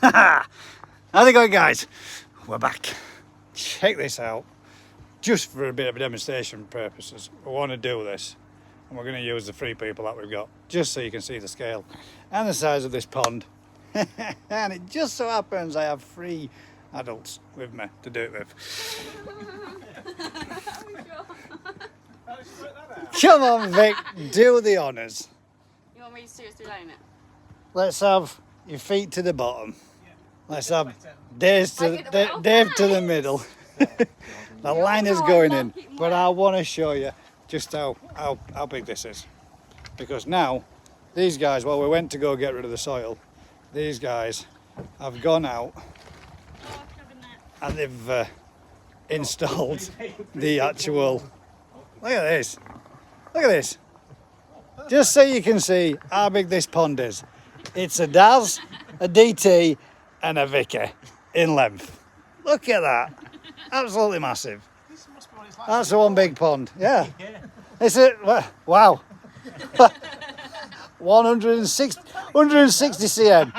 How's it going, guys? We're back. Check this out. Just for a bit of demonstration purposes, we want to do this. And we're going to use the 3 people that we've got. Just so you can see the scale and the size of this pond. And it just so happens I have 3 adults with me to do it with. Come on, Vic, do the honours. You want me to seriously line it? Let's have your feet to the bottom. Let's have Dave to the middle. The line is going in, but I want to show you just how big this is. Because now, these guys, well, we went to go get rid of the soil. These guys have gone out and they've installed the actual. Look at this. Look at this. Just so you can see how big this pond is. It's a Daz, a DT, and a Vicky in length. Look at that. Absolutely massive. That's the one big pond. Yeah. It's a wow. 160 cm.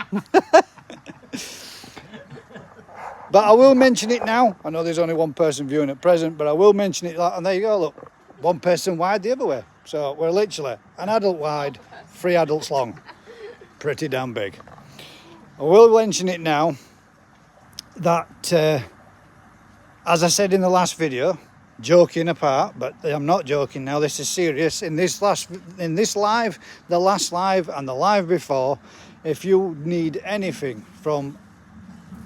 But I will mention it now. I know there's only one person viewing at present, but I will mention it. And there you go. Look, 1 person wide the other way. So we're literally an adult wide, 3 adults long. Pretty damn big. I will mention it now that, as I said in the last video, joking apart, but I'm not joking now. This is serious. In this live, the last live, and the live before, if you need anything from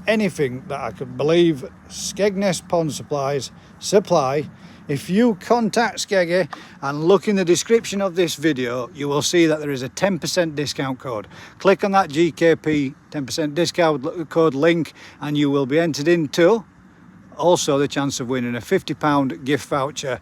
anything that I could believe Skegness Pond Supplies supply, if you contact Skeggy and look in the description of this video, you will see that there is a 10% discount code. Click on that GKP 10% discount code link and you will be entered into also the chance of winning a £50 gift voucher.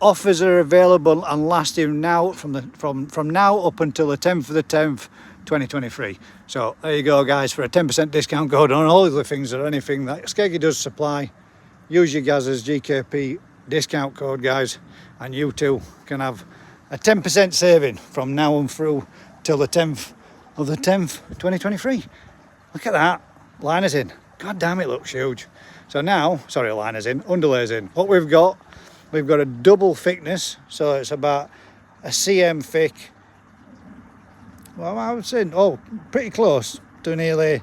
Offers are available and lasting now from now up until the 10th of the 10th 2023. So there you go, guys, for a 10% discount code on all of the things or anything that Skeggy does supply. Use your Gaz's GKP discount code, guys, and you too can have a 10% saving from now on through till the 10th of the 10th 2023. Look at that. Liners in. God damn, it looks huge. So now, sorry, liners in, underlays in. What we've got a double thickness, so it's about a cm thick. Well, I would say, pretty close to nearly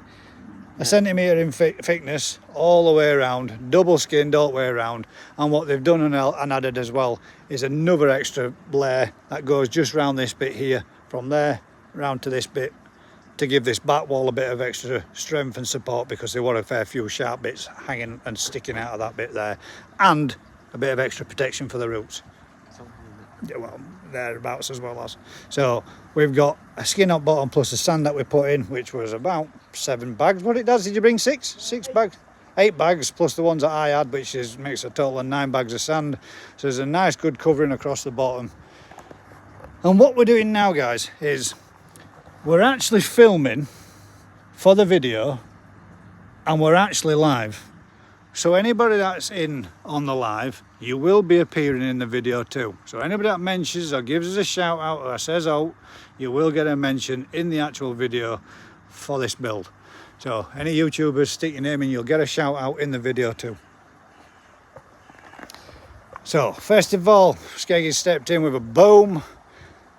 a centimetre in thickness all the way around, double skinned all the way around. And what they've done and added as well is another extra layer that goes just round this bit here, from there round to this bit, to give this back wall a bit of extra strength and support, because there were a fair few sharp bits hanging and sticking out of that bit there, and a bit of extra protection for the roots. Yeah, well, thereabouts as well as. So we've got a skin up bottom plus the sand that we put in, which was about 7 bags. What it does, did you bring 6? 6 bags? 8 bags plus the ones that I had, which makes a total of 9 bags of sand. So there's a nice good covering across the bottom. And what we're doing now, guys, is we're actually filming for the video and we're actually live. So anybody that's in on the live, you will be appearing in the video too. So anybody that mentions or gives us a shout out or says out, you will get a mention in the actual video for this build. So any YouTubers, stick your name in, you'll get a shout out in the video too. So first of all, Skeggy's stepped in with a boom.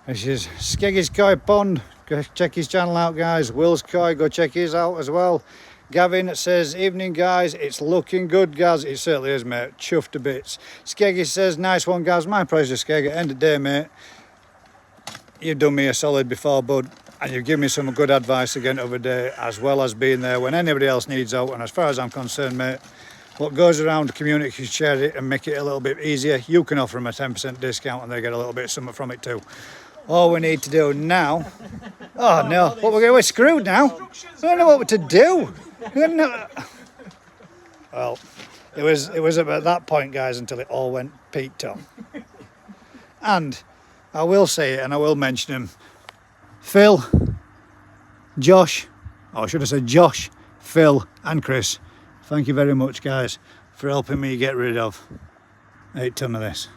This is Skeggy's Koi Pond. Go check his channel out, guys. Will's Koi, go check his out as well. Gavin says, evening guys, it's looking good, Gaz. It certainly is, mate. Chuffed to bits. Skeggy says, nice one, Gaz. My pleasure, Skeggy. End of the day, mate. You've done me a solid before, bud, and you've given me some good advice again the other day, as well as being there when anybody else needs out. And as far as I'm concerned, mate, what goes around the community can share it and make it a little bit easier. You can offer them a 10% discount and they get a little bit of something from it too. All we need to do now... Oh no, we're screwed now. We don't know what to do. Well, it was about that point, guys, until it all went Pete Tom. And I will say it, and I will mention him. Phil, Josh, or should I say Josh, Phil and Chris, thank you very much, guys, for helping me get rid of 8 ton of this.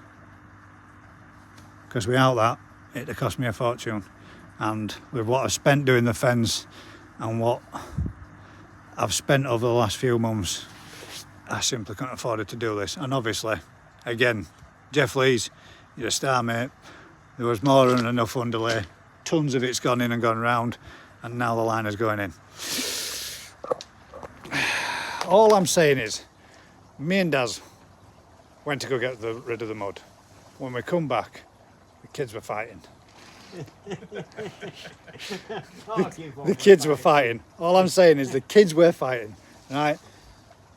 Because without that, it'd cost me a fortune. And with what I spent doing the fence and what I've spent over the last few months. I simply couldn't afford to do this. And obviously, again, Jeff Lees, you're a star, mate. There was more than enough underlay. Tons of it's gone in and gone round, and now the liner's going in. All I'm saying is, me and Daz went to go get rid of the mud. When we come back, the kids were fighting. The kids were fighting. All I'm saying is the kids were fighting. Right?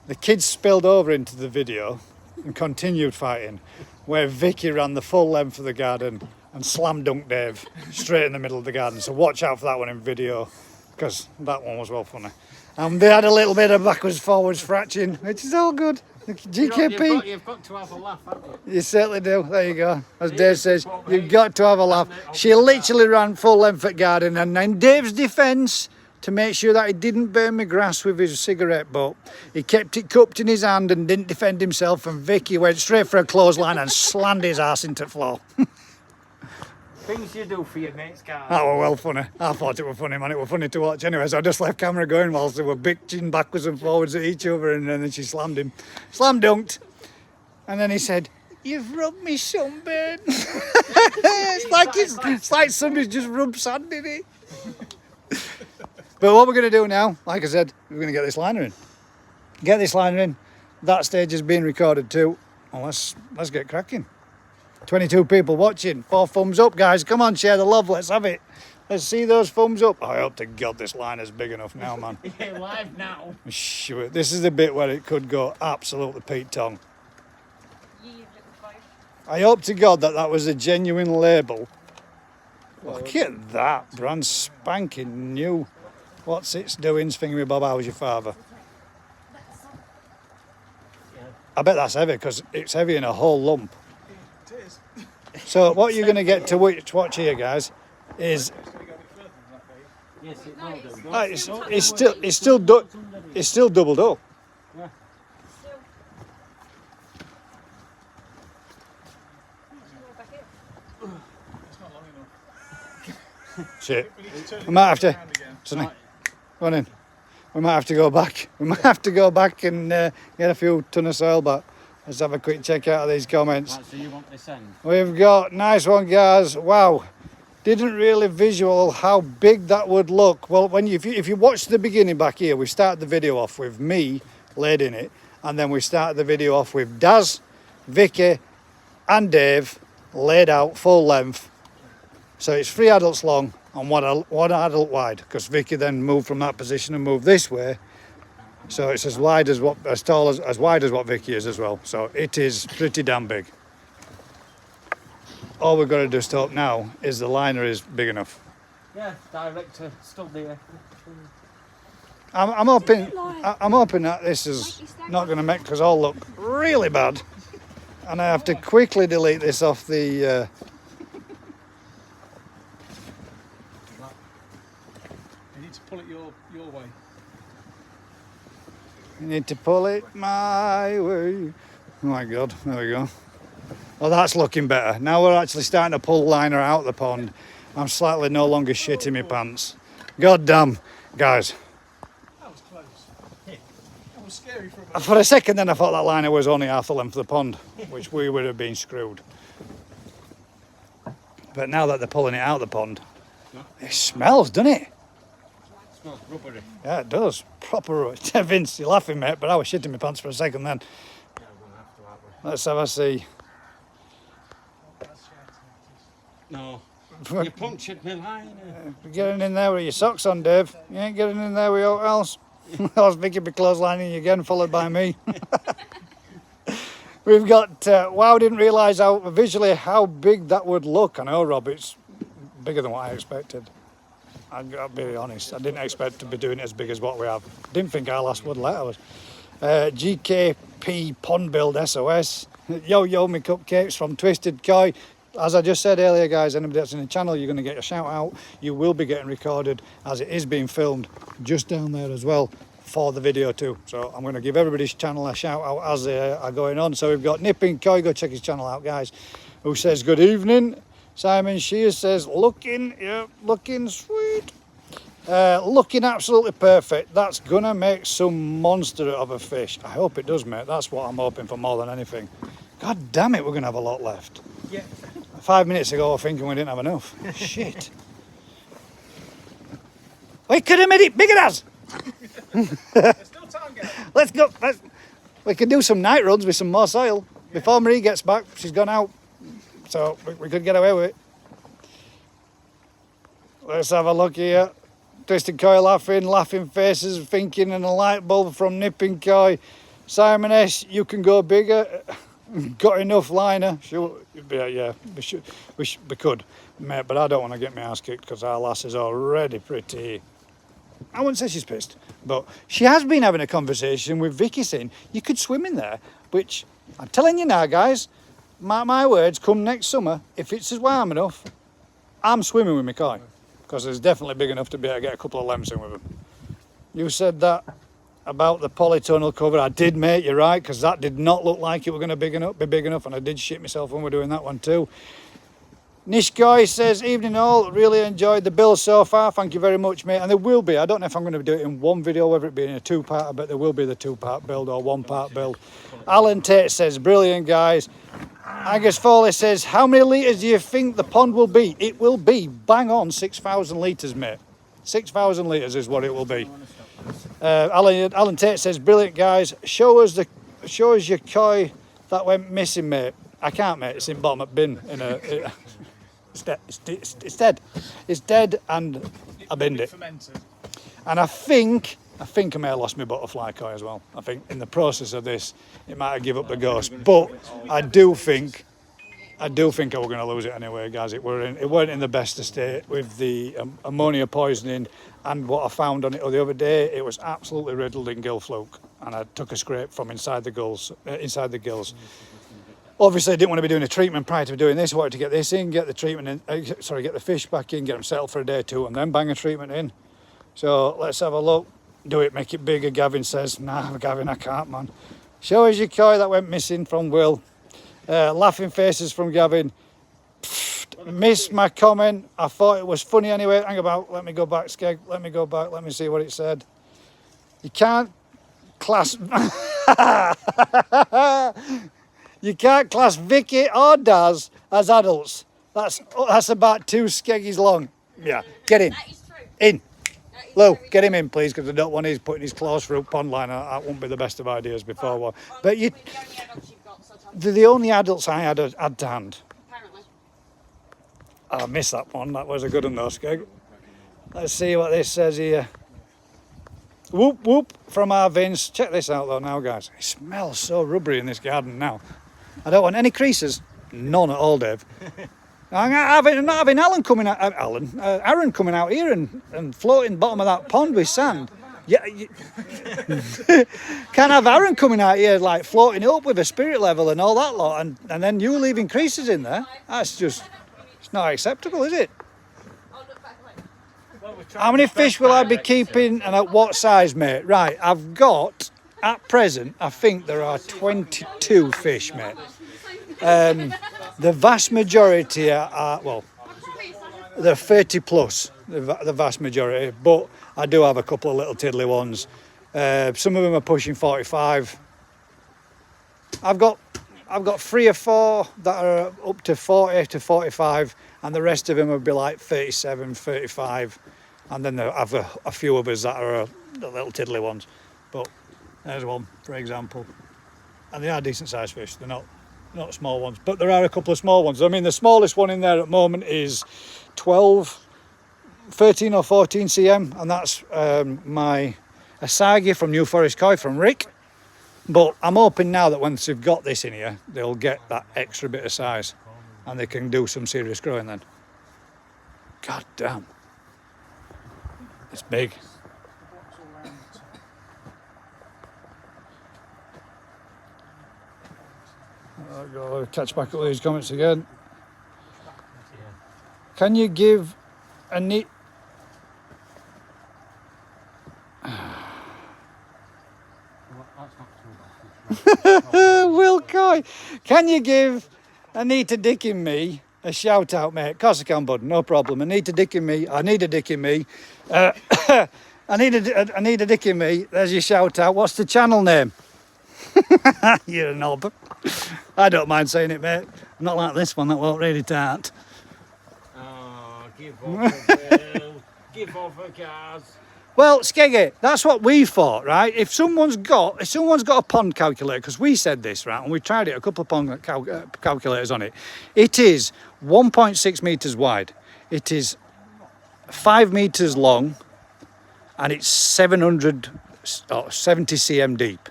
The kids spilled over into the video and continued fighting, where Vicky ran the full length of the garden and slam dunked Dave straight in the middle of the garden. So watch out for that one in video, because that one was well funny. And they had a little bit of backwards forwards fracturing, which is all good. GKP. You've got to have a laugh, haven't you? You certainly do. There you go. As Dave says, you've got to have a laugh. She literally ran full length at garden, and in Dave's defence, to make sure that he didn't burn my grass with his cigarette butt, he kept it cupped in his hand and didn't defend himself, and Vicky went straight for a clothesline and slammed his ass into the floor. Things you do for your mates, guys. That were well funny. I thought it was funny, man. It was funny to watch anyway, so I just left camera going whilst they were bitching backwards and forwards at each other, and then she slammed him. Slam dunked. And then he said, "You've rubbed me sunburn." it's like somebody's just rubbed sand in it. But what we're going to do now, like I said, we're going to get this liner in. Get this liner in. That stage is being recorded too. Well, let's get cracking. 22 people watching. 4 thumbs up, guys. Come on, share the love. Let's have it. Let's see those thumbs up. I hope to God this liner's big enough now, man. You're live now. Sure. This is the bit where it could go absolutely Pete Tong. I hope to God that was a genuine label. Look at that. Brand spanking new. What's its doings, Thingy Bob? How's your father? I bet that's heavy, because it's heavy in a whole lump. So what you're going to get to watch here, guys, is it's still doubled up. Yeah. Shit. We might have to. Sonny, go on in. We might have to go back. We might have to go back and get a few ton of soil back. Let's have a quick check out of these comments. Right, so you want this end? We've got, nice one, guys. Wow. Didn't really visual how big that would look. Well, if you watch the beginning back here, we start the video off with me laid in it, and then we start the video off with Daz, Vicky, and Dave laid out full length. So it's 3 adults long and one adult wide, because Vicky then moved from that position and moved this way. So it's as wide as as wide as what Vicky is as well. So it is pretty damn big. All we've got to just hope now is the liner is big enough. Yeah, director, still there. I'm hoping that this is not going to make us all look really bad, and I have to quickly delete this off the. You need to pull it your way. You need to pull it my way. Oh my God, there we go. Oh, that's looking better. Now we're actually starting to pull liner out of the pond. I'm slightly no longer shitting my pants. God damn, guys. That was close. That was scary for a moment. For a second then I thought that liner was only half the length of the pond, which we would have been screwed. But now that they're pulling it out of the pond, it smells, doesn't it? It smells rubbery. Yeah, it does. Proper rubber. Vince, you're laughing, mate, but I was shitting my pants for a second then. Yeah, we're gonna have to, aren't we? Let's have a see. No. You punctured me liner. You're getting in there with your socks on, Dave. You ain't getting in there with your else. Else Vicky be clotheslining you again, followed by me. We've got, wow, didn't realise how visually how big that would look. I know, Rob, it's bigger than what I expected. I'll be honest, I didn't expect to be doing it as big as what we have. Didn't think our last would let us. GKP Pond Build SOS. Yo, me cupcakes from Twisted Koi. As I just said earlier, guys, anybody that's in the channel, you're going to get a shout out. You will be getting recorded as it is being filmed just down there as well for the video too. So I'm going to give everybody's channel a shout out as they are going on. So we've got Nipping Koi, go check his channel out, guys, who says good evening. Simon Shears says looking sweet. Looking absolutely perfect. That's gonna make some monster of a fish. I hope it does, mate. That's what I'm hoping for more than anything. God damn it, we're gonna have a lot left. Yeah. 5 minutes ago, I was thinking we didn't have enough. Shit. We could have made it bigger, as. There's still time, guys. Let's go. We could do some night runs with some more soil before Marie gets back. She's gone out, so we could get away with it. Let's have a look here. Twisted Koi laughing faces, thinking, and a light bulb from Nipping Koi. Simon S, you can go bigger. Got enough liner? Sure, yeah, we could, mate. But I don't want to get my ass kicked because our lass is already pretty. I wouldn't say she's pissed, but she has been having a conversation with Vicky saying you could swim in there. Which I'm telling you now, guys, mark my words. Come next summer, if it's as warm enough, I'm swimming with my koi. Because it's definitely big enough to be able to get a couple of lambs in with them. You said that about the polytonal cover. I did, mate, you're right, because that did not look like it were going to be big enough, and I did shit myself when we were doing that one too. Nishkoi says, evening all, really enjoyed the build so far, thank you very much, mate. And there will be, I don't know if I'm going to do it in one video, whether it be in a two-part, but there will be the two-part build or one-part build. Alan Tate says, brilliant, guys. Angus Foley says, how many litres do you think the pond will be? It will be bang on 6,000 litres, mate. 6,000 litres is what it will be. Alan Tate says, brilliant, guys. Show us your koi that went missing, mate. I can't, mate. It's in bottom of bin. It's dead. It's dead, and I binned it. Fermented. And I think I may have lost my butterfly koi as well. I think in the process of this, it might have given up the ghost. But I do think I was going to lose it anyway, guys. It weren't in the best of state with the ammonia poisoning, and what I found on it the other day, it was absolutely riddled in gill fluke, and I took a scrape from inside the gills. Obviously, I didn't want to be doing a treatment prior to doing this. I wanted to get this in, get the treatment in, get the fish back in, get them settled for a day or two, and then bang a treatment in. So let's have a look. Do it, make it bigger, Gavin says. Nah, Gavin, I can't, man. Show us your koi that went missing from Will. Laughing faces from Gavin. Missed my comment. I thought it was funny anyway. Hang about. Let me go back, Skeg. Let me go back. Let me see what it said. You can't class... You can't class Vicky or Daz as adults. That's about 2 skeggies long. Yeah, get in. That is true. In. That is Lou, very get him in, please, because I don't want his putting his claws through pond line. That won't be the best of ideas before one. But you, The only adults you've got, so Tom, they're the only adults I had to hand. apparently. I missed that one. That was a good one, though, Skeg. Let's see what this says here. Whoop, whoop, from our Vince. Check this out, though, now, guys. It smells so rubbery in this garden now. I don't want any creases. None at all, Dave. I'm not having Aaron coming out here and floating bottom of that pond with sand. Yeah, can't have Aaron coming out here like floating up with a spirit level and all that lot, and then you leaving creases in there. That's just, it's not acceptable, is it? Oh, look back, wait. How many fish will I be keeping and at what size, mate? Right, I've got, at present, I think there are 22 fish, mate. The vast majority are, well, they're 30 plus, the vast majority, but I do have a couple of little tiddly ones. Some of them are pushing 45. I've got 3 or 4 that are up to 40 to 45, and the rest of them will be like 37, 35, and then I've a few others that are the little tiddly ones. But there's one, for example, and they are decent sized fish. They're not small ones, but there are a couple of small ones. I mean, the smallest one in there at the moment is 13 or 14 cm, and that's my Asagi from New Forest Koi from Rick. But I'm hoping now that once they've got this in here, they'll get that extra bit of size and they can do some serious growing then. God damn, it's big. I'll go catch back up with these comments again. Can you give a neat... Will Coy, can you give Anita Dick in me a shout out, mate? Of course I can, bud, no problem. Anita Dick in me, I need a dick in me. I need a dick in me. There's your shout out. What's the channel name? You're a knob. I don't mind saying it, mate. I'm not like this one that won't read it out. Oh, give over, Bill. Give over, guys. Well, Skeggy, that's what we thought, right? If someone's got a pond calculator, because we said this, right, and we tried it, a couple of pond calculators on it. It is 1.6 meters wide. It is 5 meters long, and it's 70 cm deep.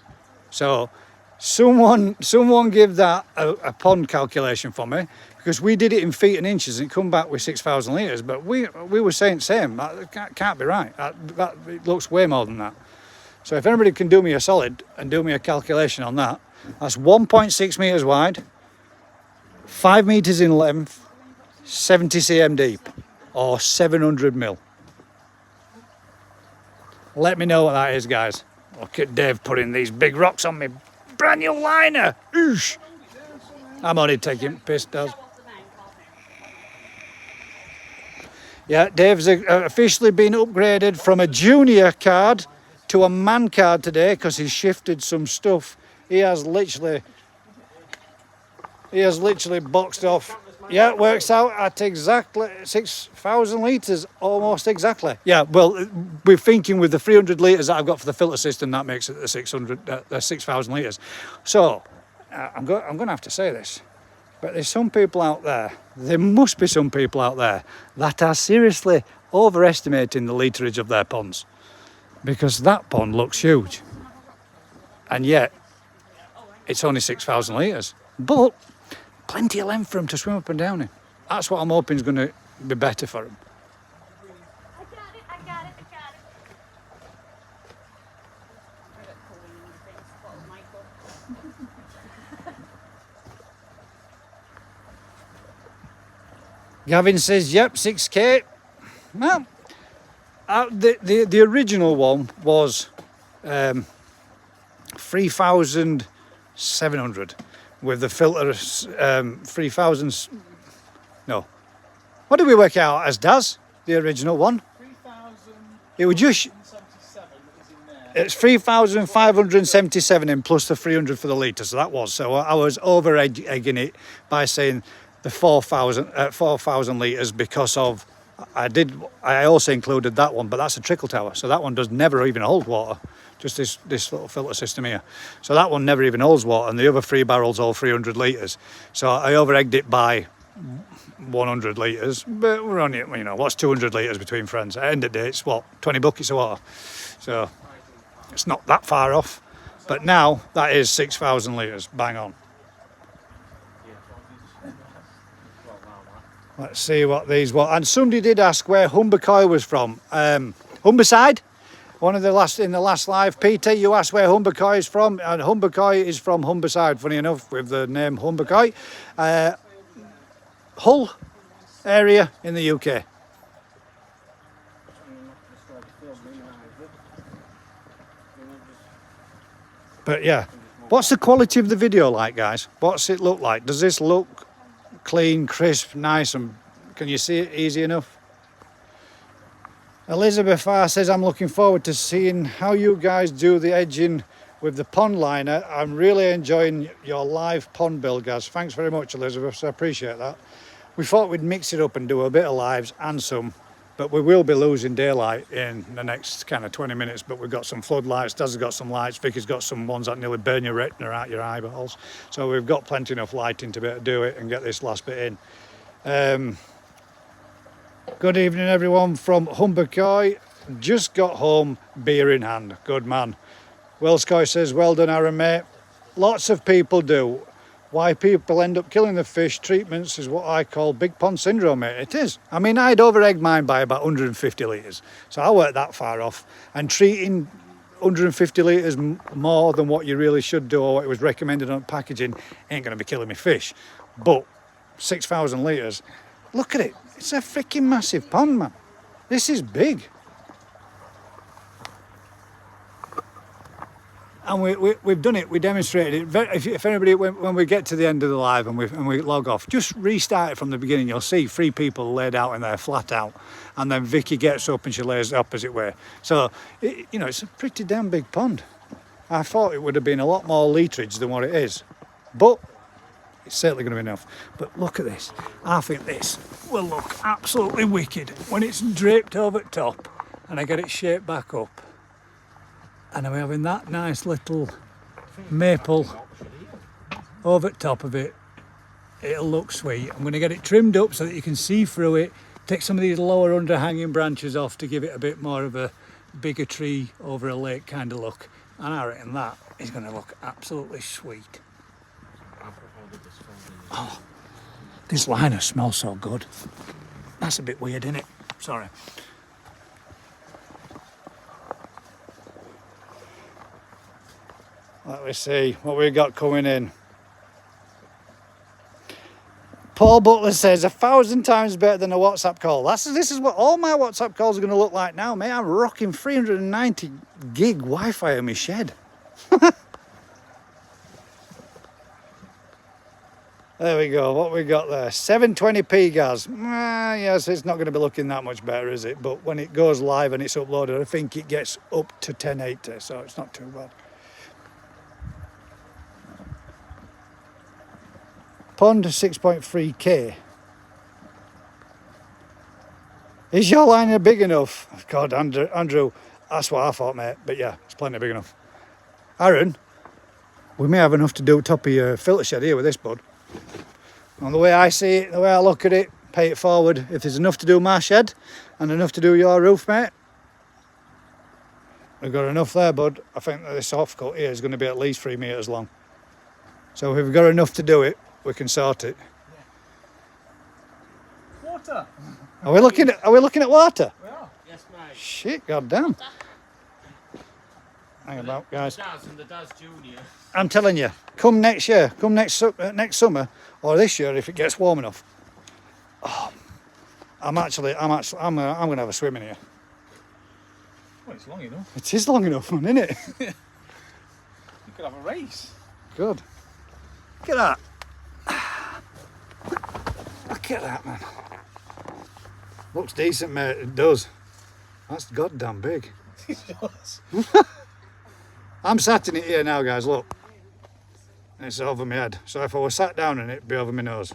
So, someone give that a pond calculation for me, because we did it in feet and inches and it come back with 6,000 litres, but we were saying same. That can't be right. It looks way more than that. So if anybody can do me a solid and do me a calculation on that, that's 1.6 metres wide, 5 metres in length, 70 cm deep, or 700 mil. Let me know what that is, guys. Look at Dave putting these big rocks on me. Brand new liner. Oosh. I'm only taking piss, Daz. Yeah, Dave's officially been upgraded from a junior card to a man card today because he's shifted some stuff. He has literally boxed off. Yeah, it works out at exactly 6,000 litres, almost exactly. Yeah, well, we're thinking with the 300 litres that I've got for the filter system, that makes it the 6,000 litres. So, I'm going to have to say this. But there's some people out there, there must be some people out there that are seriously overestimating the literage of their ponds. Because that pond looks huge. And yet, it's only 6,000 litres. But, plenty of length for them to swim up and down in. That's what I'm hoping is going to be better for them. I got it. Gavin says, yep, 6K. Well, the original one was 3,700 with the filter 3,000. No, what did we work out as Daz? The original one. 3,077 It would just. is in there. It's 3,577 in plus the 300 for the litre. So that was. So I was over egging it by saying the 4,000 litres because of. I also included that one, but that's a trickle tower. So that one does never even hold water. Just this little filter system here. So that one never even holds water, and the other 3 barrels hold 300 litres. So I over-egged it by 100 litres, but we're only, what's 200 litres between friends? At the end of the day, it's 20 buckets of water. So it's not that far off. But now that is 6,000 litres, bang on. Let's see what these were. And somebody did ask where Humbercoy was from. Humberside? In the last live, Peter, you asked where Humbercoy is from, and Humbercoy is from Humberside, funny enough, with the name Humbercoy. Hull area in the UK. But yeah, what's the quality of the video like, guys? What's it look like? Does this look clean, crisp, nice, and can you see it easy enough? Elizabeth R says, I'm looking forward to seeing how you guys do the edging with the pond liner. I'm really enjoying your live pond build, guys. Thanks very much, Elizabeth, so I appreciate that. We thought we'd mix it up and do a bit of lives and some, but we will be losing daylight in the next kind of 20 minutes, but we've got some floodlights, Daz has got some lights, Vicky's got some ones that nearly burn your retina out your eyeballs. So we've got plenty enough lighting to be able to do it and get this last bit in. Good evening, everyone from Humbercoy. Just got home, beer in hand. Good man. Wellscoy says, well done, Aaron, mate. Lots of people do. Why people end up killing the fish treatments is what I call big pond syndrome, mate. It is. I mean, I'd over-egged mine by about 150 litres. So I weren't that far off. And treating 150 litres more than what you really should do or what it was recommended on packaging ain't going to be killing me fish. But 6,000 litres, look at it. It's a freaking massive pond, man. This is big. And we've done it, we demonstrated it. If anybody, when we get to the end of the live and we log off, just restart it from the beginning. You'll see 3 people laid out in there, flat out. And then Vicky gets up and she lays the opposite way. So, you know, it's a pretty damn big pond. I thought it would have been a lot more literage than what it is. But it's certainly going to be enough. But look at this. I think this will look absolutely wicked when it's draped over top and I get it shaped back up. And we're having that nice little maple over top of it. It'll look sweet. I'm going to get it trimmed up so that you can see through it. Take some of these lower underhanging branches off to give it a bit more of a bigger tree over a lake kind of look. And I reckon that is going to look absolutely sweet. Oh, this liner smells so good. That's a bit weird, isn't it? Sorry. Let me see what we got coming in. Paul Butler says 1,000 times better than a WhatsApp call. This is what all my WhatsApp calls are going to look like now, mate. I'm rocking 390 gig Wi-Fi in my shed. There we go. What we got there? 720p, guys. Yes, it's not going to be looking that much better, is it? But when it goes live and it's uploaded, I think it gets up to 1080, so it's not too bad. Pond 6.3k. Is your liner big enough? God, Andrew, that's what I thought, mate. But yeah, it's plenty big enough. Aaron, we may have enough to do top of your filter shed here with this, bud. And the way I see it, the way I look at it, pay it forward. If there's enough to do my shed and enough to do your roof, mate, we've got enough there, bud. I think that this soft cut here is going to be at least 3 metres long. So if we've got enough to do it, we can sort it. Yeah. Water. Are we looking at water? We are. Yes, mate. Shit, goddamn. Hang about, guys. The Daz and the Daz Junior. I'm telling you, come next year, come next summer, or this year if it gets warm enough. Oh, I'm gonna have a swim in here. Well, it's long enough. It is long enough, man, isn't it? You could have a race. Good. Look at that. Look at that, man. Looks decent, mate. It does. That's goddamn big. It does. I'm sat in it here now, guys. Look. And it's over my head. So if I was sat down in it, it'd be over my nose.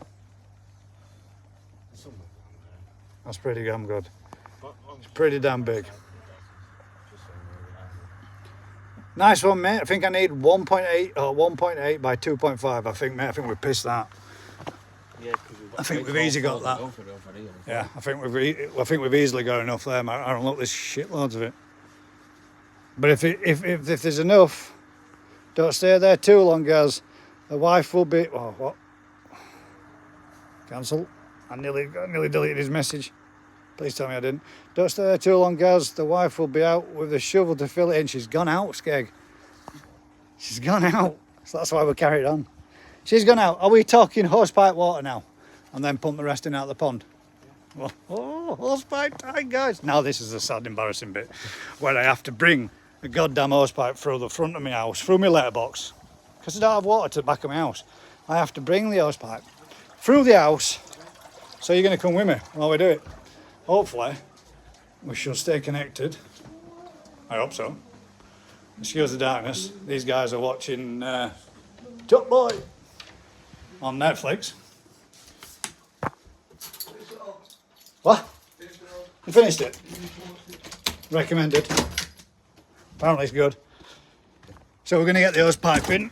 That's pretty damn good. It's pretty damn big. Nice one, mate. I think I need 1.8 or 1.8 by 2.5. I think, mate. I think we've pissed that. Yeah, I think we've easily got that. Yeah, I think we've easily got enough there, mate. I don't look, there's shitloads of it. But if there's enough, don't stay there too long, guys. The wife will be. Oh, what? Cancel. I nearly deleted his message. Please tell me I didn't. Don't stay there too long, guys. The wife will be out with a shovel to fill it in. She's gone out, Skeg. She's gone out. So that's why we carried on. She's gone out. Are we talking hosepipe water now? And then pump the rest in out of the pond? Well, oh, hosepipe time, guys. Now this is the sad, embarrassing bit where I have to bring a goddamn hosepipe through the front of my house, through my letterbox, because I don't have water to the back of my house. I have to bring the hosepipe through the house. So you're going to come with me while we do it. Hopefully, we shall stay connected. I hope so. Excuse the darkness. These guys are watching Top Boy on Netflix. What? You finished it? Recommended. Apparently it's good. So we're going to get the hose pipe in.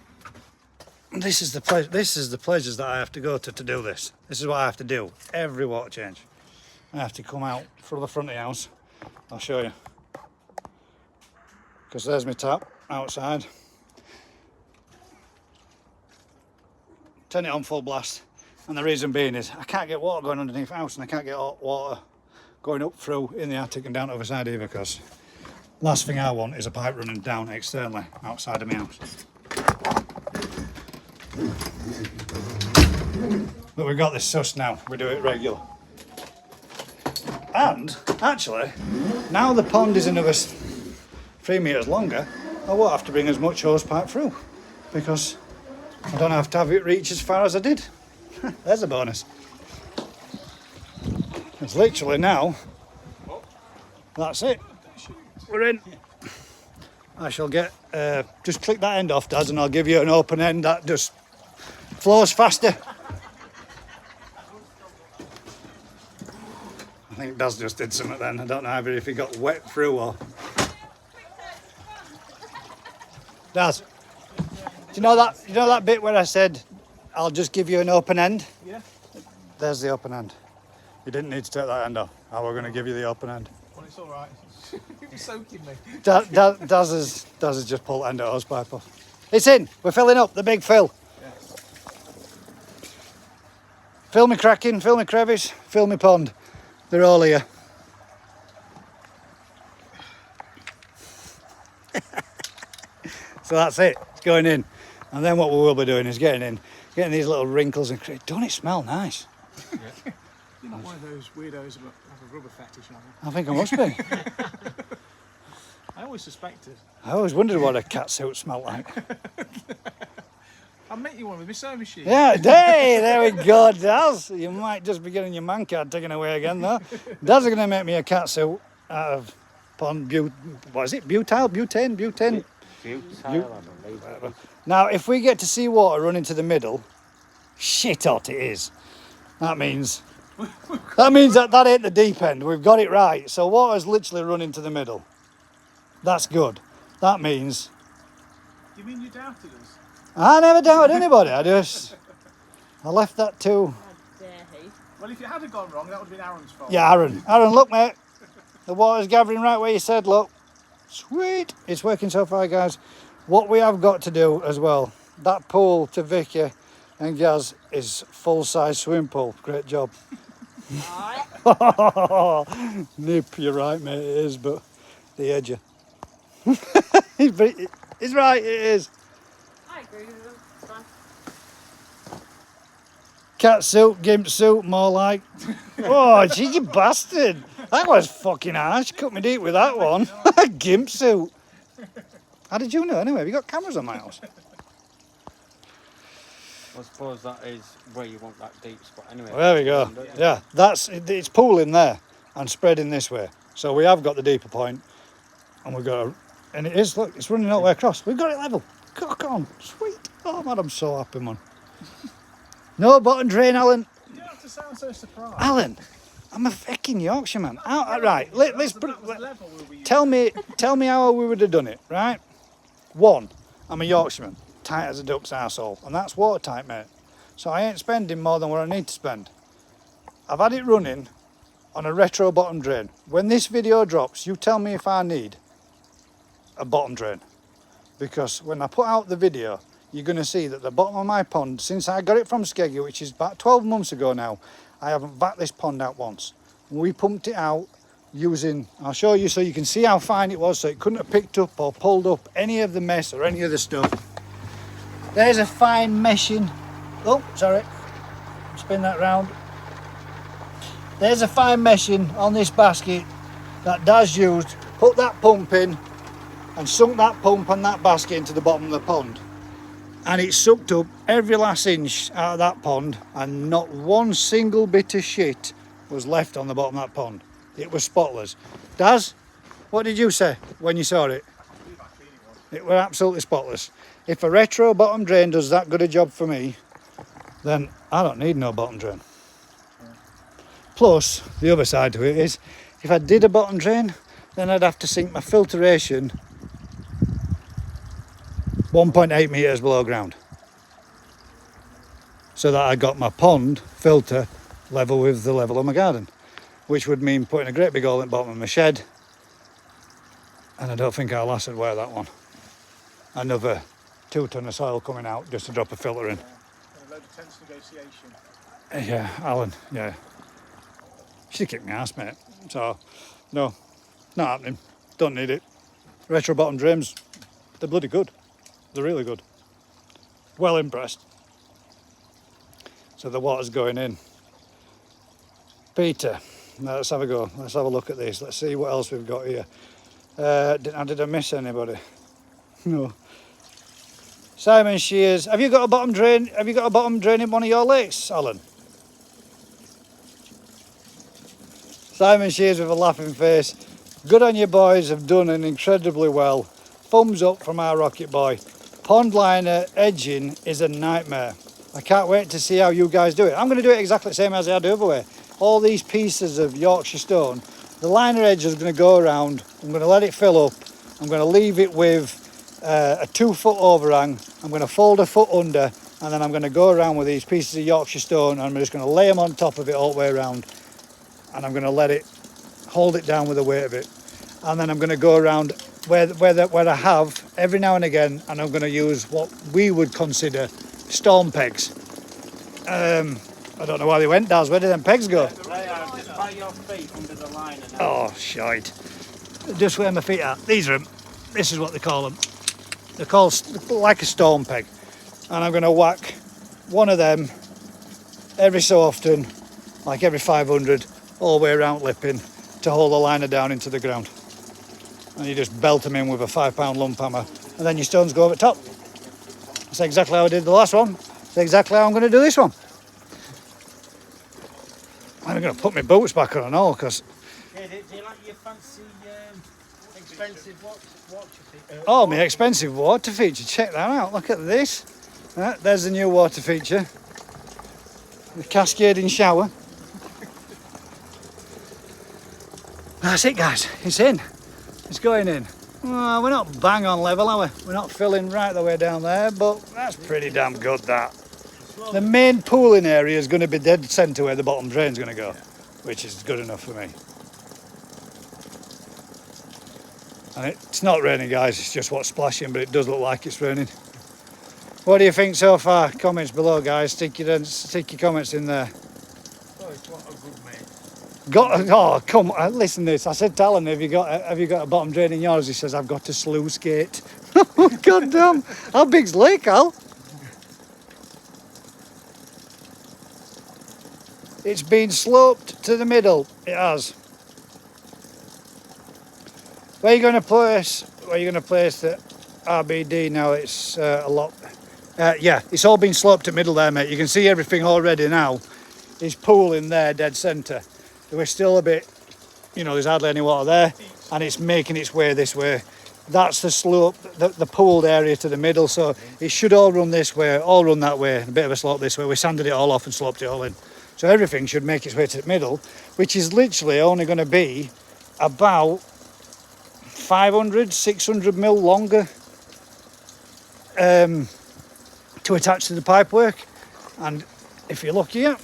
This is the pleasures that I have to go to do this. This is what I have to do every water change. I have to come out through the front of the house. I'll show you. Because there's my tap outside. Turn it on full blast. And the reason being is I can't get water going underneath the house, and I can't get water going up through in the attic and down the other side either, because last thing I want is a pipe running down externally outside of my house. But we've got this sus now. We do it regular. And actually, now the pond is another 3 metres longer, I won't have to bring as much hose pipe through because I don't have to have it reach as far as I did. There's a bonus. It's literally now, that's it, we're in. I shall get, just click that end off, Daz, and I'll give you an open end that just flows faster. I think Daz just did something then. I don't know either if he got wet through or... Daz, do you know that bit where I said I'll just give you an open end? Yeah. There's the open end. You didn't need to take that end off. I was going to give you the open end. Well, it's all right. You're soaking me. Daz has just pulled the end of the hose pipe off. It's in. We're filling up the big fill. Yes. Fill me cracking, fill me crevice, fill me pond. They're all here. So that's it. It's going in. And then what we will be doing is getting these little wrinkles and don't it smell nice? Yeah. You're not one of those weirdos that have a rubber fetish, are you? I think I must be. I always suspected. I always wondered what a cat suit smelled like. I'll make you one with my sewing machine. Yeah, hey, there we go, Daz. You might just be getting your man card taken away again, though. Daz is going to make me a cat suit out of what is it? Butane? Butane, I believe. Now, if we get to see water running to the middle, shit hot it is. That means that ain't the deep end. We've got it right. So water's literally running to the middle. That's good. That means... You mean you doubted us? I never doubted anybody. I left that to... How dare he? Well, if you had gone wrong, that would have been Aaron's fault. Yeah, Aaron. Aaron, look, mate. The water's gathering right where you said, look. Sweet. It's working so far, guys. What we have got to do as well, that pool to Vicky and Gaz is full-size swimming pool. Great job. Nip, you're right, mate, it is, but the edge. He's right, it is. I agree with him. It's fine. Cat suit, gimp suit, more like. Oh, gee, you bastard. That was fucking harsh. Cut me deep with that one. Gimp suit. How did you know anyway? Have you got cameras on my house? I suppose that is where you want that deep spot anyway. Well, there we go. Yeah, it's pooling there and spreading this way. So we have got the deeper point, and we've got and it is, look, it's running all the way across. We've got it level. Cock on. Sweet. Oh man, I'm so happy, man. No bottom drain, Alan. You don't have to sound so surprised. Alan, I'm a fucking Yorkshire man. Right, let's put That was the level we were using. tell me how we would have done it, right? One, I'm a Yorkshireman, tight as a duck's arsehole, and that's watertight, mate. So I ain't spending more than what I need to spend. I've had it running on a retro bottom drain. When this video drops, you tell me if I need a bottom drain. Because when I put out the video, you're going to see that the bottom of my pond, since I got it from Skeggy, which is about 12 months ago now, I haven't backed this pond out once. We pumped it out using, I'll show you so you can see how fine it was, so it couldn't have picked up or pulled up any of the mess or any of the stuff. There's a fine meshing, oh sorry, spin that round. There's a fine meshing on this basket that Daz used, put that pump in and sunk that pump and that basket into the bottom of the pond. And it sucked up every last inch out of that pond, and not one single bit of shit was left on the bottom of that pond. It was spotless. Daz, what did you say when you saw it? It was absolutely spotless. If a retro bottom drain does that good a job for me, then I don't need no bottom drain. Plus, the other side to it is, if I did a bottom drain, then I'd have to sink my filtration 1.8 metres below ground, so that I got my pond filter level with the level of my garden, which would mean putting a great big hole in the bottom of my shed, and I don't think our lass would wear that one. Another 2 ton of soil coming out just to drop a filter in. A load of tense negotiation. Yeah, Alan, yeah. She'd kick my ass, mate. So, no, not happening. Don't need it. Retro bottom drains, they're bloody good. They're really good. Well impressed. So the water's going in. Peter, let's have a go. Let's have a look at this. Let's see what else we've got here. Did I miss anybody? No. Simon Shears, have you got a bottom drain? Have you got a bottom drain in one of your lakes, Alan? Simon Shears with a laughing face. Good on you boys, have done an incredibly well. Thumbs up from our rocket boy. Pond liner edging is a nightmare. I can't wait to see how you guys do it. I'm going to do it exactly the same as I had the other way. All these pieces of Yorkshire stone, the liner edge is going to go around. I'm going to let it fill up. I'm going to leave it with a 2 foot overhang. I'm going to fold a foot under, and then I'm going to go around with these pieces of Yorkshire stone, and I'm just going to lay them on top of it all the way around, and I'm going to let it hold it down with the weight of it. And then I'm going to go around where I have every now and again, and I'm going to use what we would consider storm pegs. I don't know why they went, Daz. Where did them pegs go? They are just by your feet under the liner now. Oh, shite. Just where my feet are. These are them. This is what they call them. They're called like a storm peg. And I'm going to whack one of them every so often, like every 500, all the way around lipping to hold the liner down into the ground. And you just belt them in with a 5-pound lump hammer, and then your stones go over top. That's exactly how I did the last one. That's exactly how I'm going to do this one. I'm going to put my boots back on and all, because... Yeah, do you like your fancy, expensive water feature? Oh, my expensive water feature. Check that out. Look at this. There's the new water feature. The cascading shower. That's it, guys. It's in. It's going in. Well, we're not bang on level, are we? We're not filling right the way down there, but that's pretty damn good, that. The main pooling area is going to be dead centre where the bottom drain's going to go, which is good enough for me. And it's not raining, guys, it's just what's splashing, but it does look like it's raining. What do you think so far? Comments below, guys. Stick your comments in there. Oh, it's what a good mate. Oh, come on, listen to this. I said to Alan, have you got a bottom drain in yours? He says, I've got a sluice gate. God damn. How big's Lake, Al? It's been sloped to the middle. It has. Where are you going to place the RBD now? It's a lot. Yeah, it's all been sloped to middle there, mate. You can see everything already now. It's pooling there, dead centre. We're still a bit, there's hardly any water there, and it's making its way this way. That's the slope, the pooled area to the middle, so it should all run this way, all run that way, a bit of a slope this way. We sanded it all off and sloped it all in. So everything should make its way to the middle, which is literally only going to be about 500, 600 mil longer to attach to the pipework. And if you look here,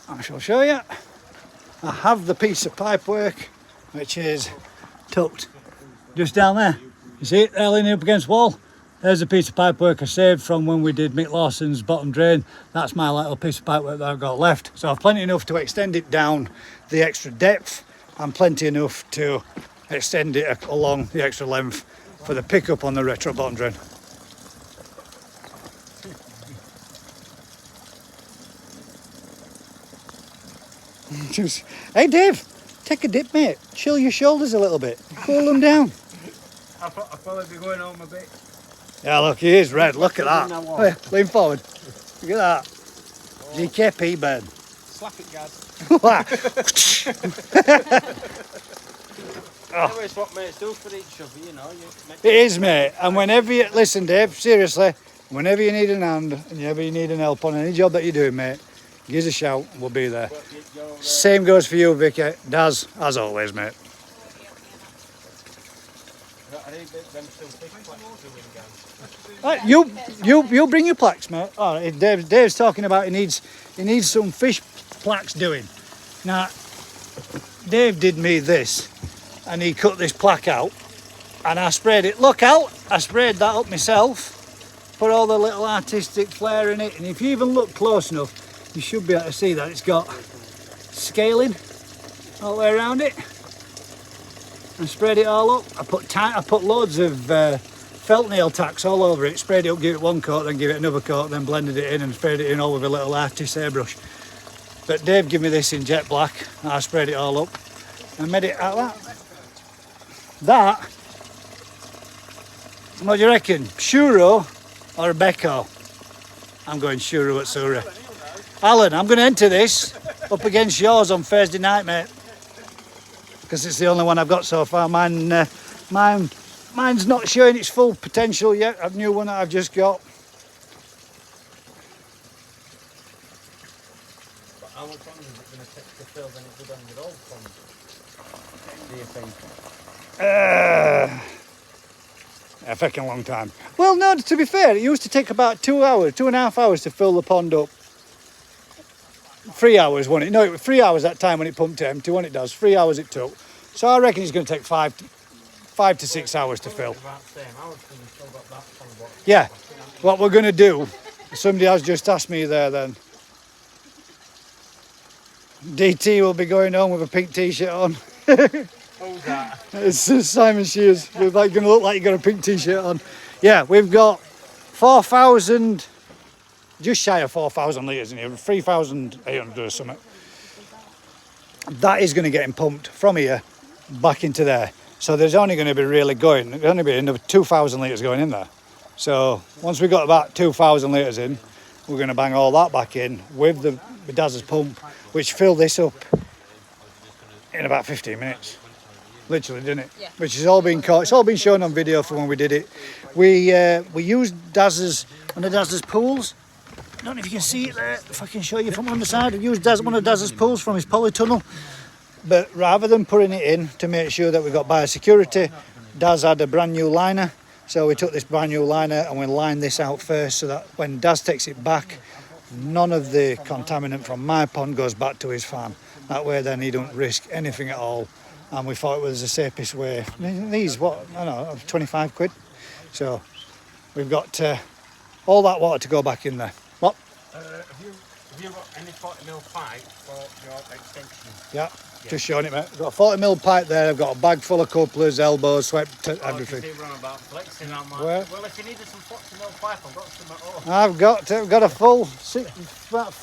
I shall show you. I have the piece of pipework which is tucked just down there. You see it there leaning up against the wall? There's a piece of pipework I saved from when we did Mick Lawson's bottom drain. That's my little piece of pipework that I've got left. So I've plenty enough to extend it down the extra depth and plenty enough to extend it along the extra length for the pickup on the retro bottom drain. Hey Dave, take a dip, mate. Chill your shoulders a little bit. Cool them down. I'll probably be going home a bit. Yeah, look, he is red. Look at that. Oh, yeah, lean forward. Look at that. GKP bird. Slap it, guys. That's what mates do for each other, It is, mate. And whenever you listen, Dave, seriously, whenever you need an hand and whenever you need an help on any job that you're doing, mate, give us a shout and we'll be there. Same goes for you, Vicky. Daz, as always, mate. Right, you bring your plaques, mate. Oh, Dave's talking about he needs some fish plaques doing. Now, Dave did me this, and he cut this plaque out, and I sprayed it. Look out! I sprayed that up myself. Put all the little artistic flair in it, and if you even look close enough, you should be able to see that it's got scaling all the way around it. And spread it all up. I put loads of felt nail tacks all over it, sprayed it up, give it one coat, then give it another coat, then blended it in and sprayed it in all with a little artist airbrush. But Dave gave me this in jet black, and I sprayed it all up and made it out of that. That What do you reckon? Shuro or a Becco? I'm going Shuro at Surrey. Alan, I'm going to enter this up against yours on Thursday night, mate. Because it's the only one I've got so far. Mine's not showing its full potential yet. A new one that I've just got. But how much longer is it going to take to fill than it did on your old pond? Do you think? A fucking long time. Well, no, to be fair, it used to take about 2 hours, 2.5 hours to fill the pond up. 3 hours, wasn't it? No, it was 3 hours that time when it pumped empty, when it does. 3 hours it took. So I reckon it's going to take 5 to 6 hours to fill. About the same hours when you've still got that pond. Yeah, what we're going to do, somebody has just asked me there then. DT will be going home with a pink t-shirt on. Who's that? It's Simon Shears. You're like going to look like you got a pink t-shirt on. Yeah, we've got 4,000, just shy of 4,000 litres in here, 3,800 or something. That is going to get pumped from here back into there. So there's only going to be there's only be another 2,000 litres going in there. So once we've got about 2,000 litres in, we're going to bang all that back in with the Daz's pump, which filled this up in about 15 minutes. Literally, didn't it? Yeah. Which has all been caught. It's all been shown on video from when we did it. We used one of Daz's pools. I don't know if you can see it there. If I can show you from on the side, we used one of Daz's pools from his polytunnel. But rather than putting it in to make sure that we got biosecurity, Daz had a brand new liner. So we took this brand new liner and we lined this out first so that when Daz takes it back, none of the contaminant from my pond goes back to his farm. That way then he don't risk anything at all. And we thought it was the safest way. These, 25 quid. So we've got all that water to go back in there. What? Have you got any 40mm pipe for your extension? Yeah, just showing it, mate. I've got a 40mm pipe there. I've got a bag full of couplers, elbows, swept, everything. About flexing on my... Where? Well, if you needed some 40mm pipe, I've got some at home. I've got a full about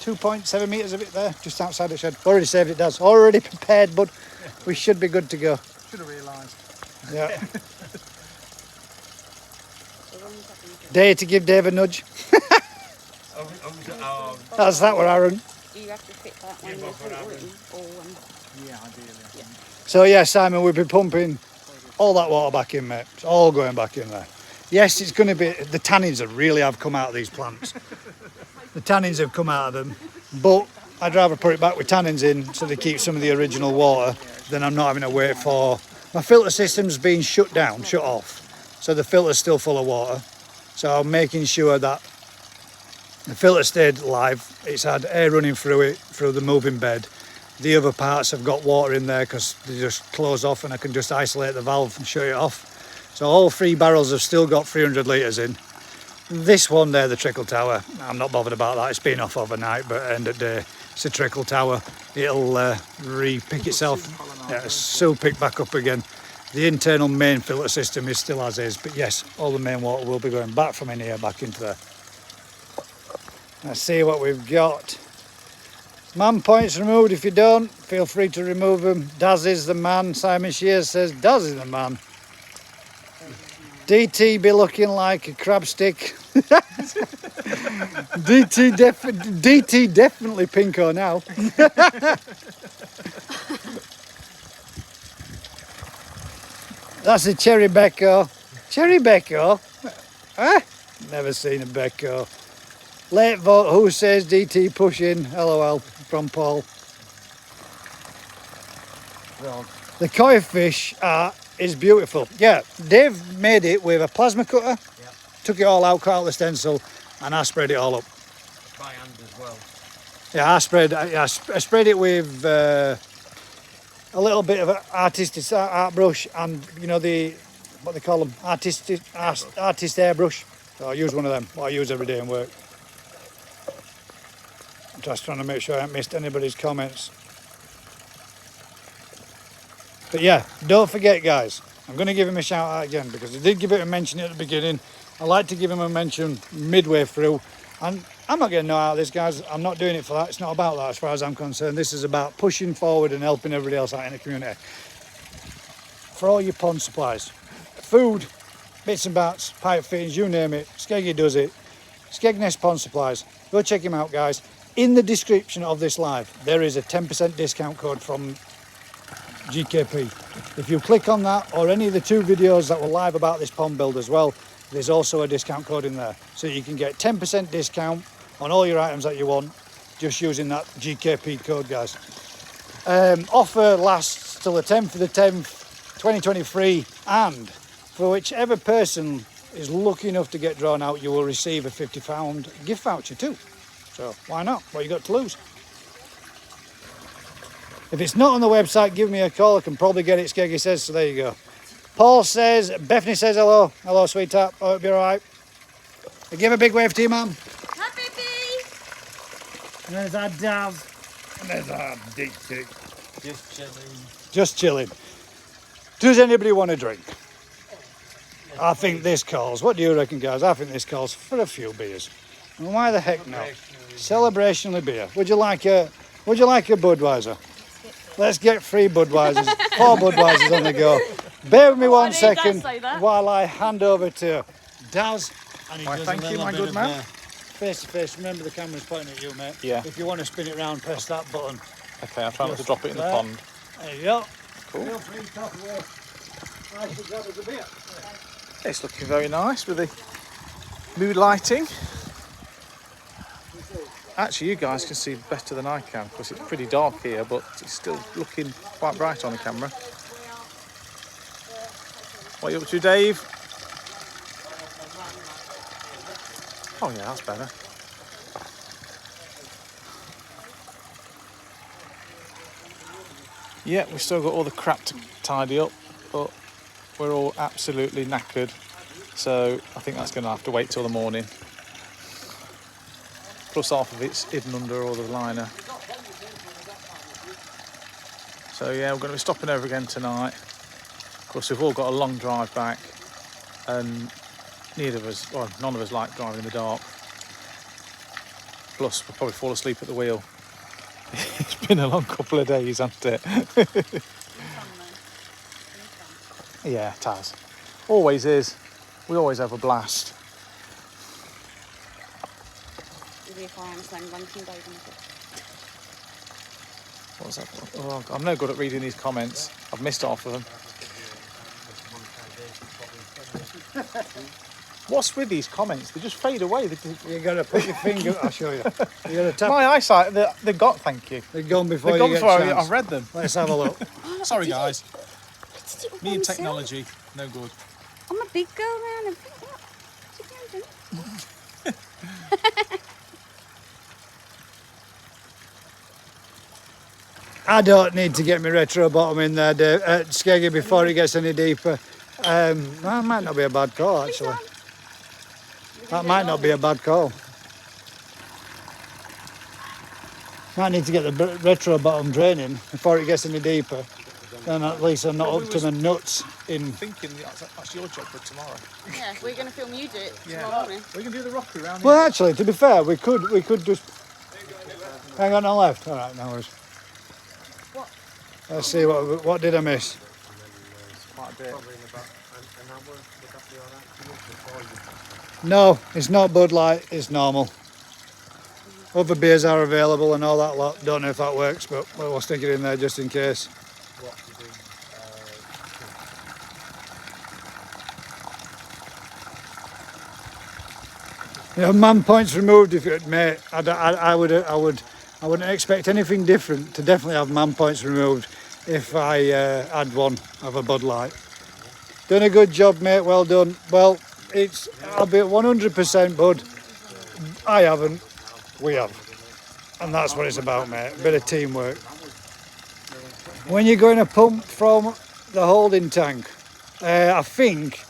2.7 metres of it there, just outside the shed. Already saved it, Daz. Already prepared, but we should be good to go. Should have realised. Yeah. Day to give Dave a nudge. That's that one, Aaron. You have to fit that one or one. Yeah, ideally. Yeah. So yeah, Simon, we'll be pumping all that water back in, mate. It's all going back in there. Yes, it's going to be, the tannins that really have come out of these plants. The tannins have come out of them, but I'd rather put it back with tannins in so they keep some of the original water than I'm not having to wait for. My filter system's been shut off, so the filter's still full of water. So I'm making sure that the filter stayed live. It's had air running through it, through the moving bed. The other parts have got water in there because they just close off and I can just isolate the valve and shut it off. So all 3 barrels have still got 300 litres in. This one there, the trickle tower, I'm not bothered about that. It's been off overnight, but at the end of the day, it's a trickle tower. It'll re-pick itself. Yeah, so pick back up again. The internal main filter system is still as is, but yes, all the main water will be going back from in here back into there. Let's see what we've got. Man points removed. If you don't, feel free to remove them. Daz is the man. Simon Shears says Daz is the man. DT be looking like a crab stick. DT definitely pinko now. That's a cherry becco. Cherry becco? Huh? Never seen a becco. Late vote, who says DT pushing? LOL from Paul. The koi fish is beautiful. Yeah, Dave made it with a plasma cutter, took it all out, cut out the stencil, and I sprayed it all up. By hand as well. Yeah, I sprayed it with a little bit of an artistic art brush and, you know, what they call them, artist airbrush. So I use one of them, what I use every day in work. I'm just trying to make sure I haven't missed anybody's comments. But yeah, don't forget, guys, I'm going to give him a shout out again because I did give it a mention at the beginning. I like to give him a mention midway through. And I'm not getting no out of this, guys. I'm not doing it for that. It's not about that as far as I'm concerned. This is about pushing forward and helping everybody else out in the community. For all your pond supplies. Food bits and bats, pipe fittings, you name it. Skeggy does it. Skegness Pond Supplies. Go check him out, guys. In the description of this live, there is a 10% discount code from GKP. If you click on that or any of the 2 videos that were live about this pond build as well, there's also a discount code in there. So you can get 10% discount on all your items that you want just using that GKP code, guys. Offer lasts till the 10th of the 10th, 2023, and for whichever person is lucky enough to get drawn out, you will receive a £50 gift voucher too. So why not? What you got to lose? If it's not on the website, give me a call. I can probably get it, Skeggy says, so there you go. Paul says, Bethany says hello. Hello, sweetheart. I hope you're all right. Give a big wave to your mum. Hi, baby. And there's our Daz. And there's our Dick Dick. Just chilling. Just chilling. Does anybody want a drink? I think this calls. What do you reckon, guys? I think this calls for a few beers. And why the heck not? Celebrationally beer. Would you like a Budweiser? Let's get 3 Budweisers. 4 Budweisers on the go. Bear with me 1 second while I hand over to Daz. And he does thank a you, little my bit good of, man. Face to face. Remember the camera's pointing at you, mate. Yeah. If you want to spin it round, press that button. Okay, I'll try not to drop it in the There. pond. There you go. Cool. Feel free to talk away. I should grab us a beer. It's looking very nice with the mood lighting. Actually, you guys can see better than I can because it's pretty dark here, but it's still looking quite bright on the camera. What are you up to, Dave? Oh yeah, that's better. Yeah, we've still got all the crap to tidy up, but we're all absolutely knackered. So I think that's going to have to wait till the morning. Plus half of it's hidden under all the liner. So yeah, we're going to be stopping over again tonight. Of course, we've all got a long drive back, and none of us like driving in the dark. Plus, we'll probably fall asleep at the wheel. It's been a long couple of days, hasn't it? Yeah, it has. Always is. We always have a blast. What's that? Oh, I'm no good at reading these comments. I've missed half of them. What's with these comments? They just fade away. You got to put your finger. I'll show you. You got to tap. My eyesight, they're gone, thank you. They're gone before They're you gone get before chance. I've read them. Let's have a look. Sorry, guys. Did it all Me and myself? technology, no good. I'm a big girl now. And I don't need to get my retro bottom in there, Skeggy, before it gets any deeper. That might not be a bad call, actually. That might not be a bad call. Might need to get the retro bottom draining before it gets any deeper. Then at least I'm not up to the nuts in. Thinking that's your job for tomorrow. yeah, we're going to film you do it Yeah. tomorrow morning. We can do the rocky round. Well, actually, to be fair, we could just hang on left. All right, no worries. What? Let's see what did I miss. Quite a bit. No, it's not Bud Light. It's normal. Other beers are available and all that lot. Don't know if that works, but we'll stick it in there just in case. You know, man points removed. If it, mate, I wouldn't expect anything different to definitely have man points removed if I had one of a Bud Light. Done a good job, mate. Well done. Well, I'll be at 100% Bud. I haven't. We have, and that's what it's about, mate. A bit of teamwork. When you're going to pump from the holding tank, I think,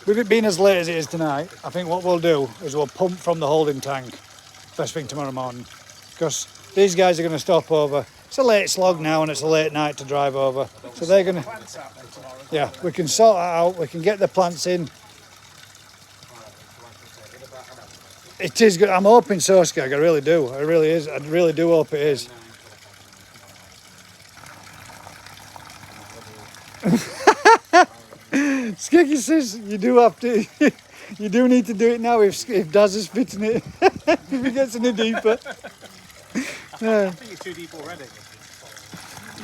with it being as late as it is tonight, I think what we'll do is we'll pump from the holding tank first thing tomorrow morning, because these guys are going to stop over. It's a late slog now and it's a late night to drive over, so they're going to, yeah, we can sort that out, we can get the plants in. It is good. I'm hoping so, Skeg, I really do. I really do hope it is. Skeg like he says, you do have to, you do need to do it now if Daz is fitting it, if he gets any deeper. I think it's too deep already.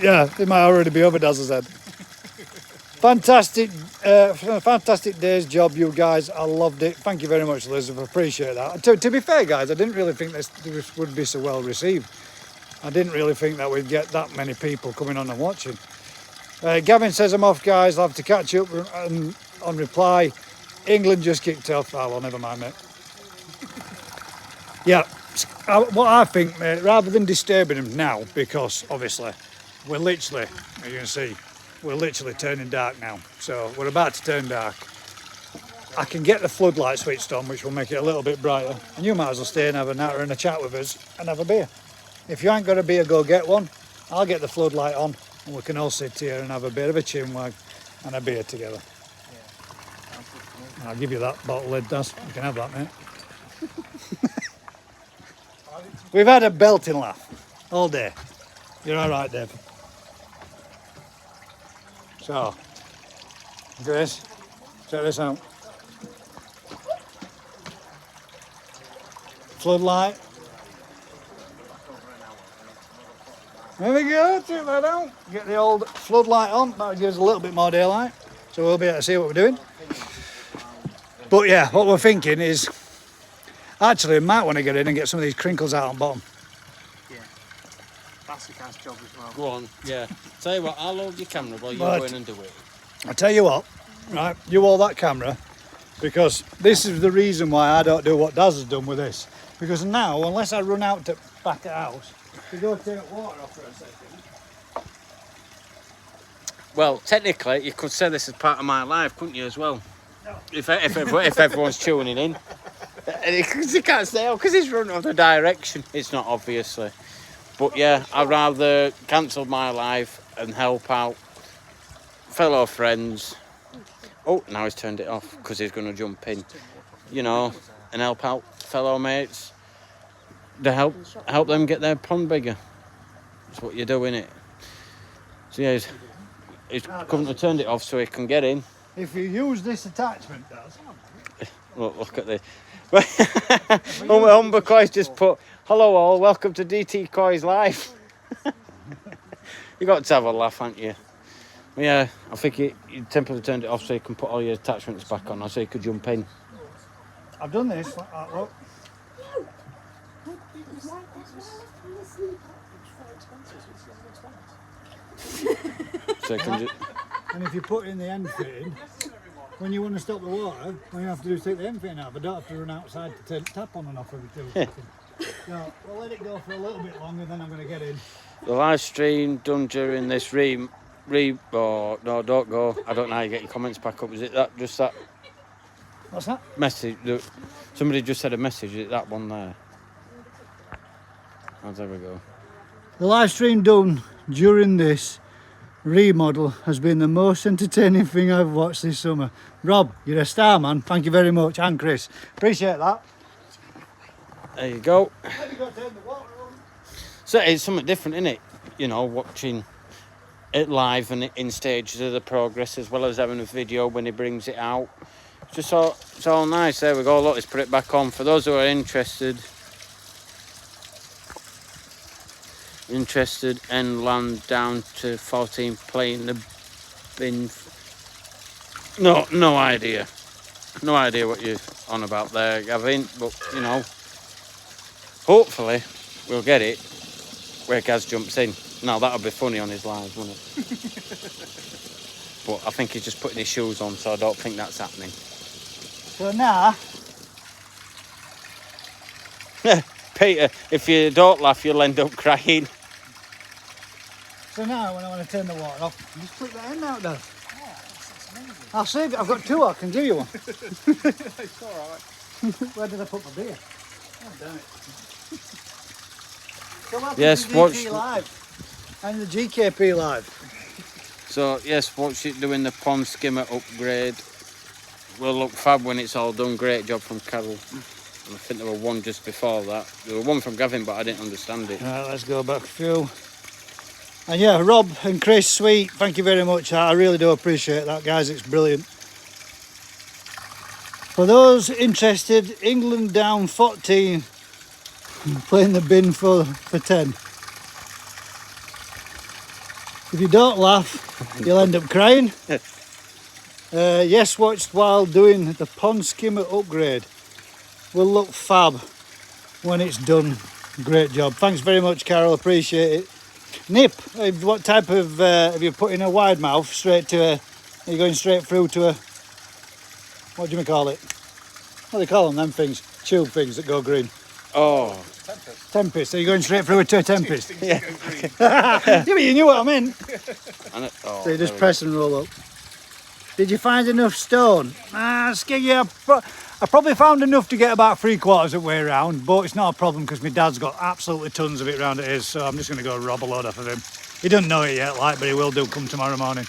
Yeah, it might already be over Daz's head. Fantastic, fantastic day's job, you guys. I loved it. Thank you very much, Elizabeth. Appreciate that. To be fair, guys, I didn't really think this would be so well received. I didn't really think that we'd get that many people coming on and watching. Gavin says I'm off, guys. I'll have to catch you up on reply. England just kicked off. Oh, well, never mind, mate. Yeah, what I think, mate, rather than disturbing them now, because obviously we're literally, as you can see, we're literally turning dark now. So we're about to turn dark. I can get the floodlight switched on, which will make it a little bit brighter. And you might as well stay and have a natter and a chat with us and have a beer. If you ain't got a beer, go get one. I'll get the floodlight on and we can all sit here and have a bit of a chinwag and a beer together. I'll give you that bottle lid, Daz. You can have that, mate. We've had a belting laugh all day. You're all right, Dave. So, look at this. Check this out. Floodlight. There we go, check that out. Get the old floodlight on, that gives us a little bit more daylight. So we'll be able to see what we're doing. But yeah, what we're thinking is, actually, we might want to get in and get some of these crinkles out on bottom. Yeah. That's the guy's job as well. Go on, yeah. Tell you what, I'll hold your camera while you But- go in and do it. I'll tell you what, right, you hold that camera, because this is the reason why I don't do what Daz has done with this. Because now, unless I run out to back of the house, to go take water off for a second. Well, technically, you could say this is part of my life, couldn't you, as well? If everyone's tuning in. Because you can't say, oh, because he's running other direction. It's not, obviously. But yeah, I'd rather cancel my life and help out fellow friends. Oh, now he's turned it off because he's going to jump in. You know, and help out fellow mates. To help them get their pond bigger. That's what you do, innit? So yeah, he's come to turn it off so he can get in. If you use this attachment, Daz. Look at this. Humber Coy's just put, hello all, welcome to DT Coy's Live. You got to have a laugh, haven't you? Yeah, I think you temporarily turned it off so you can put all your attachments back on, so you could jump in. I've done this, look. So you can just... And if you put in the end fitting, when you want to stop the water, all you have to do is take the end fitting out. I don't have to run outside to turn the tap on and off every 2 seconds. So we'll let it go for a little bit longer, then I'm going to get in. The live stream done during this no, don't go. I don't know how you get your comments back up. Is it that, just that What's that? message? Somebody just said a message. Is it that one there? Oh, there we go. The live stream done during this remodel has been the most entertaining thing I've watched this summer. Rob, you're a star, man. Thank you very much. And Chris. Appreciate that. There you go. Let me go turn the water on. So it's something different, isn't it? You know, watching it live and in stages of the progress, as well as having a video when he brings it out. It's all nice. There we go. Look, let's put it back on. For those who are interested and land down to 14 playing the bin. No idea. No idea what you're on about there, Gavin. But, you know, hopefully we'll get it where Gaz jumps in. Now, that'll be funny on his live, wouldn't it? But I think he's just putting his shoes on, so I don't think that's happening. So now, Peter, if you don't laugh, you'll end up crying. when I want to turn the water off, just click that end out there. I'll save it. I've got two. I can give you one. It's all right. Where did I put my beer? Oh, damn it. So welcome Yes, to watch- GT Live and the GKP Live. So, yes, watch it doing the pond skimmer upgrade. Will look fab when it's all done. Great job from Carol. And I think there were one just before that. There were one from Gavin, but I didn't understand it. Right, let's go back a few. And yeah, Rob and Chris, sweet. Thank you very much. I really do appreciate that, guys. It's brilliant. For those interested, England down 14, playing the bin for 10. If you don't laugh, you'll end up crying. Yes, watched while doing the pond skimmer upgrade. Will look fab when it's done. Great job. Thanks very much, Carol. Appreciate it. Nip, what type of, have you put in a wide mouth straight to a, are you going straight through to a, what do you call it? What do they call them things? Tube things that go green. Oh. Tempest. Are you going straight through to a Tempest? Yeah. Yeah, but you knew what I meant. Oh, So you just press and roll up. Did you find enough stone? Skiggy, I probably found enough to get about 3/4 of the way around, but it's not a problem because my dad's got absolutely tons of it round at his, so I'm just going to go rob a load off of him. He doesn't know it yet, like, but he will do come tomorrow morning.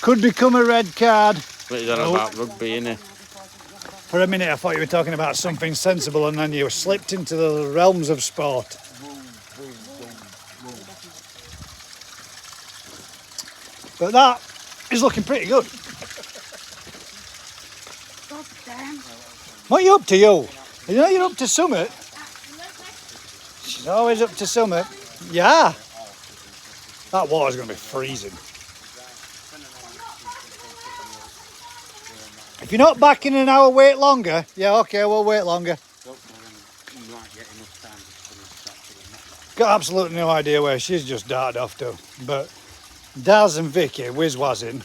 Could become a red card. But he's on about rugby, innit? For a minute I thought you were talking about something sensible and then you slipped into the realms of sport. But that is looking pretty good. God damn. What are you up to, you? You know you're up to summit. She's always up to summit. Yeah. That water's going to be freezing. If you're not back in an hour, wait longer. Yeah, okay, we'll wait longer. Got absolutely no idea where she's just darted off to. But Daz and Vicky whiz-wazzing.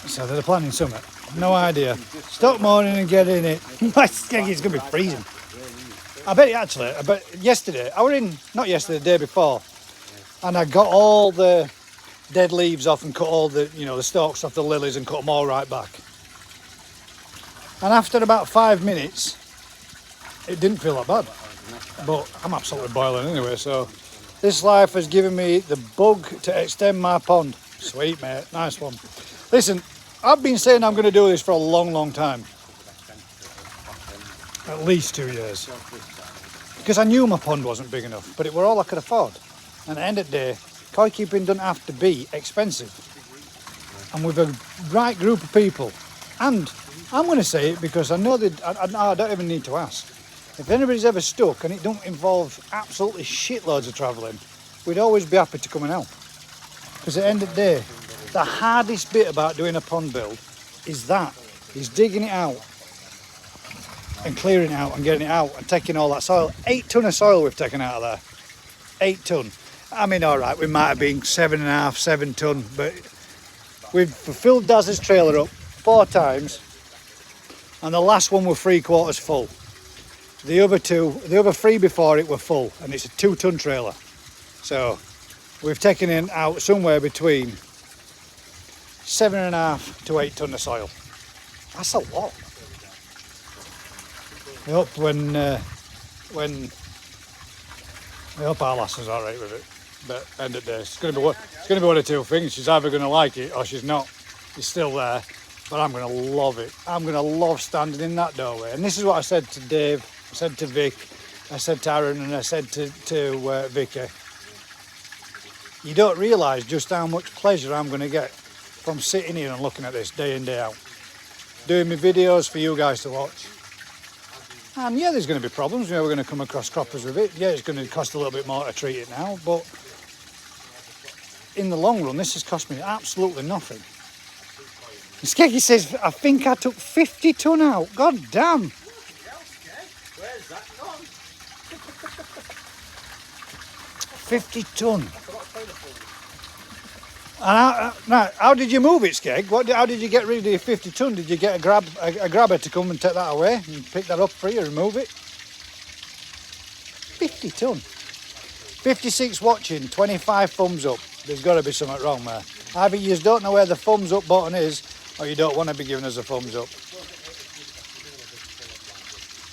So they're planning summit. No idea. Stop moaning and get in it. My skeggy's going to be freezing. I bet yesterday, I were in, not yesterday, the day before, and I got all the dead leaves off and cut all the, the stalks off the lilies and cut them all right back. And after about 5 minutes, it didn't feel that bad. But I'm absolutely boiling anyway, so this life has given me the bug to extend my pond. Sweet, mate. Nice one. Listen, I've been saying I'm going to do this for a long, long time. At least 2 years. Because I knew my pond wasn't big enough, but it were all I could afford. And at the end of the day, koi keeping doesn't have to be expensive. And with a right group of people, and I'm going to say it because I know that I don't even need to ask. If anybody's ever stuck and it don't involve absolutely shitloads of travelling, we'd always be happy to come and help. Because at the end of the day, the hardest bit about doing a pond build is digging it out and clearing it out and getting it out and taking all that soil. 8 ton of soil we've taken out of there. 8 ton. I mean, all right, we might have been 7.5, 7 ton, but we've filled Daz's trailer up 4 times, and the last one were 3/4 full. The other 3 before it were full, and it's a 2 ton trailer. So we've taken in out somewhere between 7.5 to 8 ton of soil. That's a lot. I hope I hope our lass is all right with it. But end of the day, it's going to be one of 2 things. She's either going to like it or she's not. It's still there, but I'm going to love it. I'm going to love standing in that doorway. And this is what I said to Dave, I said to Vic, I said to Aaron, and I said to Vicky. You don't realise just how much pleasure I'm going to get from sitting here and looking at this day in, day out. Doing my videos for you guys to watch. And yeah, there's going to be problems. We're going to come across croppers with it. Yeah, it's going to cost a little bit more to treat it now, but in the long run, this has cost me absolutely nothing. And Skeggy says, I think I took 50 ton out. God damn. Where's that gone? 50 ton. And how did you move it, Skeg? How did you get rid of your 50 ton? Did you get a grabber to come and take that away and pick that up for you and remove it? 50 ton. 56 watching, 25 thumbs up. There's got to be something wrong there. Either you just don't know where the thumbs up button is, or you don't want to be giving us a thumbs up.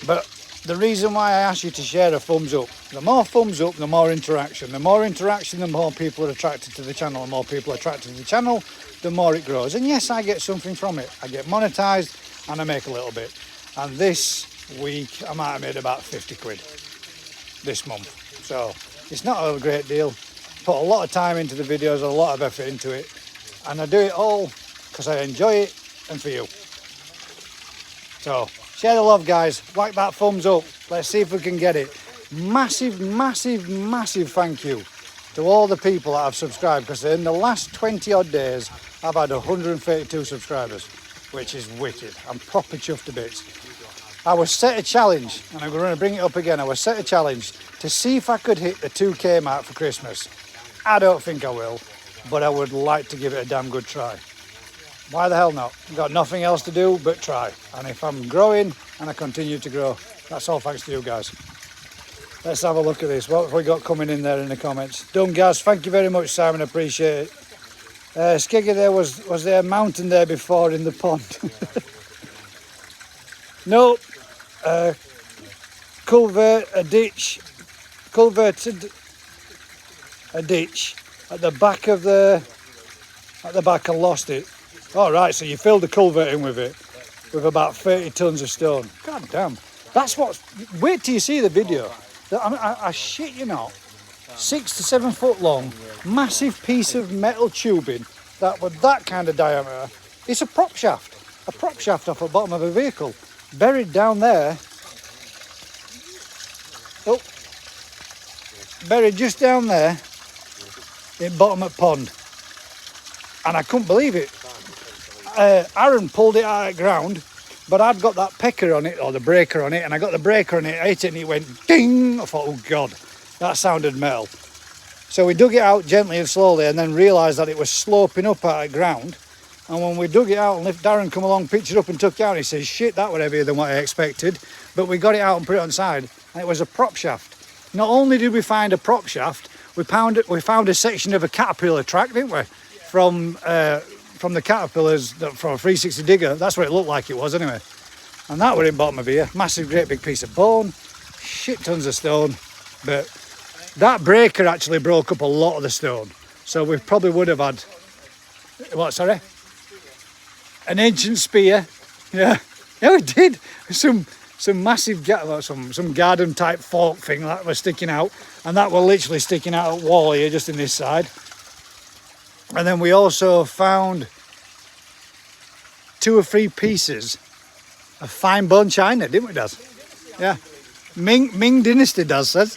But the reason why I ask you to share a thumbs up, the more thumbs up, the more interaction. The more interaction, the more people are attracted to the channel. The more people are attracted to the channel, the more it grows. And yes, I get something from it. I get monetized and I make a little bit. And this week, I might have made about 50 quid this month. So it's not a great deal. Put a lot of time into the videos, a lot of effort into it. And I do it all because I enjoy it and for you. So, share the love, guys. Whack that thumbs up. Let's see if we can get it. Massive, massive, massive thank you to all the people that have subscribed, because in the last 20 odd days, I've had 132 subscribers, which is wicked. I'm proper chuffed to bits. I was set a challenge, and I'm going to bring it up again. I was set a challenge to see if I could hit the 2K mark for Christmas. I don't think I will, but I would like to give it a damn good try. Why the hell not? I've got nothing else to do but try. And if I'm growing and I continue to grow, that's all thanks to you guys. Let's have a look at this. What have we got coming in there in the comments? Done, guys. Thank you very much, Simon. Appreciate it. Skiggy, there was there a mountain there before in the pond? No. Culverted a ditch at the back of I lost it. All right, so you filled the culvert in with it, with about 30 tons of stone. God damn. That's what, wait till you see the video. I shit you not, 6 to 7 foot long, massive piece of metal tubing that with that kind of diameter. It's a prop shaft off the bottom of a vehicle, buried down there. Oh, buried just down there in bottom of pond. And I couldn't believe it. Aaron pulled it out of the ground, but I'd got that pecker on it, or the breaker on it, and I got the breaker on it, I hit it, and it went ding. I thought, oh God, that sounded metal. So we dug it out gently and slowly, and then realised that it was sloping up out of the ground. And when we dug it out, and Darren come along, picked it up and took it out, and he says, shit, that was heavier than what I expected. But we got it out and put it on the side, and it was a prop shaft. Not only did we find a prop shaft, we found a section of a caterpillar track, didn't we? From the caterpillars, from a 360 digger. That's what it looked like it was anyway. And that were in bottom of here. Massive, great big piece of bone. Shit tons of stone. But that breaker actually broke up a lot of the stone. So we probably would have had, what, sorry? An ancient spear. Yeah, we did. Some massive, some garden type fork thing that was sticking out. And that were literally sticking out at the wall here, just in this side. And then we also found 2 or 3 pieces of fine bone china, didn't we, Daz? Yeah. Ming Dynasty, Daz says.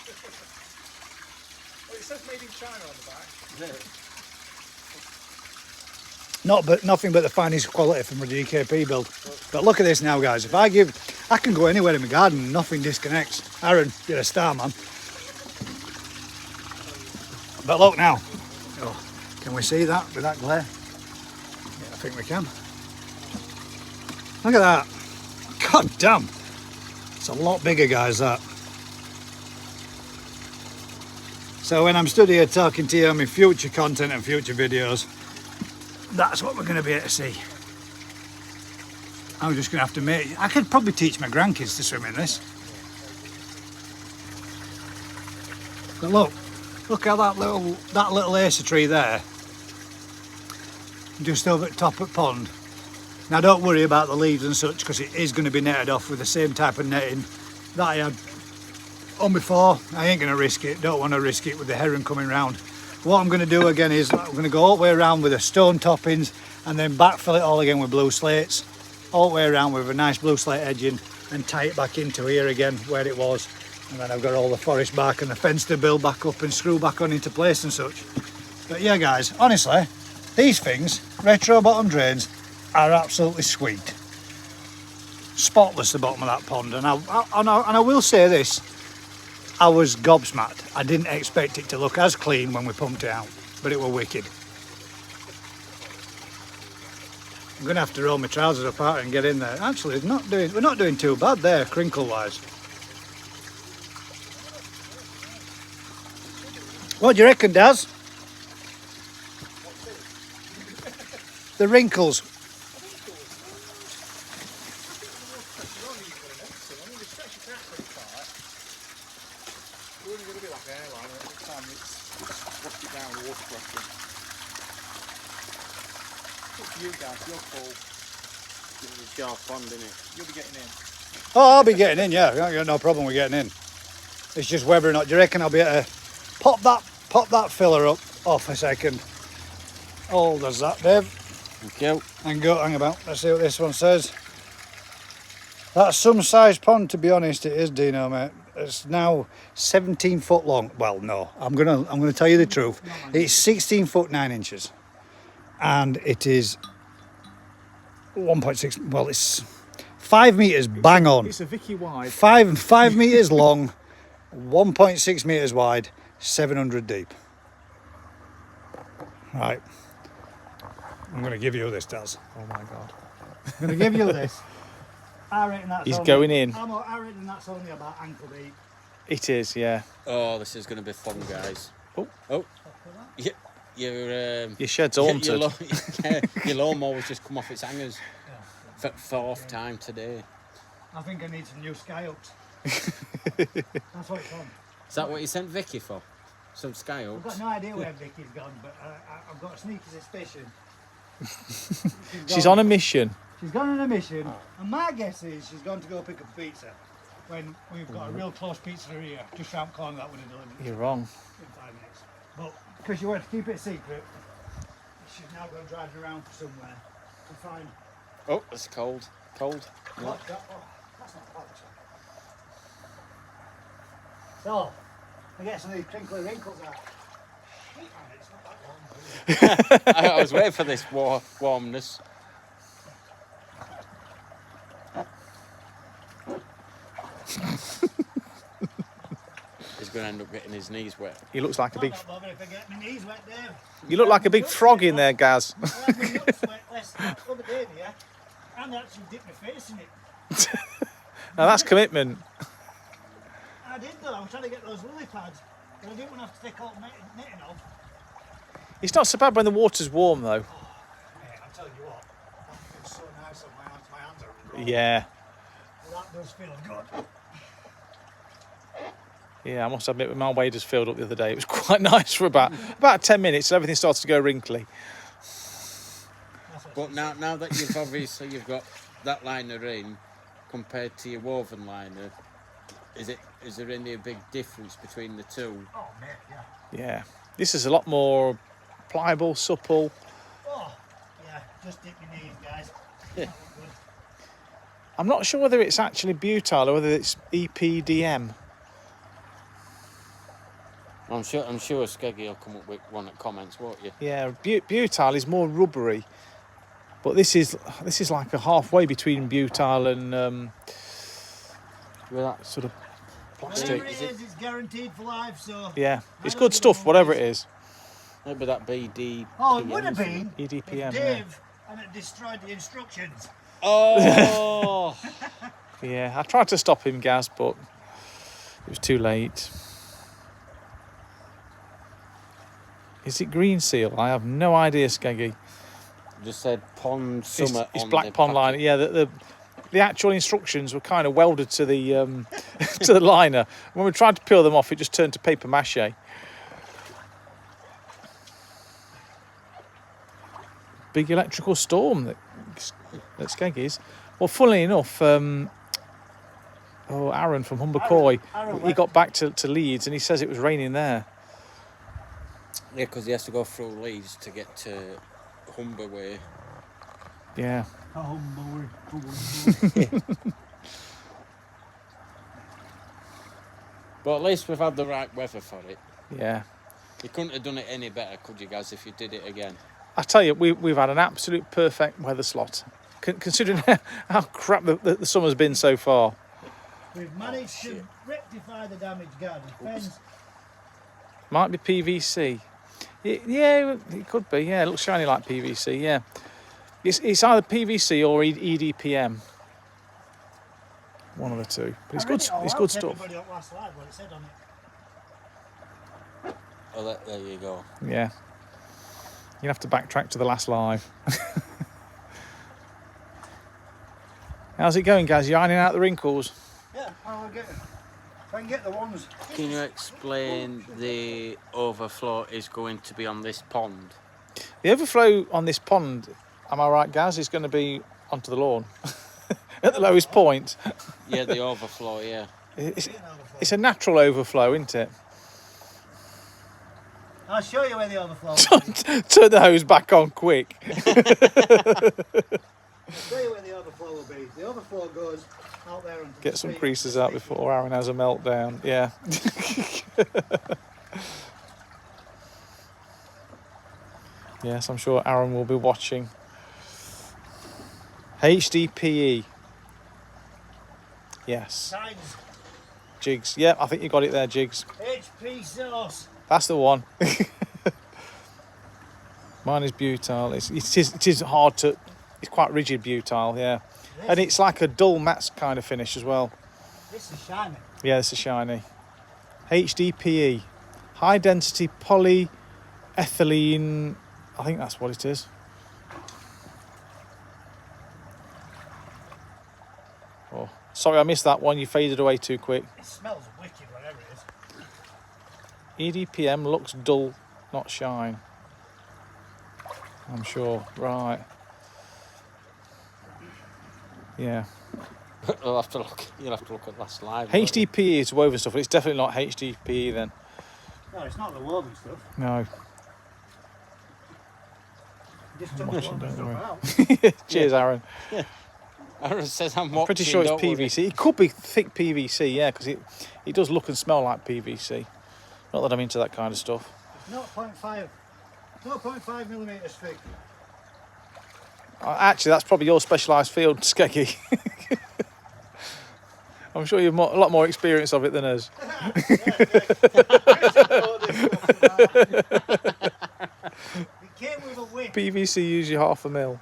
Well, it says made in China on the back. Nothing but the finest quality from a GKP build. But look at this now, guys. I can go anywhere in my garden, nothing disconnects. Aaron, you're a star, man. But look now. Oh, can we see that with that glare? Yeah, I think we can. Look at that. God damn. It's a lot bigger, guys, that. So when I'm stood here talking to you on my future content and future videos, that's what we're going to be able to see. I'm just going to have to make... I could probably teach my grandkids to swim in this. But look at that little acer tree there. Just over at top of the pond. Now don't worry about the leaves and such, because it is going to be netted off with the same type of netting that I had on before. I ain't going to risk it. Don't want to risk it with the heron coming round. What I'm going to do again is I'm going to go all the way around with the stone toppings and then backfill it all again with blue slates. All the way around with a nice blue slate edging and tie it back into here again where it was. And then I've got all the forest bark and the fence to build back up and screw back on into place and such. But yeah, guys, honestly, these things, retro bottom drains, are absolutely sweet. Spotless, the bottom of that pond. And I will say this, I was gobsmacked. I didn't expect it to look as clean when we pumped it out, but it were wicked. I'm going to have to roll my trousers apart and get in there. Actually, we're not doing too bad there, crinkle-wise. What do you reckon, Daz? The wrinkles. You guys, you're full. It's your pond, isn't it? You'll be getting in. Oh, I'll be getting in, yeah. I got no problem with getting in. It's just whether or not, do you reckon I'll be able to pop that filler up off a second? Oh, there's that, Dave. Thank you. Hang about. Let's see what this one says. That's some size pond, to be honest. It is, Dino, mate. It's now 17 foot long. Well, no, I'm gonna tell you the truth. It's 16 foot 9 inches, and it is 1.6. Well, it's 5 meters, bang on. It's a Vicky wide. 5 meters long, 1.6 meters wide, 700 deep. Right. I'm gonna give you this, Daz. Oh my god. I'm gonna give you this. I reckon that's He's only, going in. I reckon that's only about ankle deep. It is, yeah. Oh, this is going to be fun, guys. Oh. Your Your shed's haunted. Your lawnmower's just come off its hangers for fourth time today. I think I need some new sky hooks. That's what it's on. Is that what you sent Vicky for? Some sky I've got hooks? no idea where Vicky's gone, but I've got a sneaky suspicion. She's on a mission. She's gone on a mission, and my guess is she's gone to go pick up a pizza. When we've got a real close pizza here, just round the corner that would have delivered You're wrong. in 5 minutes. But because you want to keep it secret, she's now going driving around for somewhere to find. Oh, it's cold. Cold. Yeah. Oh, that's not bad. So, I get some of these crinkly wrinkles out. Shit, man, it's not that warm. I was waiting for this warmness. He's going to end up getting his knees wet. He looks like a big. I'm not bothered if I get my knees wet, Dave. You look like a big frog in there, Gaz. I had my nuts wet last other day, yeah, and I actually dipped my face in it. Now that's commitment. I did though. I was trying to get those lily pads, but I didn't want to have to take all the knitting off. It's not so bad when the water's warm though. Hey, I'll tell you what, that feels so nice on my hands are raw. Yeah. That does feel good. Yeah, I must admit, when my waders filled up the other day, it was quite nice for about 10 minutes, and everything started to go wrinkly. But now that you've got that liner in compared to your woven liner, is there any big difference between the two? Oh, mate, yeah. Yeah. This is a lot more pliable, supple. Oh, yeah, just dip your knees, guys. I'm not sure whether it's actually butyl or whether it's EPDM. I'm sure Skeggy will come up with one at comments, won't you? Yeah, butyl is more rubbery, but this is like a halfway between butyl and With that sort of Whatever plastic. it is, it's guaranteed for life, so... Yeah, it's I don't good give stuff, a whatever it monkey's. is. maybe that BD. Oh, it would have been EDPM. if Dave hadn't destroyed the instructions. Oh, Yeah, I tried to stop him, Gaz, but it was too late. Is it green seal? I have no idea, Skeggy. just said pond summer. It's on black the pond packet. liner. Yeah, the actual instructions were kind of welded to the to the liner. When we tried to peel them off, it just turned to paper mache. Big electrical storm that Skeggy's. Well, funnily enough, Aaron from Humber Coy, Aaron he got back to Leeds and he says it was raining there. Yeah, because he has to go through Leeds to get to Humber Way. Yeah. Oh, boy. But at least we've had the right weather for it. Yeah. You couldn't have done it any better, could you guys, if you did it again? I tell you, we've had an absolute perfect weather slot, considering how crap the summer's been so far. We've managed to rectify the damaged garden fence. Might be PVC. Yeah, it could be. Yeah, it looks shiny like PVC. Yeah, it's either PVC or EDPM. One of the two. But it's good. It's good stuff. Everybody on last slide what it said on it. Oh, there you go. Yeah. You'll have to backtrack to the last live. How's it going, guys? You ironing out the wrinkles? Yeah, I'll get it. If I can get the ones. Can you explain the overflow is going to be on this pond? The overflow on this pond, am I right, Gaz, is going to be onto the lawn at the lowest point. Yeah, the overflow, yeah. It's a natural overflow, isn't it? I'll show you where the overflow will be. Turn the hose back on quick. I'll show you where the overflow will be. The overflow goes out there onto Get the some street. creases out before Aaron has a meltdown. Yeah. Yes, I'm sure Aaron will be watching. HDPE. Yes. Sides, Jigs. Yeah, I think you got it there, Jigs. HP sauce. That's the one. Mine is butyl. It is hard to. It's quite rigid butyl, yeah. And it's like a dull matte kind of finish as well. This is shiny. Yeah, this is shiny. HDPE, high density polyethylene. I think that's what it is. Oh, sorry, I missed that one. You faded away too quick. It smells wicked, whatever it is. EDPM looks dull, not shine. I'm sure. Right. Yeah. You'll have to look at that slide. HDPE is woven stuff, but it's definitely not HDPE then. No, it's not the woven stuff. No. Just took the Watching, woven don't stuff out. Cheers, Aaron. Aaron says I'm I'm pretty sure it's PVC. It could be thick PVC, yeah, because it does look and smell like PVC. Not that I'm into that kind of stuff. 0.5 millimetres thick. Actually, that's probably your specialised field, Skeggy. I'm sure you've a lot more experience of it than us. It came with a whip. PVC usually 0.5 mil.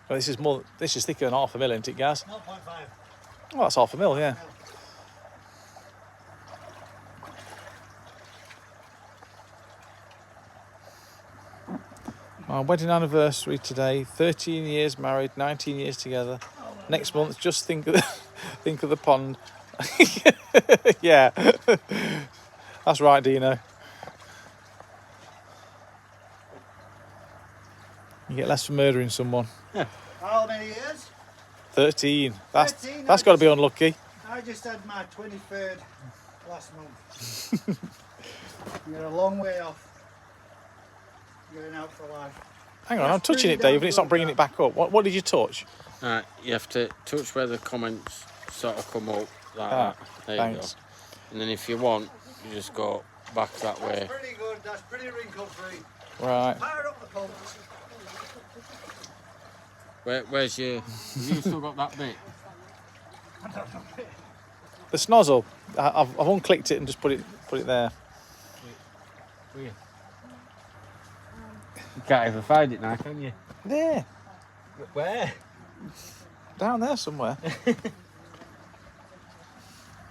Well, this is more. This is thicker than 0.5 mil, isn't it, Gaz? 0.5. Oh, that's 0.5 mil, yeah. Our wedding anniversary today. 13 years married, 19 years together. Next month, just think of the pond. Yeah, that's right, Dino. You get less for murdering someone. How many years? 13. 13, That's got to be unlucky. I just had my 23rd last month. You're a long way off going out for life. Hang on, I'm touching it, Dave, and it's not bringing it back up. What did you touch? Right, you have to touch where the comments sort of come up like Ah, that. There thanks. you go. And then if you want, you just go back that way. That's pretty good. That's pretty wrinkle free. Right. Fire up the pumps. Where's your? Have you still got that bit? The snozzle. I've unclicked it and just put it there. Where? You can't even find it now, can you? There. Where? Down there somewhere.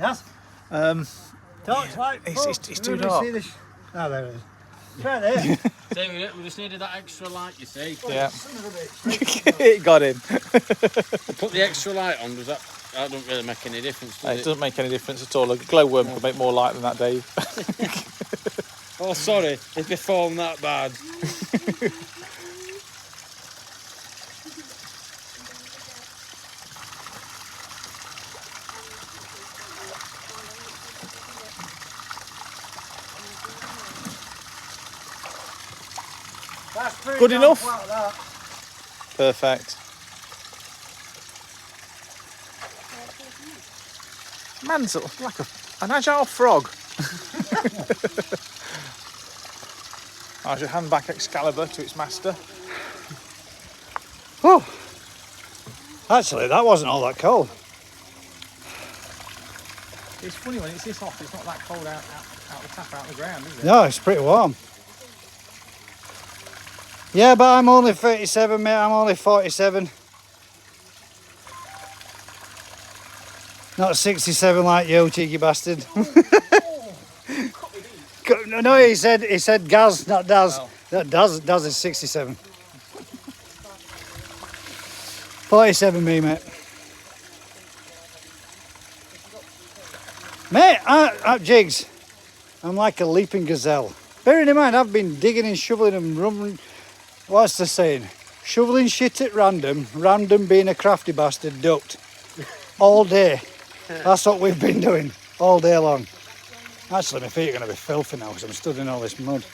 Yes. Torch light. It's too Everybody dark. see this? Oh, there it is. It's right there. See, we just needed that extra light, you see. Yeah. Son of a bitch. It got in. Put the extra light on, does that don't really make any difference, It does it? doesn't make any difference at all. A glowworm could make more light than that, Dave. Oh, sorry, if they fallen that bad. That's pretty Good damn enough? flat, that. Perfect. Man's like an agile frog. I should hand back Excalibur to its master. Oh. Actually, that wasn't all that cold. It's funny when it's this hot, it's not that cold out the tap, out the ground, is it? No, it's pretty warm. Yeah, but I'm only 37, mate. I'm only 47. Not 67 like you, cheeky bastard. No, he said Gaz, not Daz. Oh. No, Daz is 67. 47 me, mate. Mate, Jigs, I'm like a leaping gazelle. Bearing in mind, I've been digging and shoveling and rumbling. What's the saying? Shoveling shit at random, random being a crafty bastard, ducked. All day. That's what we've been doing all day long. Actually, my feet are going to be filthy now because I'm stood in all this mud.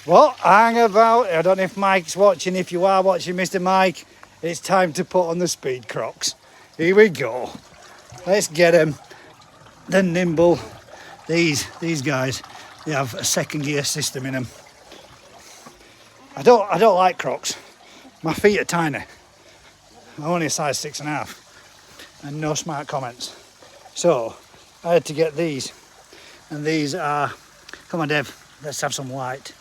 What? Hang about. I don't know if Mike's watching. If you are watching, Mr. Mike, it's time to put on the speed crocs. Here we go. Let's get them. They're nimble. These guys, they have a second gear system in them. I don't like crocs. My feet are tiny. I'm only a size 6.5. And no smart comments. So I had to get these. And these are, come on Dev, let's have some white.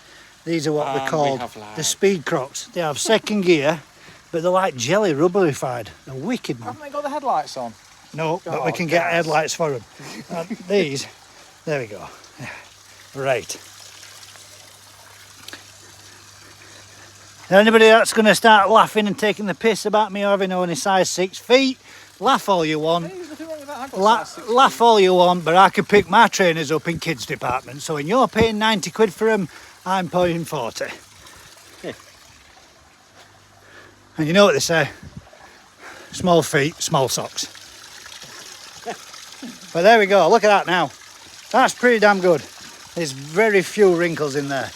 These are what they're called, the speed crocs. They have second gear, but they're like jelly rubberified. They're wicked, man. Haven't they got the headlights on? No, but we can get headlights for them. These, there we go. Right. Anybody that's going to start laughing and taking the piss about me having only size 6 feet, laugh all you want. Laugh all you want, but I could pick my trainers up in kids department. So when you're paying 90 quid for them, I'm paying 40. Yeah. And you know what they say? Small feet, small socks. But there we go, look at that now. That's pretty damn good. There's very few wrinkles in there.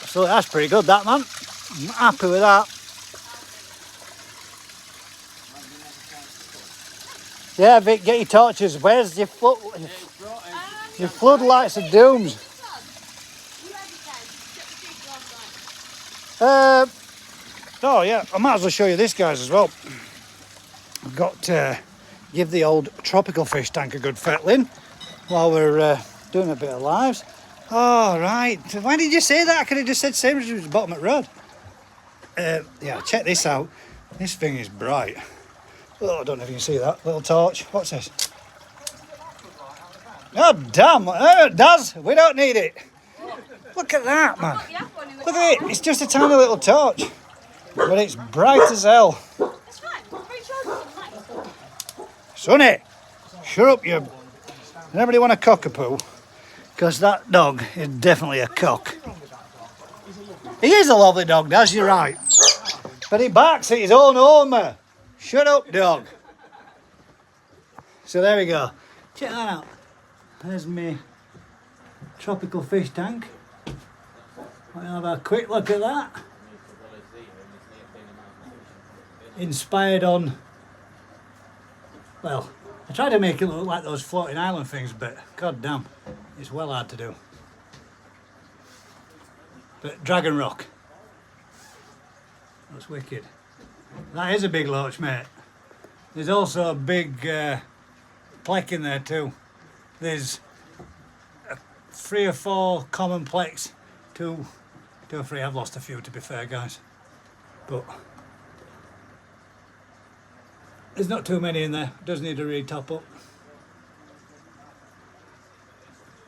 So that's pretty good, that, man. I'm happy with that. Yeah, Vic, get your torches. Where's your floodlights of dooms? Oh yeah, I might as well show you this, guys, as well. I've got to give the old tropical fish tank a good fettling while we're doing a bit of lives. Oh, right. Why did you say that? I could have just said same as it was bottom at road. Yeah, check this out. This thing is bright. Oh, I don't know if you can see that. Little torch. What's this? Oh, damn. Oh, it does. We don't need it. Look at that, man. Look at it. It's just a tiny little torch. But it's bright as hell. Sonny, shut up, you. Anybody want a cockapoo? Because that dog is definitely a cock. He is a lovely dog, Daz, you're right. But he barks at his own owner. Shut up, dog. So there we go. Check that out. There's my tropical fish tank. We'll have a quick look at that. Inspired on, well, I tried to make it look like those floating island things, but god damn, it's well hard to do. But Dragon Rock. That's wicked. That is a big loach, mate. There's also a big pleck in there too. There's 3 or 4 common plecks. 2 or 3, I've lost a few to be fair, guys. But there's not too many in there. Does need a re-top up.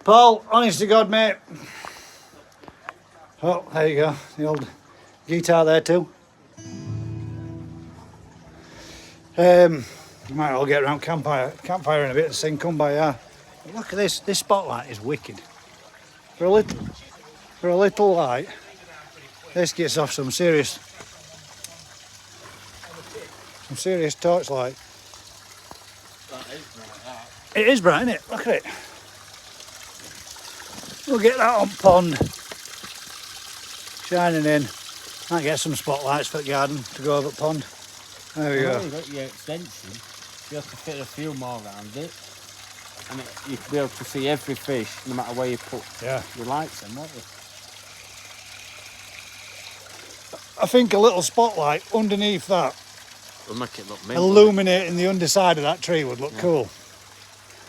Paul, honest to God, mate. Oh, there you go. The old guitar there too. Might all get around campfire in a bit and sing Kumbaya. But look at this. This spotlight is wicked. For a little light, this gets off some serious torchlight. It is bright, isn't it? Look at it. We'll get that on pond. Shining in. Might get some spotlights for the garden to go over at pond. There we go. You've got your extension. You have to fit a few more around it. And you'll be able to see every fish, no matter where you put your lights in, won't you? I think a little spotlight underneath that, Will make it look mint, illuminating the underside of that tree would look cool.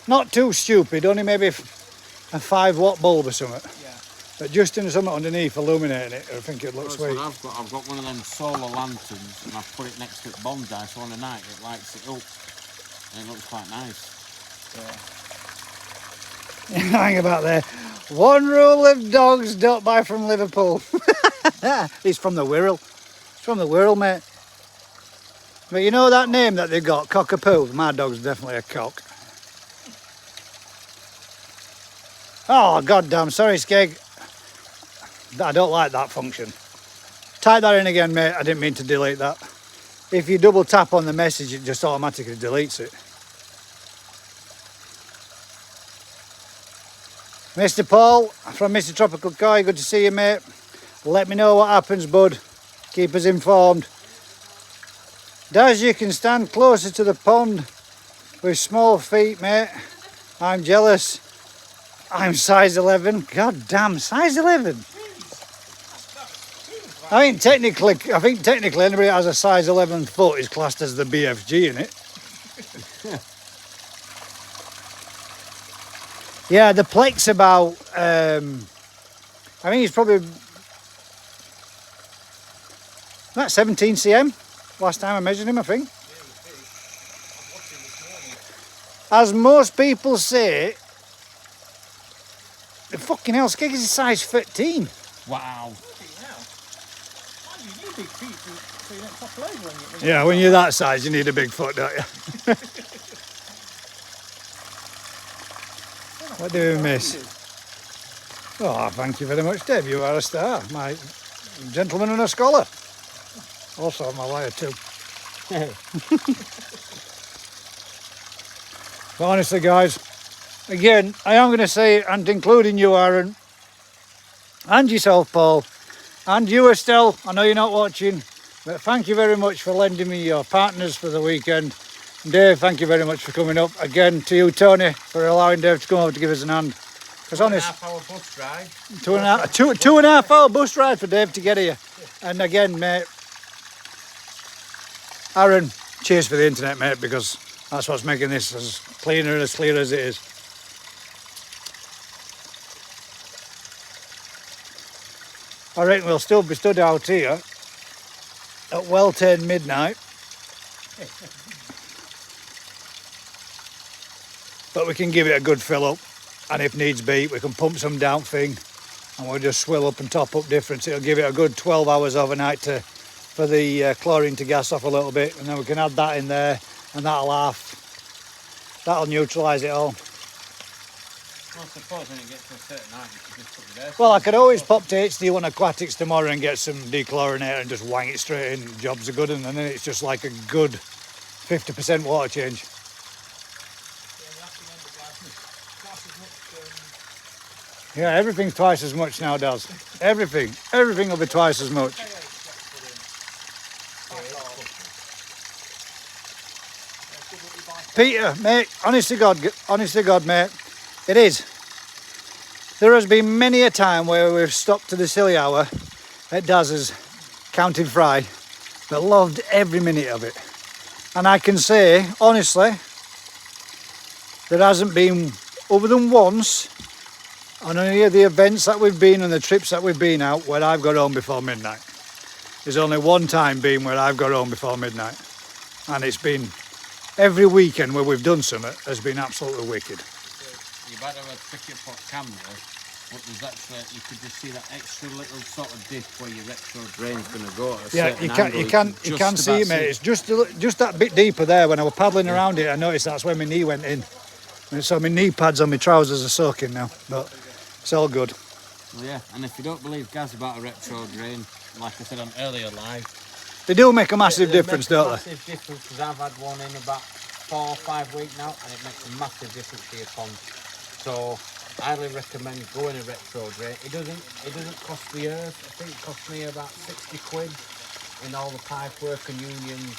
Not too stupid, only maybe a 5-watt bulb or something. Yeah. But just in something underneath illuminating it, I think it looks sweet. I've got one of them solar lanterns and I've put it next to it bonsai, so on the night it lights it up and it looks quite nice. Hang about there. One rule of dogs, don't buy from Liverpool. It's from the Wirral. It's from the Wirral, mate. But you know that name that they've got, Cockapoo? My dog's definitely a cock. Oh, goddamn, sorry, Skeg. I don't like that function. Type that in again, mate. I didn't mean to delete that. If you double tap on the message, it just automatically deletes it. Mr. Paul from Mr. Tropical Koi, good to see you, mate. Let me know what happens, bud. Keep us informed. Daz, you can stand closer to the pond with small feet, mate. I'm jealous. I'm size 11. God damn, size 11. I think technically anybody that has a size 11 foot is classed as the BFG in it. Yeah, the plex about, I think it's probably about 17 cm. Last time I measured him, I think. As most people say, the fucking hell, Skeg is a size 13. Wow. Yeah, when you're that size, you need a big foot, don't you? What do we miss? Oh, thank you very much, Dave. You are a star. My gentleman and a scholar. Also, I'm a liar too. But honestly, guys, again, I am going to say, and including you, Aaron, and yourself, Paul, and you, Estelle, I know you're not watching, but thank you very much for lending me your partners for the weekend. Dave, thank you very much for coming up. Again, to you, Tony, for allowing Dave to come over to give us an hand. Because honest, 2.5 hour bus ride. two and a half hour bus ride for Dave to get here. And again, mate, Aaron, cheers for the internet, mate, because that's what's making this as clean and as clear as it is. I reckon we'll still be stood out here at well turned midnight. But we can give it a good fill up, and if needs be, we can pump some down thing, and we'll just swill up and top up difference. It'll give it a good 12 hours overnight for the chlorine to gas off a little bit, and then we can add that in there, and that'll neutralise it all. Well, I suppose when it gets to a certain height, you can just put it there. Well, I could always pop to HD1 Aquatics tomorrow and get some dechlorinator and just wang it straight in. Jobs are good, and then it's just like a good 50% water change. Yeah, everything's twice as much now, Daz. Everything will be twice as much. Peter, mate, honest to God, mate, it is. There has been many a time where we've stopped to the silly hour at Daz's counting fry, but loved every minute of it. And I can say, honestly, there hasn't been, other than once, on any of the events that we've been and the trips that we've been out, where I've got home before midnight. There's only one time been where I've got home before midnight. And it's been every weekend where we've done something has been absolutely wicked. You better have a pick up camera, but there's actually, you could just see that extra little sort of dip where your retro drain's going to go at a Yeah, certain angle. you can see it, mate. It's just that bit deeper there. When I was paddling around it, I noticed that's where my knee went in. And so my knee pads on my trousers are soaking now, but it's all good. Well, yeah, and if you don't believe Gaz about a retro drain, like I said on earlier live, They do make a massive difference, don't they? Massive difference, because I've had one in about 4 or 5 weeks now, and it makes a massive difference to your pond. So I highly recommend going a retro drain. It doesn't cost the earth. I think it cost me about 60 quid in all the pipe work and unions.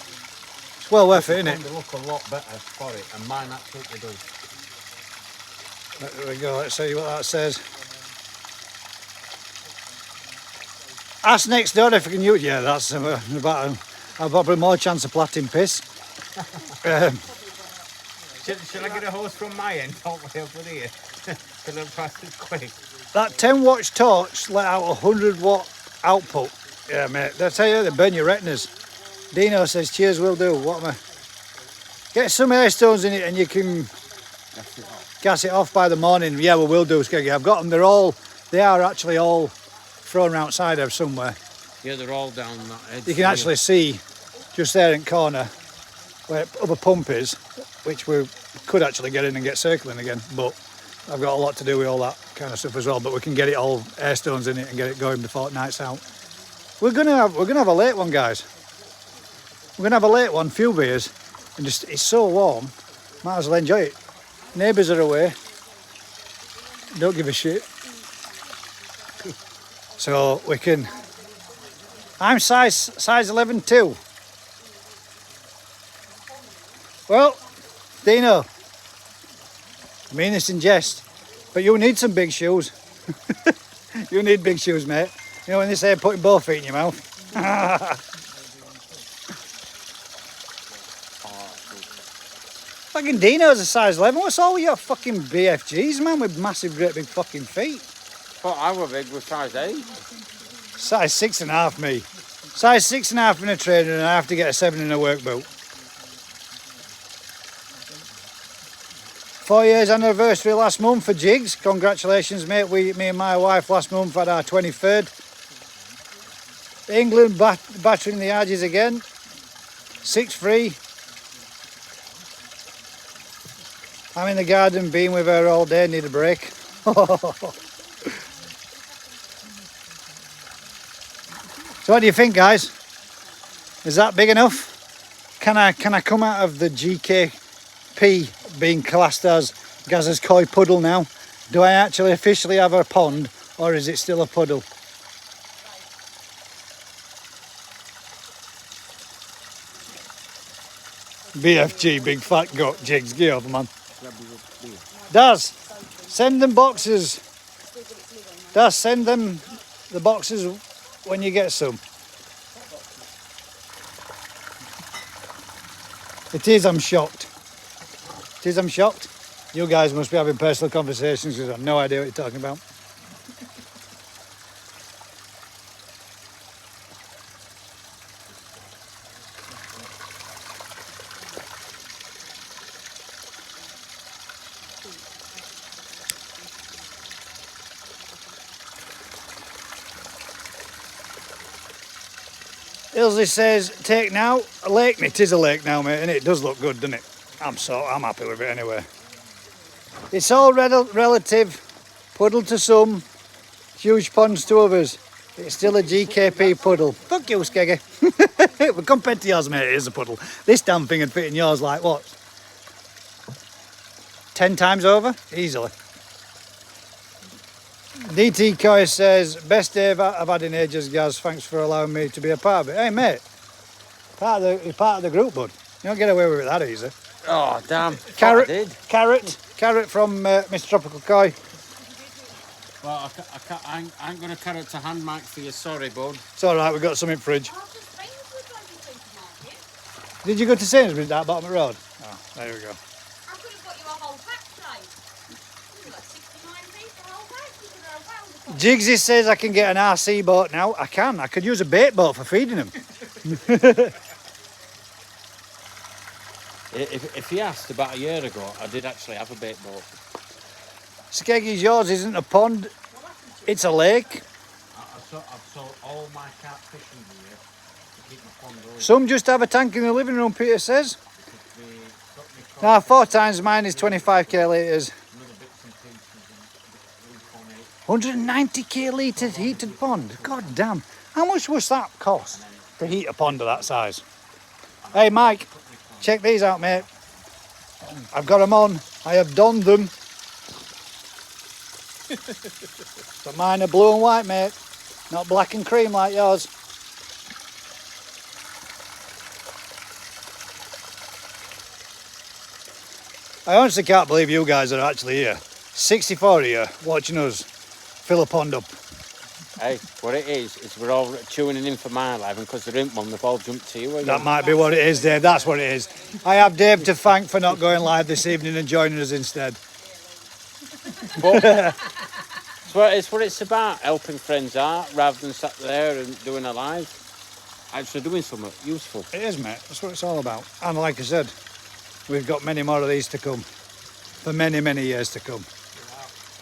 It's well worth it, isn't it? They look a lot better for it, and mine absolutely does. There we go. Let's see what that says. Ask next door if you can use. Yeah, that's about I've probably more chance of platting piss. Shall I get a hose from my end? Don't way over here. Because I'm fast and quick. That 10 watt torch let out 100 watt output. Yeah, mate. They tell you they burn your retinas. Dino says, "Cheers, will do." What am I? Get some air stones in it, and you can gas it off by the morning. Yeah, we will do, Skeggy. I've got them. They are actually all thrown outside of somewhere. Yeah, they're all down that edge. You can actually see just there in the corner where other pump is, which we could actually get in and get circling again, but I've got a lot to do with all that kind of stuff as well. But we can get it all air stones in it and get it going before night's out. We're gonna have a late one, guys. We're gonna have a late one, few beers, and just it's so warm, might as well enjoy it. Neighbours are away. don't give a shit. So we can. I'm size 11 too. Well, Dino, I mean this in jest, but you need some big shoes. You need big shoes, mate. You know when they say putting both feet in your mouth. Fucking Dino's a size 11. What's all with your fucking BFGs, man, with massive, great big fucking feet? But I were big with size 8. Size 6.5, me. Size 6.5 in a trainer, and I have to get a 7 in a work boot. 4 years anniversary last month for Jigs. Congratulations, mate. Me and my wife last month had our 23rd. England battering the Argies again. 6-3. I'm in the garden being with her all day, need a break. So what do you think, guys? Is that big enough? Can I come out of the GKP being classed as Gazza's koi puddle now? Do I actually officially have a pond, or is it still a puddle? BFG, big fat goat, Jigs, get over, man. Daz, send them boxes. Daz, send them the boxes when you get some. It is, I'm shocked. It is, I'm shocked. You guys must be having personal conversations because I have no idea what you're talking about. Ilsley says, take now, a lake. It is a lake now, mate, and it does look good, doesn't it? I'm happy with it anyway. It's all relative, puddle to some, huge ponds to others. It's still a GKP puddle. Fuck you, Skeggy. But compared to yours, mate, it is a puddle. This damn thing would fit in yours like what? 10 times over? Easily. DT Coy says, best day I've had in ages, Gaz. Thanks for allowing me to be a part of it. Hey, mate, you're part of the group, bud. You don't get away with it that easy. Oh, damn. Carrot from Mr. Tropical Koi. Well, I ain't got a carrot to hand, Mike, for you. Sorry, bud. It's all right, we've got some in fridge. Did you go to Sainsbury's that bottom of the road? Oh, there we go. I could have got you a whole pack, Dave. You've got 69p for a whole pack. You could have a whole Jigsy says I can get an RC boat now. I can. I could use a bait boat for feeding them. If he asked about a year ago, I did actually have a bait boat. Skeggy's yours isn't a pond, it's a lake. I've sold all my carp fishing gear to keep my pond going. Some just have a tank in the living room, Peter says. Now, 4 times mine is 25k litres. 190k litre heated pond. God damn. How much was that cost to heat a pond of that size? Hey, Mike, check these out, mate. I've got them on. I have donned them. But mine are blue and white, mate. Not black and cream like yours. I honestly can't believe you guys are actually here. 64 here, watching us fill a pond up. Hey, what it is we're all tuning in for my life, and because there isn't one, they've all jumped to you again. That might be what it is, Dave. That's what it is. I have Dave to thank for not going live this evening and joining us instead. But it's what it's about, helping friends out rather than sat there and doing a live. Actually doing something useful. It is, mate. That's what it's all about. And like I said, we've got many more of these to come. For many, many years to come.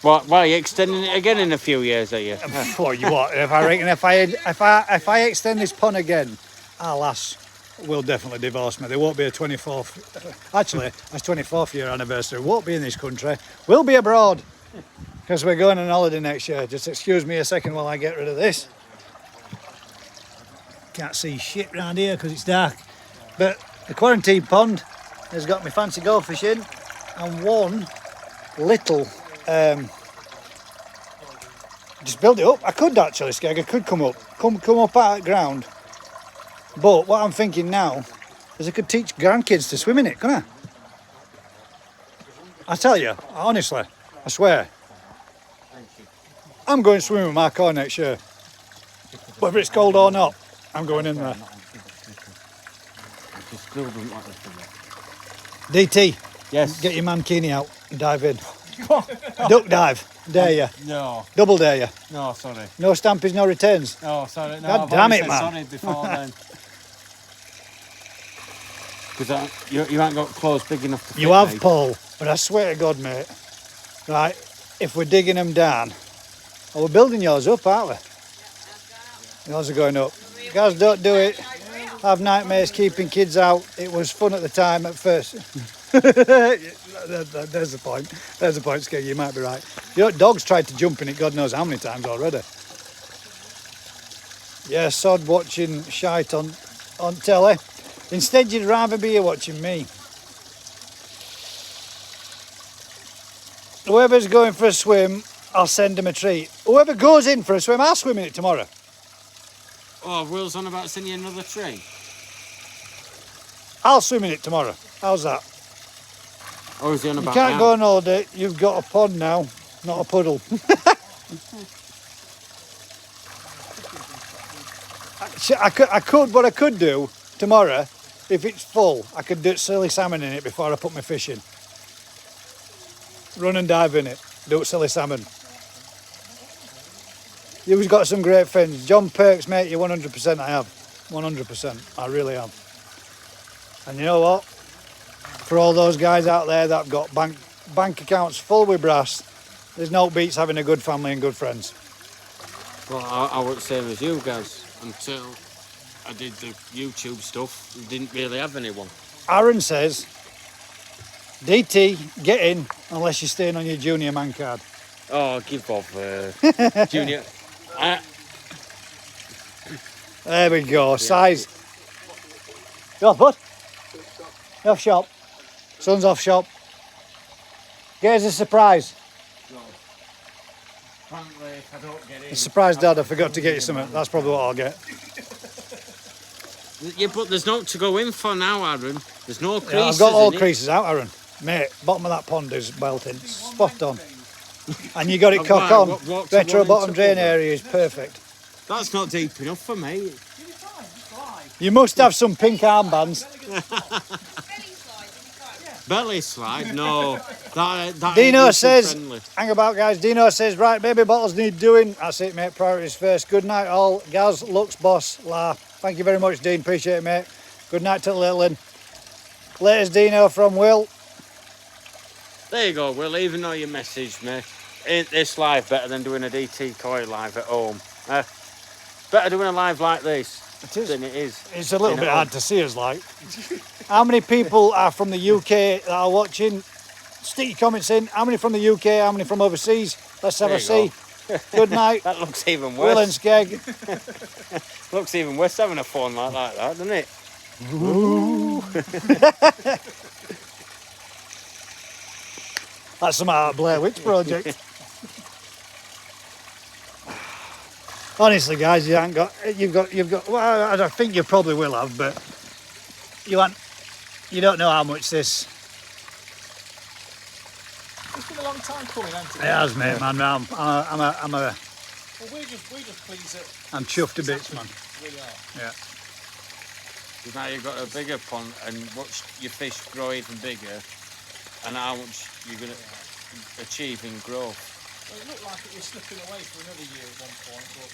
Well, you're extending it again in a few years, are you? For you what? If I reckon if I extend this pun again, our lass will definitely divorce me. There won't be a 24th. Actually, that's 24th year anniversary. Won't be in this country. We'll be abroad because we're going on holiday next year. Just excuse me a second while I get rid of this. Can't see shit round here because it's dark. But the quarantine pond has got me fancy goldfish in and one little Just build it up. I could actually, Skeg. I could come up out of the ground. But what I'm thinking now is I could teach grandkids to swim in it, couldn't I tell you, honestly, I swear. I'm going swimming with my car next year. Whether it's cold or not, I'm going in there. DT, Yes. get your mankini out and dive in. Duck dive, dare you. No. Double dare you. No, sorry. No stampies, no returns. No, sorry. No, God I've damn already it, said man. sorry before then. Because you haven't got clothes big enough to fit You have, me. Paul, but I swear to God, mate, right, if we're digging them down, we're building yours up, aren't we? Yours are going up. Guys, don't do it. Have nightmares keeping kids out. It was fun at the time at first. There's the point. There's the point, Skeg. You might be right. You know, dogs tried to jump in it God knows how many times already. Yeah, sod watching shite on telly. Instead, you'd rather be here watching me. Whoever's going for a swim, I'll send him a treat. Whoever goes in for a swim, I'll swim in it tomorrow. Oh, Will's on about sending you another tree. I'll swim in it tomorrow. How's that? Or is he on You about can't now? go on holiday. You've got a pond now, not a puddle. I could, what I could do tomorrow, if it's full, I could do silly salmon in it before I put my fish in. Run and dive in it. Do silly salmon. You've got some great friends. John Perks, mate, you 100% I have. 100%. I really am. And you know what? For all those guys out there that have got bank accounts full with brass, there's no beats having a good family and good friends. Well, I was the same as you guys until I did the YouTube stuff. Didn't really have anyone. Aaron says, DT, get in unless you're staying on your junior man card. Oh, give off, Junior. There we go, size. You off, bud? You off shop? Son's off shop. Get us a surprise. Apparently, if I don't get in, A surprise, Dad, I forgot to get you something. That's probably what I'll get. yeah, but there's no to go in for now, Aaron. There's no creases. Yeah, I've got all in it. creases out, Aaron. Mate, bottom of that pond is belting. Spot on. And you got it cock Why? on. What to Retro one bottom into drain other? area is perfect. That's not deep enough for me. You must have some pink armbands. Belly slide? No. That Dino ain't says, friendly. hang about guys, Dino says, right, baby bottles need doing. That's it, mate, priorities first. Good night all. Gaz, Lux, boss, La. Thank you very much, Dean, appreciate it, mate. Good night to Lillian. Latest Dino from Will. There you go, Will. Even though you messaged me, ain't this live better than doing a DT Coy live at home? Better doing a live like this It is. than it is. It's a little You bit know. hard to see us like. How many people are from the UK that are watching? Stick your comments in. How many from the UK? How many from overseas? Let's have There a you see. Good night. That looks even Will and worse. Skeg. Looks even worse having a phone like that, doesn't it? That's some out of Blair Witch Project. Honestly, guys, you've got. Well, I think you probably will have, but you don't know how much this. It's been a long time coming, hasn't it? It has, mate, man. I'm Well, we're just pleased that I'm chuffed to bits, man. we are. Yeah. Because now you've got a bigger pond and watch your fish grow even bigger, and how much you're going to achieve in growth. Well, it looked like it was slipping away for another year at one point, but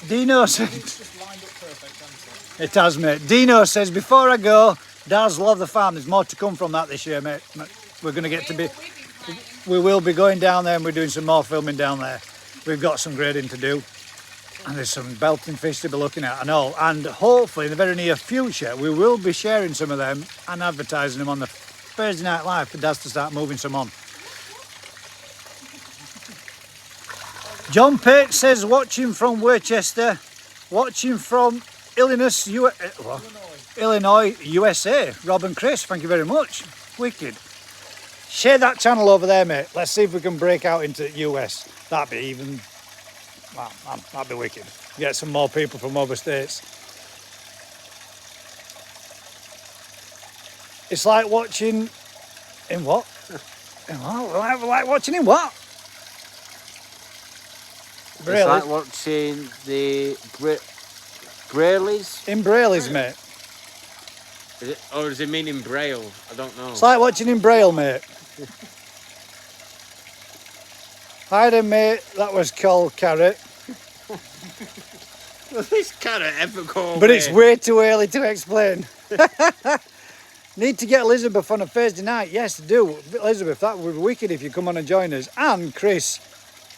Dino says it's just lined up perfect, hasn't it? it has, mate. Dino says before I go, Daz, love the farm. There's more to come from that this year, mate. We're going to get to be. We will be going down there and we're doing some more filming down there. We've got some grading to do. And there's some belting fish to be looking at and all. And hopefully in the very near future, we will be sharing some of them and advertising them on the Thursday Night Live for Daz to start moving some on. John Pate says, watching from Worcester, watching from Illinois, USA. Rob and Chris, thank you very much. Wicked. Share that channel over there, mate. Let's see if we can break out into the US. That'd be even Man, that'd be wicked. Get some more people from other states. It's like watching... In what? In what? Like watching in what? It's like watching the Brailleys. In Brailleys, mate. Is it, or does it mean in Braille? I don't know. It's like watching in Braille, mate. Hi there, mate. That was called Carrot. Will this carrot ever go away? But it's way too early to explain. Need to get Elizabeth on a Thursday night. Yes, do. Elizabeth, that would be wicked if you come on and join us. And Chris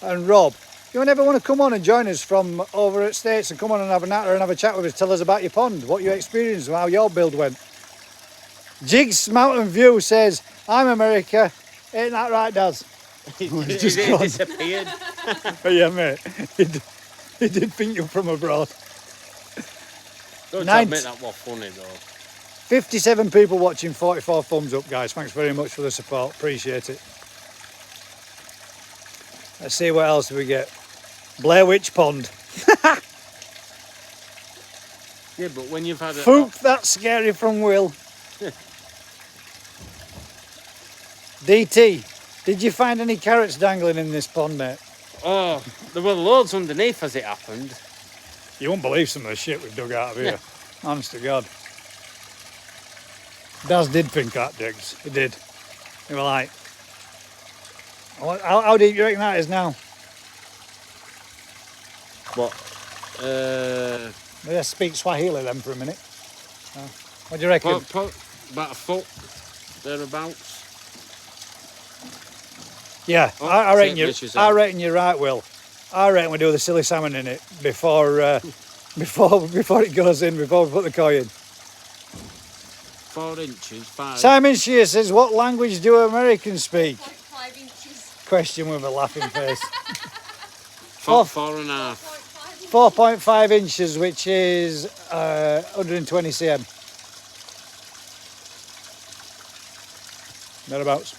and Rob. If you ever want to come on and join us from over at States and come on and have a natter and have a chat with us, tell us about your pond, what you experienced, how your build went. Jigs Mountain View says, I'm America. Ain't that right, Daz? He just gone. disappeared. Oh, yeah, mate. He did think you were from abroad. Don't Nine- admit that was funny though. 57 people watching, 44 thumbs up, guys. Thanks very much for the support. Appreciate it. Let's see what else we get. Blair Witch Pond. Yeah, but when you've had a... Fook, that's scary from Will. DT, did you find any carrots dangling in this pond, mate? Oh, there were loads underneath as it happened. You won't believe some of the shit we've dug out of here. Honest to God. Daz did think that, Diggs. He did. He was like, how deep do you reckon that is now? But, Let's speak Swahili then for a minute. What do you reckon? about a foot, thereabouts. Yeah, Oh, I reckon dishes I out. reckon you're right, Will. I reckon we do the silly salmon in it before before it goes in, before we put the koi in. 4 inches, 5. Simon Shear says, what language do Americans speak? 5 inches. Question with a laughing face. 4.5. 4.5 inches, which is 120 cm. Thereabouts.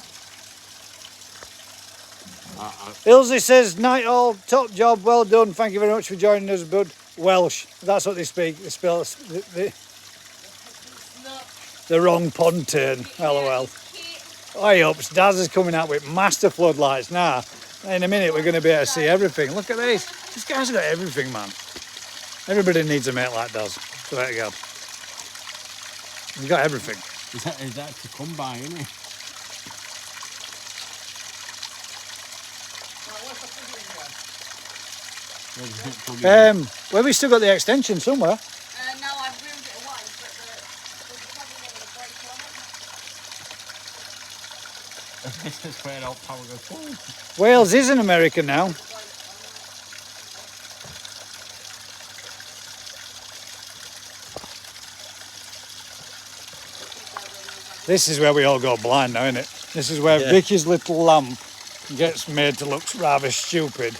Ilse says, night all, top job, well done. Thank you very much for joining us, bud. Welsh, that's what they speak. They spell the wrong pond turn. LOL. I hope Daz is coming out with master floodlights now. In a minute, we're going to be able to see everything. Look at this. This guy's got everything, man. Everybody needs a mate like Daz. Swear to God. He's got everything. Is that to come by, isn't it? Well, we still got the extension somewhere. No, I've moved it away, but there's probably one with a break on it. This is where all power goes forward. Wales is in America now. This is where we all go blind now, isn't it? This is where Vicky's little lamp gets made to look rather stupid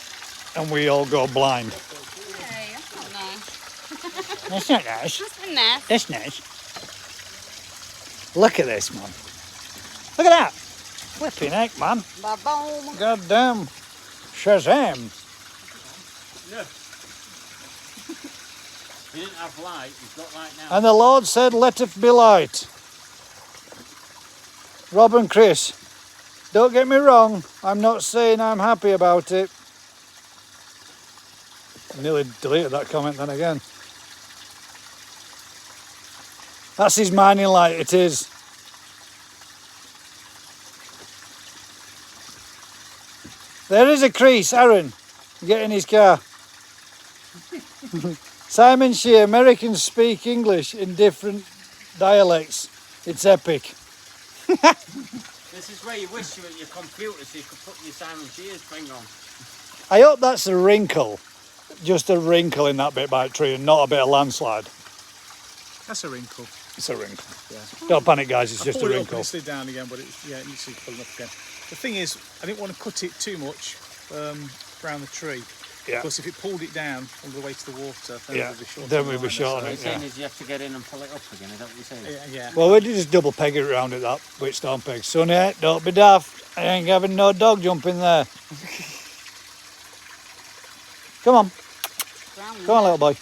and we all go blind. Hey, that's not nice. That's not nice. That's nice. That's nice. Look at this, man. Look at that. Flipping heck, man. Ba-boom. God damn. Shazam. Yeah. You didn't have light, you've got light now. And the Lord said, let it be light. Rob and Chris, don't get me wrong, I'm not saying I'm happy about it. I nearly deleted that comment then again. That's his mining light, it is. There is a crease, Aaron. Get in his car. Simon Shear, Americans speak English in different dialects. It's epic. This is where you wish you were at your computer so you could put your Simon Shears thing on. I hope that's a wrinkle. Just a wrinkle in that bit by the tree and not a bit of landslide. That's a wrinkle. It's a wrinkle. Yeah. Don't panic, guys. It's I just a pulled it up and wrinkle. it slid down again, but it needs to pull it up again. The thing is, I didn't want to cut it too much around the tree. Yeah. Because if it pulled it down all the way to the water, then Yeah. we'd be short. Then on we'd be liner, short on What it. you're saying Yeah. is you have to get in and pull it up again, is that what you're saying? Yeah. Well, we just double peg it around it, that Wheatstone peg. Sonny, don't be daft. I ain't having no dog jump in there. Come on. Brown Come on, little boy.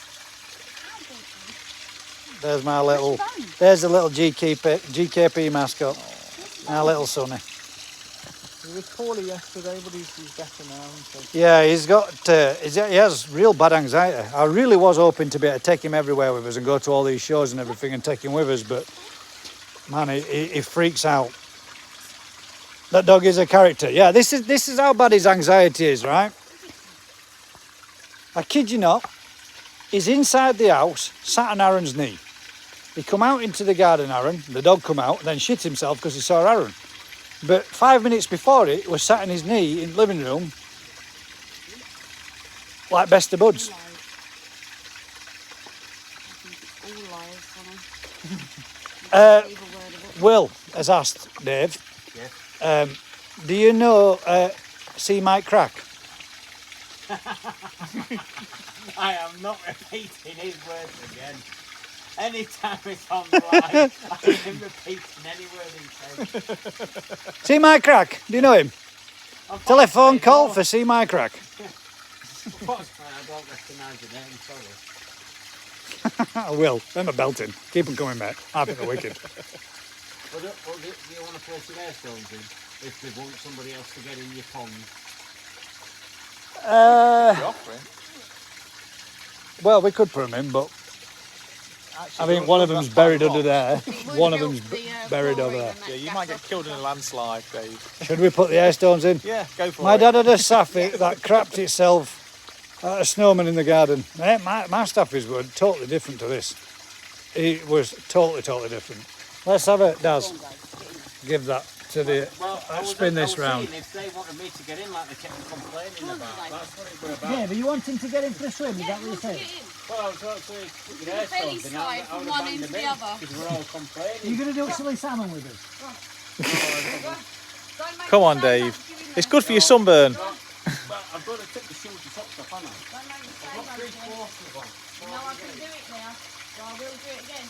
There's my little, there's the little GKP mascot. Our little Sonny. He was poorly yesterday, but he's better now. Yeah, he has real bad anxiety. I really was hoping to be able to take him everywhere with us and go to all these shows and everything and take him with us, but man, he freaks out. That dog is a character. Yeah, this is how bad his anxiety is, right? I kid you not, he's inside the house, sat on Aaron's knee. He come out into the garden, Aaron, the dog come out, and then shit himself because he saw Aaron. But 5 minutes before it, he was sat on his knee in the living room, like best of buds. Will has asked, Dave, do you know See Mike Crack? I am not repeating his words again. Anytime it's on the line, I am repeating any word he says. See Mike Crack, do you know him? Telephone call for See Mike Crack. I don't recognise the name, sorry. I will. Them are belting. Keep them coming, mate. I think they're wicked. Do you want to play some air stones in if they want somebody else to get in your pond? Well, we could put them in, but I think one of them's buried under there. One of them's buried over there. Yeah, you might get killed in a landslide, Dave. Should we put the air stones in? Yeah, go for it. My dad had a saffy that crapped itself at a snowman in the garden. My staffers were totally different to this. It was totally different. Let's have it, Daz. Give that to the... spin this round. If they wanted me to get in like they kept complaining about, that's what it was about. Yeah, but you want him to get in for a swim, is that what you're saying? Well, I was actually put your air stones in. I from would one have end to banged them the in other. because we're all complaining. Are you going to do chili salmon with us? Come on, Dave. It's good for your sunburn. Well, I've got to take the shoes and socks off, haven't I? I've got 3/4 of them. No, I can do it now. So I will do it again.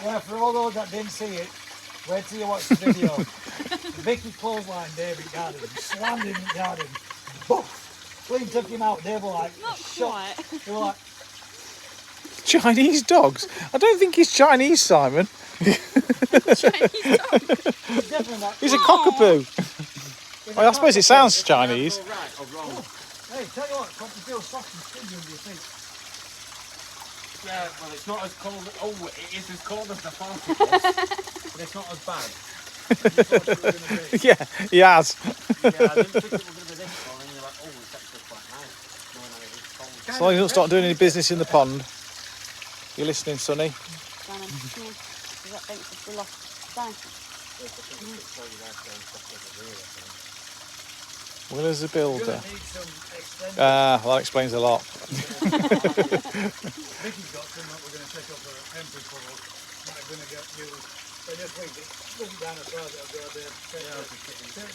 Yeah, for all those that didn't see it, wait till you watch the video. Vicky clothesline David garden, slammed him in the garden. Boof! Clean took him out, they were like, Not shot. quite. They were like, Chinese dogs? I don't think he's Chinese, Simon. definitely not. He's a cockapoo. Well, I suppose it sounds Chinese. Right or wrong? Hey, tell you what, come to feel soft and stingy under your feet. Yeah, well, it's not as cold. Oh, it is as cold as the thought it was, but it's not as bad. Yeah, he has. Yeah, I didn't think it was going to be this cold, and you're like, oh, it's actually quite nice. Going on, it's cold. As long as you don't start doing any business in the pond. You listening, Sonny? Simon, come here. Is that bench still off? Down. Will is a builder. Need some extended. Ah, well, that explains a lot. Vicky's got some that we're going to take up for empty puddle. That are going to get used. So this week, it doesn't down as far as it'll go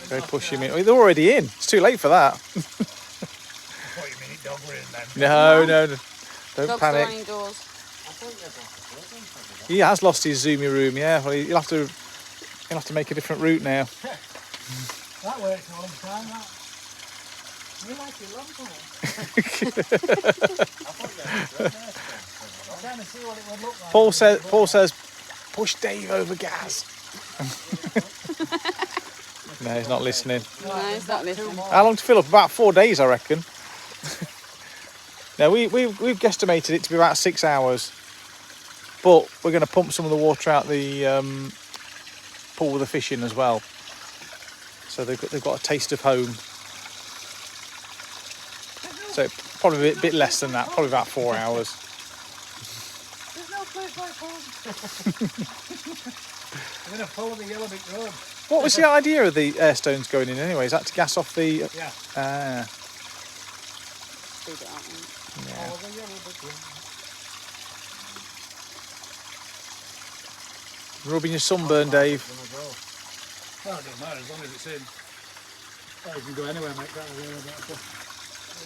there. Go push him in. Oh, they're already in. It's too late for that. What you mean, dog were in then? No. Don't Dogs panic. are indoors. He has lost his zoomy room, yeah. Well, he'll have to make a different route now. That works a long time, that. We like it long time. I'm trying to see what it would look like. Paul says, push Dave over Gaz. No, he's not listening. No, it's not listening. How long to fill up? About 4 days, I reckon. Now we've guesstimated it to be about 6 hours, but we're going to pump some of the water out the pool with the fish in as well. So they've got a taste of home. So probably a bit less than that, probably about 4 hours. There's no place like home. We're going to follow the Yellow Brick Road. What was the idea of the air stones going in anyway? Is that to gas off the... Yeah. Ah, Speed it up. yeah. Follow the Yellow Brick Road. Rubbing your sunburn, Dave. Well, it doesn't matter as long as it's in. Well, you can go anywhere, mate. That really better.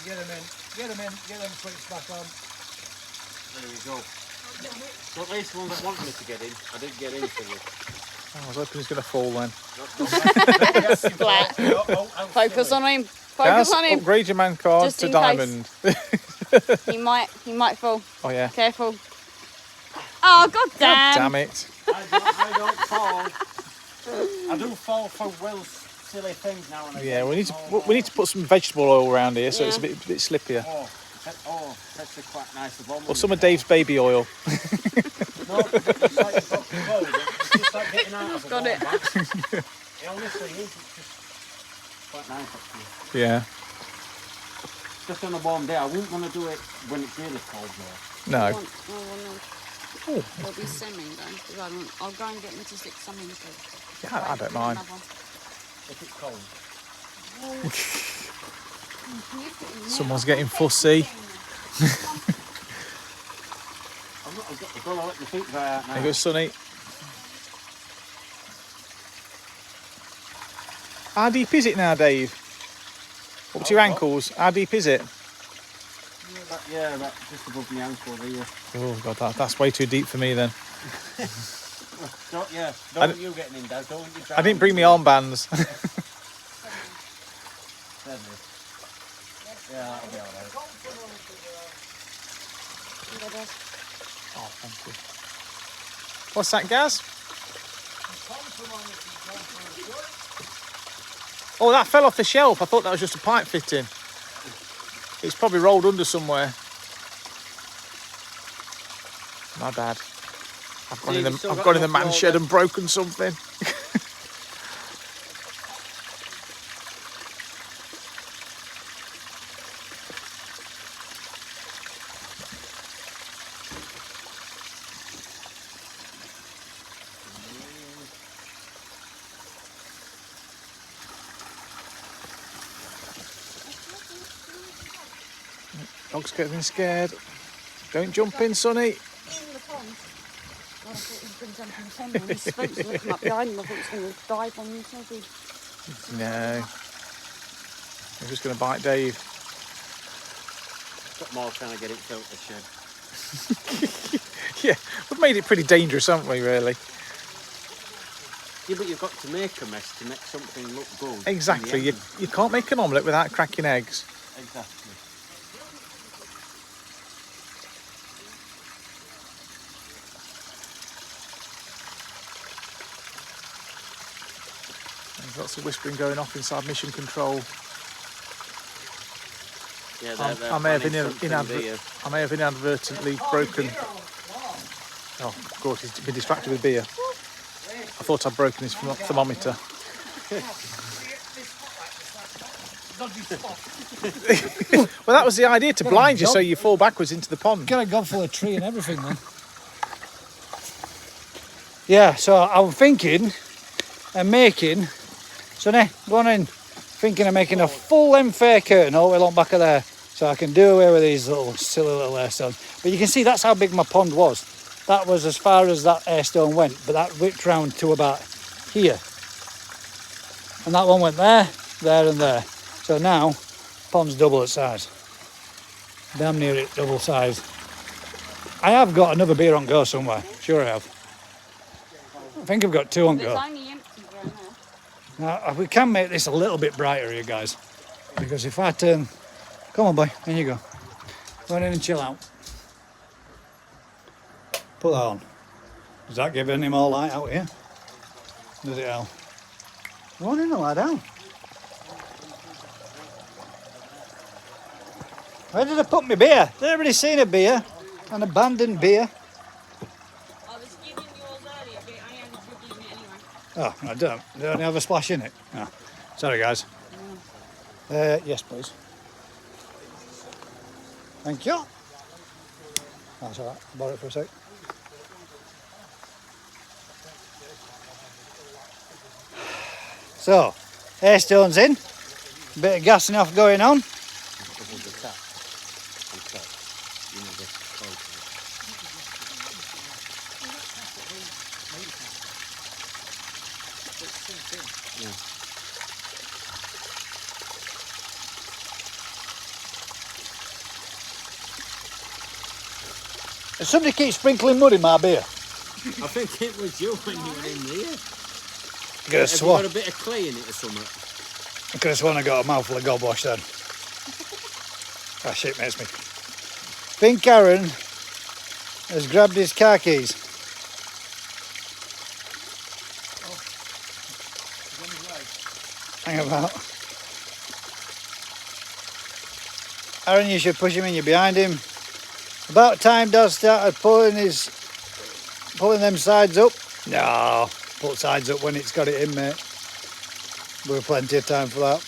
Get them in. Get them switched back on. There we go. So at least the one that wanted me to get in, I didn't get in for you. I was hoping he was going to fall then. Flat. Focus on him. Focus Gaz, on him. upgrade your man card Just to in diamond. He might fall. Oh yeah. Careful. Oh, god damn. Damn it. I don't fall. I do fall for Will's silly things now and again. Yeah, we need to put some vegetable oil around here so it's a Yeah. bit slippier. That's actually quite nice as well. Or some of Dave's baby oil. No, it's like you've got to go. It's just like getting out of a Got it. warm bath. It honestly is. It's just quite nice actually. Yeah. Just on a warm day. I wouldn't want to do it when it's really cold though. No. Oh, there'll be semi though. 'Cause I'll go and get me to stick some instead. Yeah, I don't mind. If it's cold. Someone's getting fussy. I've got to let my feet dry out now. There goes Sonny. How deep is it now, Dave? Up to your ankles. How deep is it? Yeah, just above my ankle there. Oh god, that's way too deep for me then. Don't you getting in, Dad. Don't you I didn't bring my armbands. Yeah, that'll be alright. Oh, thank you. What's that, Gaz? Oh, that fell off the shelf. I thought that was just a pipe fitting. It's probably rolled under somewhere. My bad. I've gone in the man shed and broken something. Dog's getting scared. Don't jump in, Sonny. In the pond. God, I thought he was going to jump in the pond when his spokes were looking up behind him. I thought he was going to dive on me. So good. No. I'm just going to bite Dave. Got more trying to get it out the shed. Yeah, we've made it pretty dangerous, haven't we, really? Yeah, but you've got to make a mess to make something look good. Exactly. You can't make an omelette without cracking eggs. Exactly. There's lots of whispering going off inside Mission Control. Yeah, I may have inadvertently broken. Oh, of course, he's been distracted with beer. I thought I'd broken his thermometer. Well, that was the idea, to blind you so you fall backwards into the pond. Could have gone for a tree and everything then. Yeah, so I'm thinking and making, Sonny, go on in, thinking of making a full length fair curtain all the way along back of there, so I can do away with these little silly little airstones. But you can see that's how big my pond was. That was as far as that airstone went, but that whipped round to about here. And that one went there, there and there. So now, pond's double its size. Damn near it double size. I have got another beer on go somewhere, sure I have. I think I've got two on There's go. only empty right now. Now, we can make this a little bit brighter here, guys. Because if I turn... Come on, boy. In you go. Go in and chill out. Put that on. Does that give any more light out here? Does it, Al? Go on in and lie down. Where did I put my beer? Has everybody seen a beer? An abandoned beer? I was giving yours earlier, but I only dribbling it anyway. Oh, I don't. They only have a splash in it. No. Sorry, guys. Yes, please. Thank you. That's all right. I'll borrow it for a sec. So, airstone's in. Bit of gassing off going on. Somebody keeps sprinkling mud in my beer. I think it was you when you were in here. Get a Have you swab. got a bit of clay in it or something? I could have sworn I got a mouthful of gobwash then. Ah, shit makes me. Think Aaron has grabbed his car keys. Hang about. Aaron, you should push him in, you're behind him. About time Dad started pulling them sides up. No, put sides up when it's got it in, mate. We've plenty of time for that.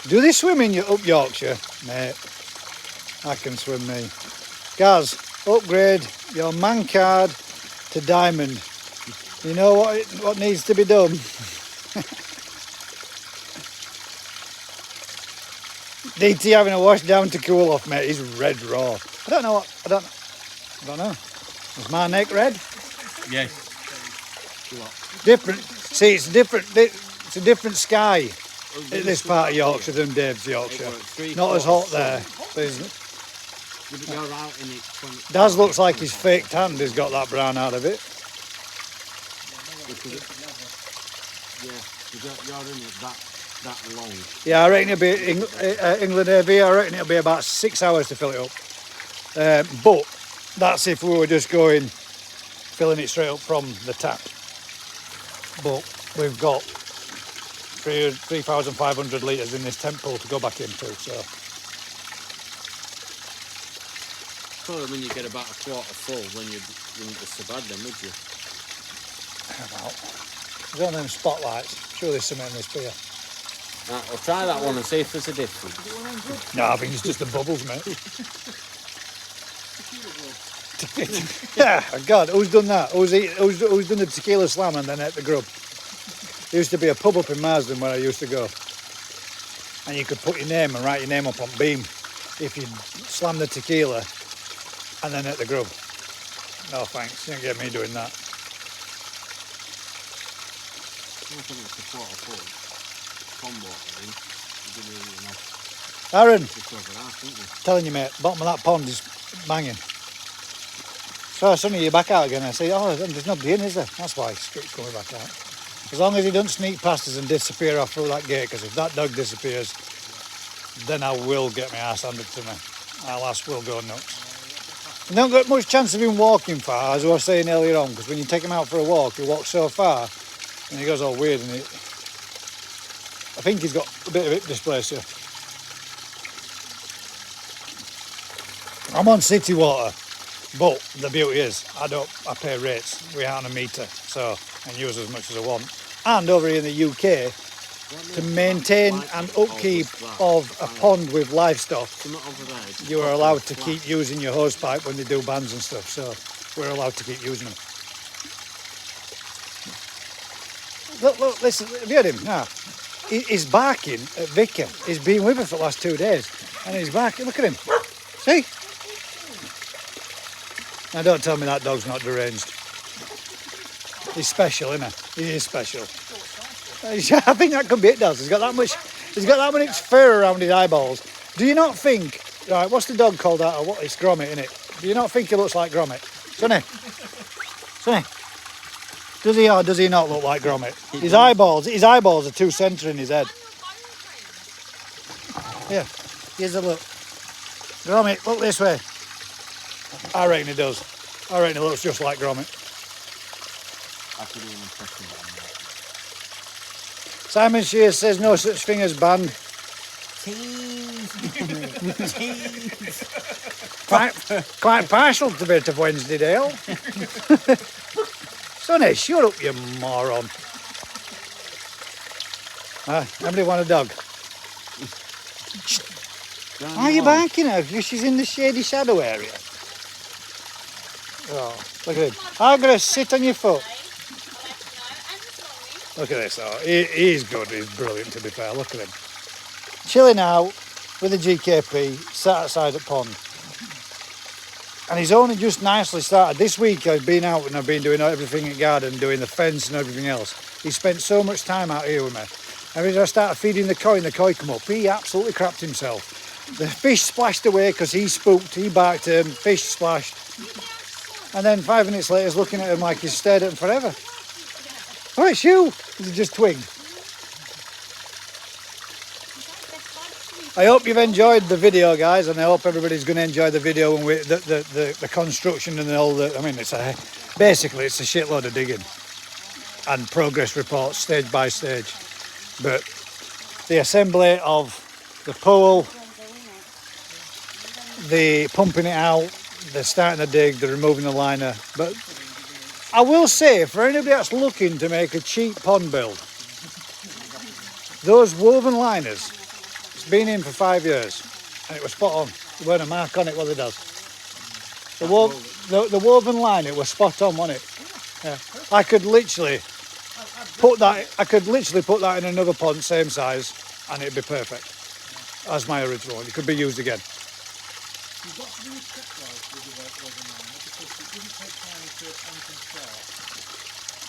Do they swim in up Yorkshire? Mate, I can swim me. Gaz, upgrade your man card to diamond. You know what needs to be done? DT having a wash down to cool off, mate. He's red raw. I don't know. Is my neck red? Yes. Different. See, it's different. It's a different sky in this part of Yorkshire than Dave's Yorkshire. Not as hot there. Daz looks like his fake tan has got that brown out of it. You're in it that long. Yeah, I reckon it'll be England AV. I reckon it'll be about 6 hours to fill it up. But that's if we were just filling it straight up from the tap. But we've got 3,500 litres in this tent pool to go back into. So Probably when you get about a quarter full, then you wouldn't be so bad then, would you? there's one of them spotlights. Sure, there's something in this beer. Right, we'll try that one and see if there's a difference. No, I think it's just the bubbles, mate. Yeah, God, who's done that? Who's done the tequila slam and then ate the grub? There used to be a pub up in Marsden where I used to go, and you could put your name and write your name up on beam if you slam the tequila and then ate the grub. No thanks, you don't get me doing that. I think it's a quarter full. Pond water, I think. You didn't really enough. Aaron, Just over half, didn't you? telling you, mate, bottom of that pond is banging. So suddenly you're back out again. I say, oh, there's nobody in, is there? That's why Scoot's coming back out. As long as he doesn't sneak past us and disappear off through that gate, because if that dog disappears, then I will get my ass handed to me. Our ass will go nuts. You don't get much chance of him walking far, as I was saying earlier on, because when you take him out for a walk, he walks so far, and he goes all weird, and I think he's got a bit of hip dysplasia. I'm on city water, but the beauty is I pay rates. We aren't on a meter, so I can use as much as I want. And over here in the UK, to maintain and upkeep of a pond with livestock, you are allowed to keep using your hose pipe when they do bans and stuff. So we're allowed to keep using them. Look, listen, have you heard him? Now, he's barking at Vicky. He's been with her for the last 2 days, and he's barking. Look at him. See? Now, don't tell me that dog's not deranged. He's special, isn't he? He is special. I think that could be it, Daz. He's got that much fur around his eyeballs. Do you not think, right, what's the dog called out? What? It's Gromit, isn't it? Do you not think he looks like Gromit? Sonny? Does he or does he not look like Gromit? His eyeballs are too centre in his head. Yeah, here's a look. Gromit, look this way. I reckon he does. I reckon he looks just like Gromit. I could even impression on that. Simon Shears says no such thing as banned. Quite partial to a bit of Wednesdaydale. Sonny, shut up, you moron. Anybody want a dog? Why are you barking at her? Because she's in the shady shadow area. Oh, look at him. I'm going to sit on your foot. Look at this. Oh, he's good. He's brilliant, to be fair. Look at him. Chilling out with the GKP, sat outside the pond. And he's only just nicely started. This week I've been out and I've been doing everything in the garden, doing the fence and everything else. He spent so much time out here with me. And as I started feeding the koi and the koi come up, he absolutely crapped himself. The fish splashed away because he spooked, he barked at him, fish splashed. And then 5 minutes later he's looking at him like he's stared at him forever. Oh, it's you! He just twigged. I hope you've enjoyed the video, guys, and I hope everybody's going to enjoy the video when the construction and all the. I mean, basically it's a shitload of digging and progress reports stage by stage, but the assembly of the pool, the pumping it out, the starting the dig, the removing the liner. But I will say, for anybody that's looking to make a cheap pond build, those woven liners, it's been in for 5 years and it was spot on. There weren't a mark on it, what it does. The woven line, it was spot on, wasn't it? Yeah. I could literally put that in another pond, same size, and it'd be perfect. As my original one. It could be used again. You've got to do a stepwise with the woven liner because it doesn't take time to pump and start.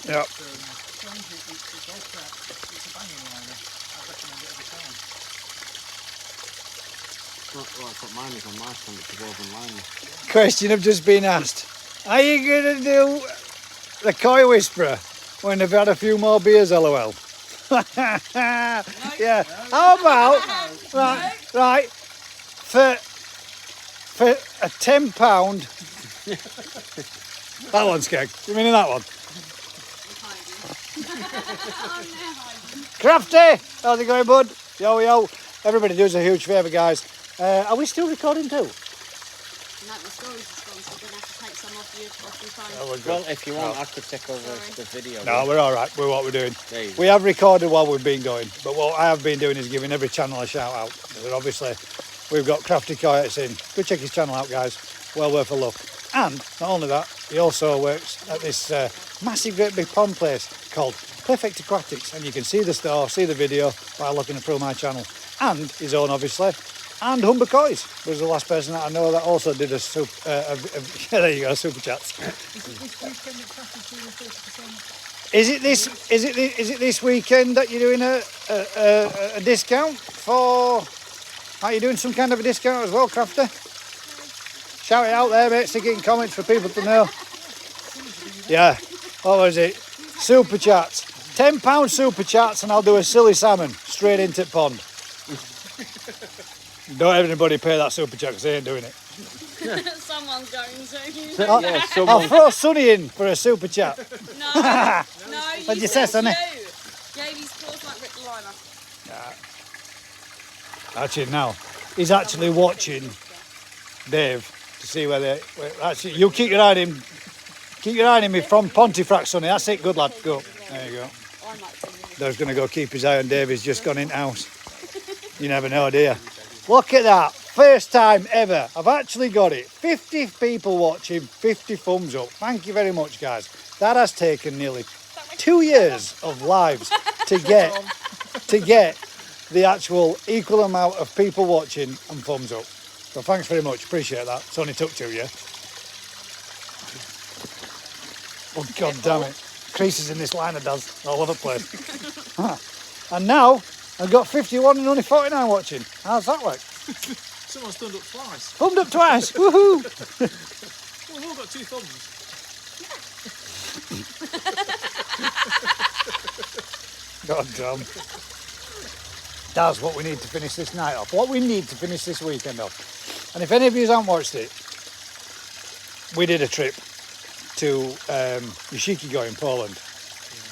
Yeah. Strangely, it's all cracked. It's a banging liner. I recommend it every time. Well, that's what mine is on my stand, it's a woven liner. Question have just been asked. Are you going to do the Koi Whisperer when they've had a few more beers, lol? Yeah. How about, right, for a £10, that one's keg. You mean that one? Crafty! How's it going, bud? Yo, yo. Everybody do us a huge favour, guys. Are we still recording too? No, my storage is gone, so we're going to have to take some off your phone. Oh, we're good. Well, if you want, I could take over the video. No, we're all right with what we're doing. There you go. We have recorded while we've been going, but what I have been doing is giving every channel a shout out. And obviously, we've got Crafty Coyotes in. Go check his channel out, guys. Well worth a look. And not only that, he also works at this massive, great big pond place called Perfect Aquatics, and you can see the store, see the video by looking through my channel, and his own, obviously. And Humber Coys was the last person that I know that also did a there you go, super chats. Is it this weekend that you're doing a discount for? Are you doing some kind of a discount as well, Crafter? Shout it out there, mate. Stick it in comments for people to know. Yeah. What was it? Super chats. £10 super chats, and I'll do a silly salmon straight into the pond. Don't everybody pay that super chat because they ain't doing it. Someone's going to. I'll throw Sonny in for a super chat. No, What'd you you say, said Sonny? Yeah, these claws like Rick the Liner. Actually, now he's actually watching Dave to see whether. Actually, you keep your eye on him. Keep your eye on him from Pontefract, Sonny. That's it. Good lad. Go. There you go. Dave's going to go keep his eye on Dave. He's just gone in house. You never know, do you? Look at that. First time ever. I've actually got it. 50 people watching, 50 thumbs up. Thank you very much, guys. That has taken nearly 2 years of lives to get the actual equal amount of people watching and thumbs up. So thanks very much. Appreciate that. It's only took 2 years. Oh, God damn it. Creases in this liner does all over the place. And now I've got 51 and only 49 watching. How's that work? Someone's thumbed up twice. Thumbed up twice. Woohoo! Well, we've all got 2 thumbs. God damn. That's what we need to finish this night off. What we need to finish this weekend off. And if any of you haven't watched it, we did a trip to Yoshiki in Poland.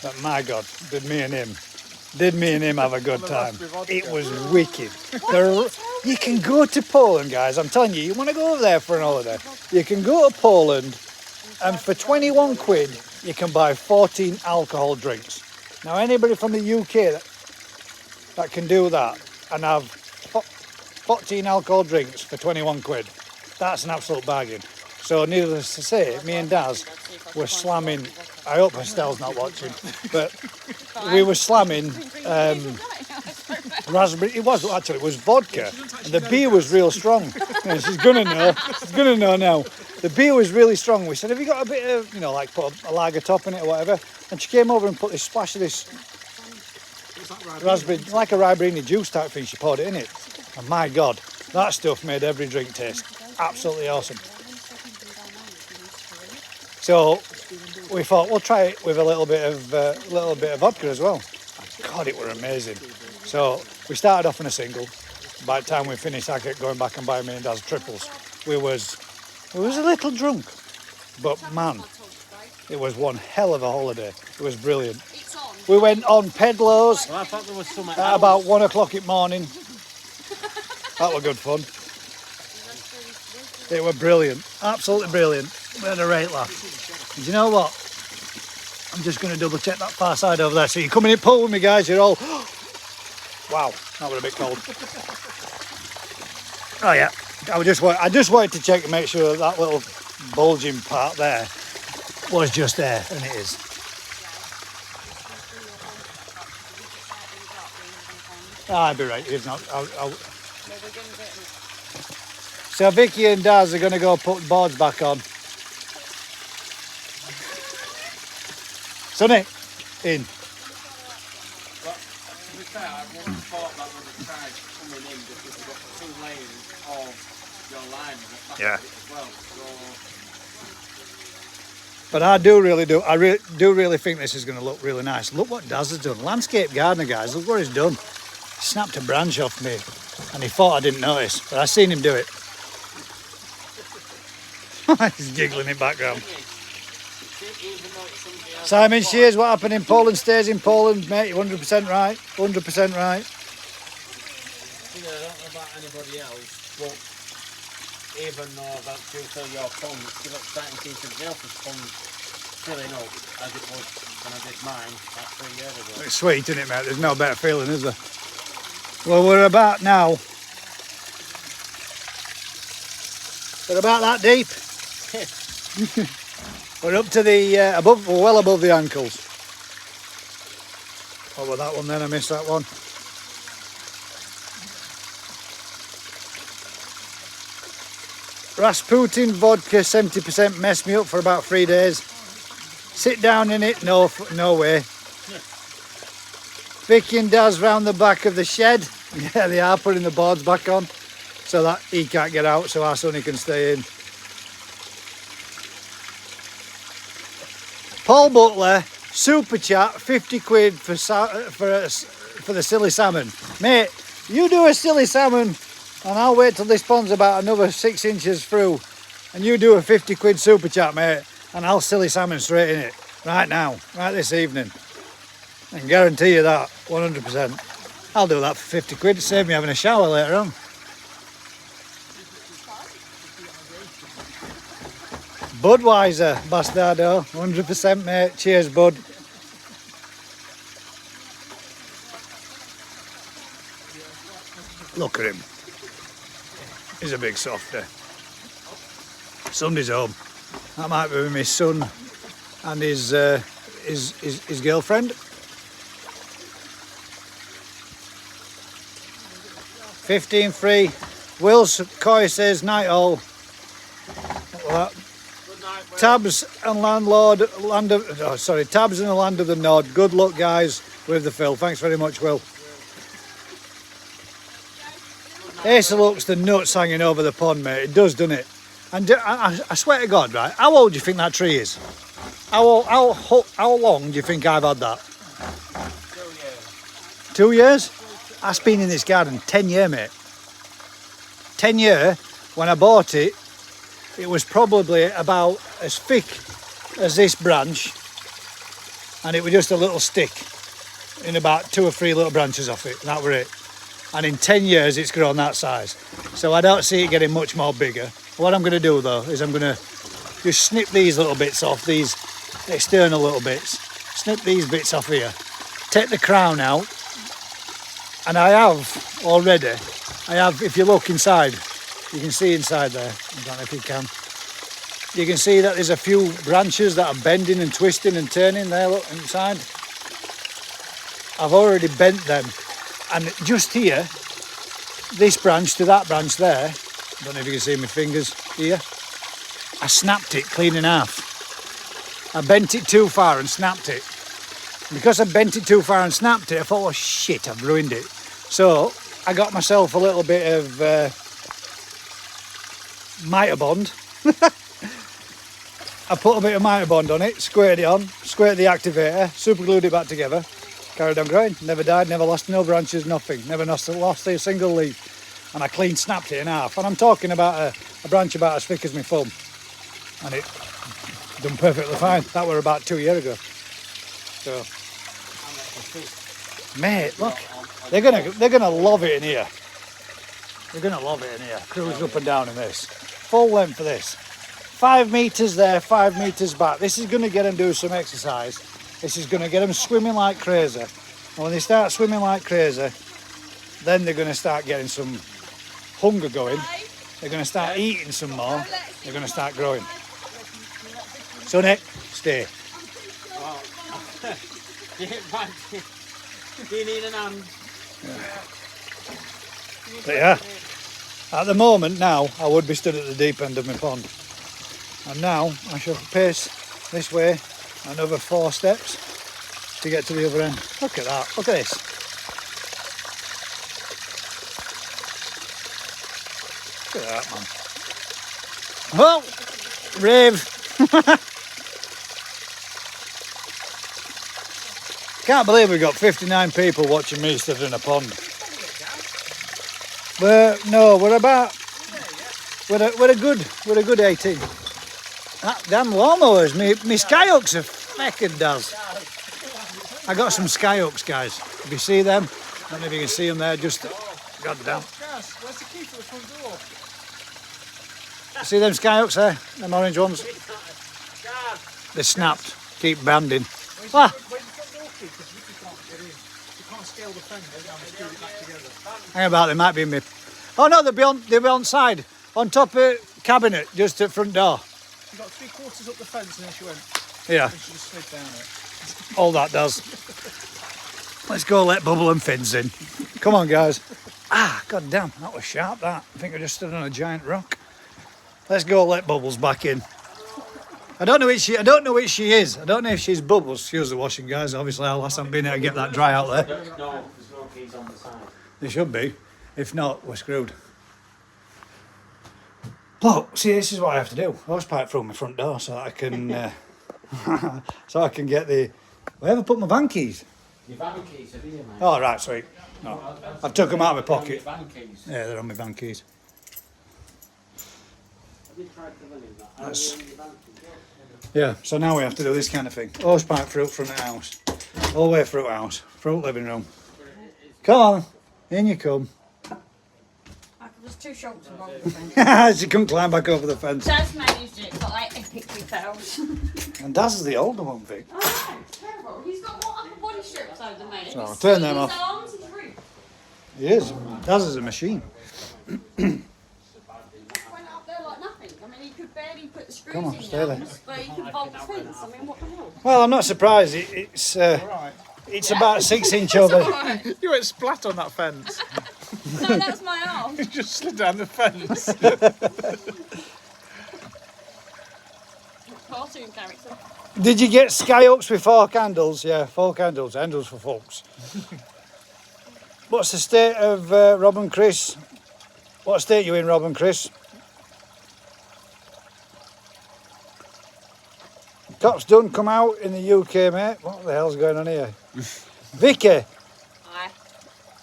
But my God, did me and him have a good time. It was wicked. You can go to Poland, guys. I'm telling you, you want to go over there for an holiday. You can go to Poland, and for 21 quid, you can buy 14 alcohol drinks. Now, anybody from the UK that can do that and have 14 alcohol drinks for 21 quid, that's an absolute bargain. So needless to say, me and Daz were slamming, I hope Estelle's not watching, but we were slamming raspberry, it was vodka, and the beer was real strong. Yeah, she's gonna know now. The beer was really strong. We said, have you got a bit of, like put a lager top in it or whatever? And she came over and put this splash of this raspberry, like a ribena juice type thing, she poured it in it. And my God, that stuff made every drink taste absolutely awesome. So we thought we'll try it with a little bit of vodka as well. God, it were amazing. So we started off on a single, By the time we finished, I kept going back and buying me and Dad's triples. We was a little drunk, but man, it was one hell of a holiday. It was brilliant. We went on Pedlos Well, I thought there was some at about 1 o'clock in the morning. That was good fun. It was brilliant, absolutely brilliant. We had a great laugh. And you know what? I'm just going to double check that far side over there. So you're coming in pool with me, guys. You're all, wow, that was a bit cold. Oh yeah, I just wanted to check and make sure that little bulging part there was just there, and it is. I'd be right. If not, I'll... So Vicky and Daz are going to go put boards back on. Sonny, in. But to be fair, I wouldn't have thought that would have tried coming in because you've got 2 layers of your line at the back Yeah. of it as well. So But I do really think this is going to look really nice. Look what Daz has done. Landscape gardener, guys. Look what he's done. He snapped a branch off me, and he thought I didn't notice, but I seen him do it. He's giggling in the background. even though it's somebody else. Simon Shears, what happened in Poland stays in Poland, mate. You're 100% right. 100% right. You know, I don't know about anybody else, but even though that's you fill your pond, it's still exciting to see somebody else's pond filling up as it was when I did mine about 3 years ago. It's sweet, isn't it, mate? There's no better feeling, is there? Well, we're about now. We're about that deep. We're up to the above, we're well above the ankles. What was that one then? I missed that one. Rasputin vodka 70% messed me up for about 3 days. Sit down in it? No, no way. Vicky and Daz round the back of the shed. Yeah, they are putting the boards back on so that he can't get out, so our sonny can stay in. Paul Butler, super chat, 50 quid for the silly salmon. Mate, you do a silly salmon and I'll wait till this pond's about another 6 inches through, and you do a 50 quid super chat, mate, and I'll silly salmon straight in it right now, right this evening. I can guarantee you that, 100%. I'll do that for 50 quid to save me having a shower later on. Budweiser, bastardo, 100% mate. Cheers, bud. Look at him. He's a big softy. Sunday's home. That might be with my son and his girlfriend. 15 free. Will's Coy says night all. Tabs and Tabs in the land of the Nod. Good luck, guys, with the fill. Thanks very much, Will. Asa looks the nuts hanging over the pond, mate. It does, doesn't it? And I swear to God, right? How old do you think that tree is? How long do you think I've had that? 2 years. 2 years? That's been in this garden 10 years, mate. 10 years. When I bought it, it was probably about as thick as this branch, and it was just a little stick in about 2 or 3 little branches off it, and that were it. And in 10 years it's grown that size, so I don't see it getting much more bigger. What I'm going to do though is I'm going to just snip these little bits off, these external little bits, snip these bits off here, take the crown out, and I have already, if you look inside, you can see inside there, I don't know if you can. You can see that there's a few branches that are bending and twisting and turning there, look, inside. I've already bent them. And just here, this branch to that branch there, I don't know if you can see my fingers here, I snapped it clean in half. I bent it too far and snapped it. And because I bent it too far and snapped it, I thought, oh shit, I've ruined it. So I got myself a little bit of Mitre Bond. I put a bit of Mitre Bond on it, squared it on, squared the activator, super glued it back together, carried on growing, never died, never lost no branches, nothing, never lost a single leaf. and I clean snapped it in half. And I'm talking about a branch about as thick as my thumb, and it done perfectly fine. That were about 2 years ago. So, mate, look, they're gonna love it in here. They're gonna love it in here. Cruise up and down in this, full length of this. 5 meters there, 5 meters back. This is gonna get them do some exercise. This is gonna get them swimming like crazy. And when they start swimming like crazy, then they're gonna start getting some hunger going. They're gonna start eating some more. They're gonna start growing. So Nick, stay. Do you need an hand? But yeah, at the moment now, I would be stood at the deep end of my pond. And now I shall pace this way another 4 steps to get to the other end. Look at that, look at this. Look at that, man. Well, rave. Can't believe we've got 59 people watching me stood in a pond. We're a good 18. That damn lawnmowers, me skyhooks are feckin' does. I got some skyhooks, guys. If you see them, I don't know if you can see them there, just goddamn. Where's the key to the front door? See them skyhooks there? Them orange ones? They're snapped. Keep banding. Ah. Scale the fence and screw it back together. Hang about, they might be in me. Oh no, they're on side, on top of cabinet, just at front door. You got 3/4 up the fence and then she went. Yeah, And she just slid down it. all that does. Let's go let Bubble and Fins in. Come on, guys. Ah, god damn, that was sharp. That I think I just stood on a giant rock. Let's go let Bubbles back in. I don't know which she is. I don't know if she's Bubbles. Excuse the washing, guys. Obviously, I haven't been able to get that dry out there. No, there's no keys on the side. There should be. If not, we're screwed. Look, see, this is what I have to do. Hosepipe through my front door so that I can, so I can get the. Where have I put my van keys? Your van keys, have you, mate? Oh right, sweet. No, I've took them out of my Your pocket. van keys. Yeah, they're on my van keys. Have you tried to leave that? That's- Yeah, so now we have to do this kind of thing. Hosepipe through front of the house. All the way through the house. Through the living room. Come on, in you come. There's 2 shots involved with the fence. She couldn't climb back over the fence. Daz managed it, but I epically failed. And Daz is the older one, Vic. Oh no, it's terrible. He's got more upper body strips over than me. So, turn them off. His arms, his roof. He is. Daz is a machine. Went up there like nothing. I mean, he could barely put the screws Come on, in stay the there. arms, but he could bolt the fence. I mean, what the hell? Well, I'm not surprised. It's about 6 inch over. You went splat on that fence. No, that was my arm. You just slid down the fence. Cartoon character. Did you get skyhooks with 4 candles? Yeah, 4 candles. Candles for folks. What's the state of Rob and Chris? What state you in, Rob and Chris? Cops done come out in the UK, mate. What the hell's going on here? Vicky, Aye.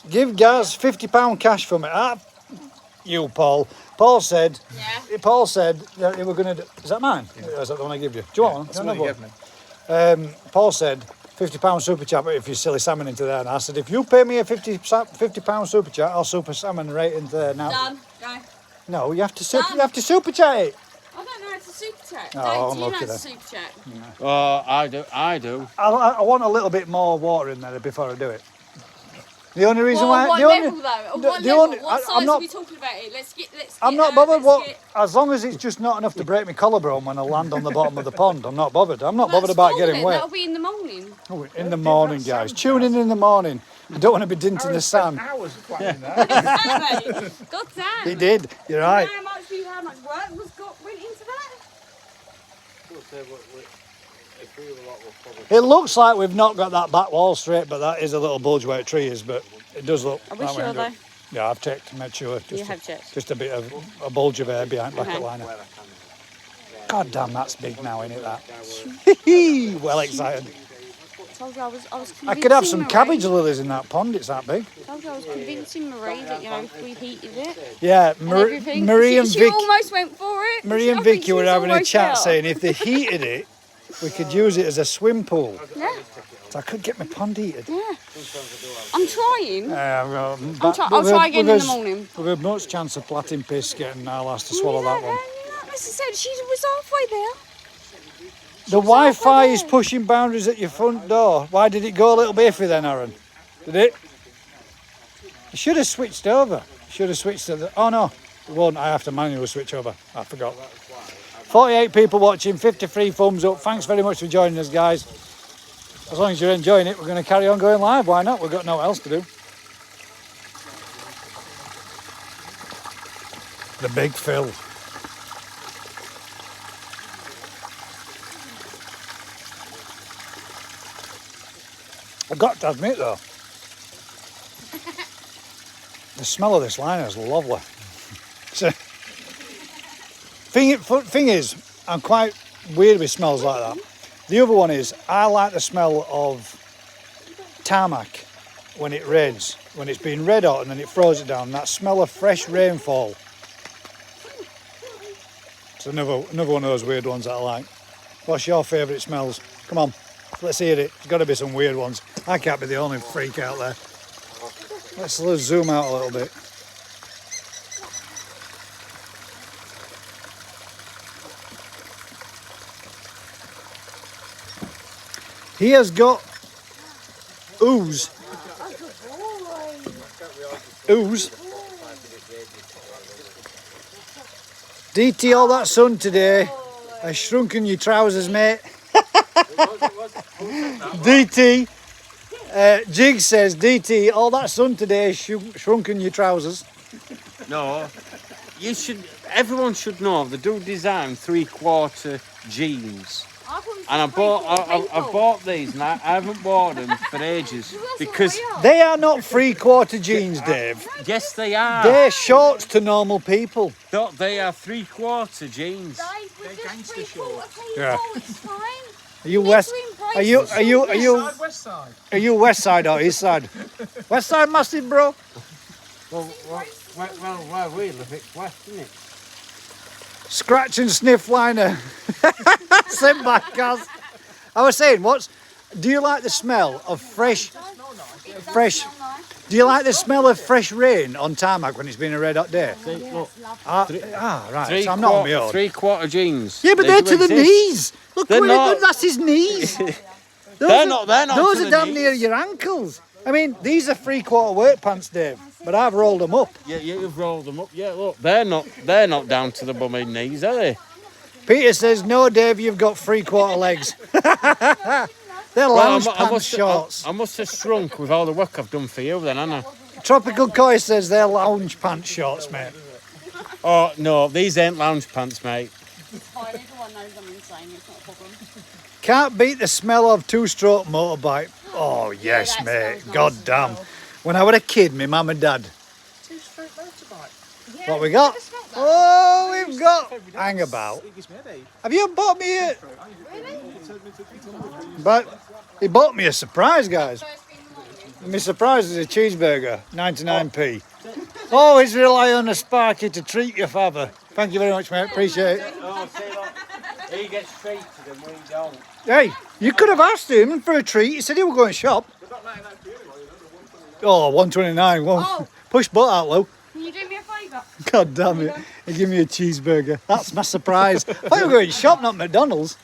give Gaz £50 cash from it. Ah, you, Paul. Paul said Yeah. that they were going to. Is that mine? Or is that the one I give you? Do you want one? That's Can I what you have gave one? me. Paul said £50 super chat if you silly salmon into there. And I said, if you pay me a £50 super chat, I'll super salmon right into there now. Done. Go. No, you have to Done. super chat it. I don't know how to super chat. Oh, Dave, do you know unlucky how to then. super chat? Oh, I do. I want a little bit more water in there before I do it. The only reason why. What the level only, though? At the- what the level? only- What I- size I'm not- are we talking about here? Let's get. I'm not bothered. As long as it's just not enough to break my collarbone when I land on the bottom of the pond, I'm not bothered. I'm not bothered about getting wet. That'll be in the morning. Oh, in the morning, guys. Tune in the morning. I don't want to be dinting the sand. Hours planning that. Exactly. God damn. He did. You're right. How much work went into that? It looks like we've not got that back wall straight, but that is a little bulge where the tree is. But it does look. Are we that way sure good. though? Yeah, I've checked, made sure. You have checked. Just a bit of a bulge of air behind bucket Okay. liner. God damn, that's big now, isn't it? That. Well excited. Told you I was convincing I could have some Marie. cabbage lilies in that pond. It's that big. Told you I was convincing Marie that, you know, if we heated it Yeah, and everything. Marie and she Vic. almost went for it. Marie and I think Vicky she were was having a almost chat there. saying if they heated it, we could use it as a swim pool. Yeah, So I could get my pond heated. yeah. I'm trying. I'll try again in the morning. We've had much chance of platting piss getting our lass to swallow that one. As I said, she was halfway there. The Wi-Fi is pushing boundaries at your front door. Why did it go a little bit iffy then, Aaron? Did it? You should have switched over. Should have switched to the... Oh no, it won't. I have to manually switch over. I forgot. 48 people watching, 53 thumbs up. Thanks very much for joining us, guys. As long as you're enjoying it, we're going to carry on going live. Why not? We've got no else to do. The Big Phil. I've got to admit though, the smell of this liner is lovely. So, thing is, I'm quite weird with smells like that. The other one is, I like the smell of tarmac when it rains, when it's been red hot and then it throws it down. That smell of fresh rainfall. It's another one of those weird ones that I like. What's your favourite smells? Come on, let's hear it. There's got to be some weird ones. I can't be the only freak out there. Let's zoom out a little bit. He has got ooze. Ooze. DT all that sun today has shrunken your trousers, mate. DT. Jig says, DT, all that sun today has shrunken your trousers. No, everyone should know they do design 3/4 jeans. And I bought these and I haven't worn them for ages because They are not 3/4 jeans, Dave. yes they are. They're shorts to normal people. They are 3/4 jeans. Yeah. It's fine. Are you west? Are you West side. are you west side or east side? West side massive, bro. Well, where we live, it's west, isn't it? Scratch and sniff liner. Sent back, Kaz. I was saying, do you like the smell of fresh? Do you like the smell of fresh rain on tarmac when it's been a red hot day? Look, Right. So I'm not on my own. 3/4 jeans. Yeah, but They they're do to the exist. knees. Look, They're not. that's his knees. They're not Those to are the damn knees. near your ankles. I mean, these are 3/4 work pants, Dave, but I've rolled them up. Yeah, you've rolled them up. Yeah, look, they're not down to the bummy knees, are they? Peter says, no, Dave, you've got 3/4 legs. They're lounge pants shorts. I must have shrunk with all the work I've done for you then, haven't I? Tropical Koi says they're lounge pants shorts, mate. Oh, no, these ain't lounge pants, mate. It's fine. Everyone knows I'm insane. It's not a problem. Can't beat the smell of two-stroke motorbike. Oh, yes, that mate. smells God nice. damn. When I was a kid, my mum and dad. Two-stroke motorbike. What we got? Oh, we've got... Hang about. It gives me a headache. Have you bought me a... But he bought me a surprise, guys. My surprise is a cheeseburger, 99p. Always rely on a Sparky to treat your father. Thank you very much, mate. Appreciate it. Oh, see, look, he gets treated and we don't. Hey, you could have asked him for a treat. He said he would go and shop. Oh, 129. Well, Oh. push butt out, Lou. Can you do me a favour? God damn it. He gave me a cheeseburger. That's my surprise. I thought you were going to shop, not McDonald's.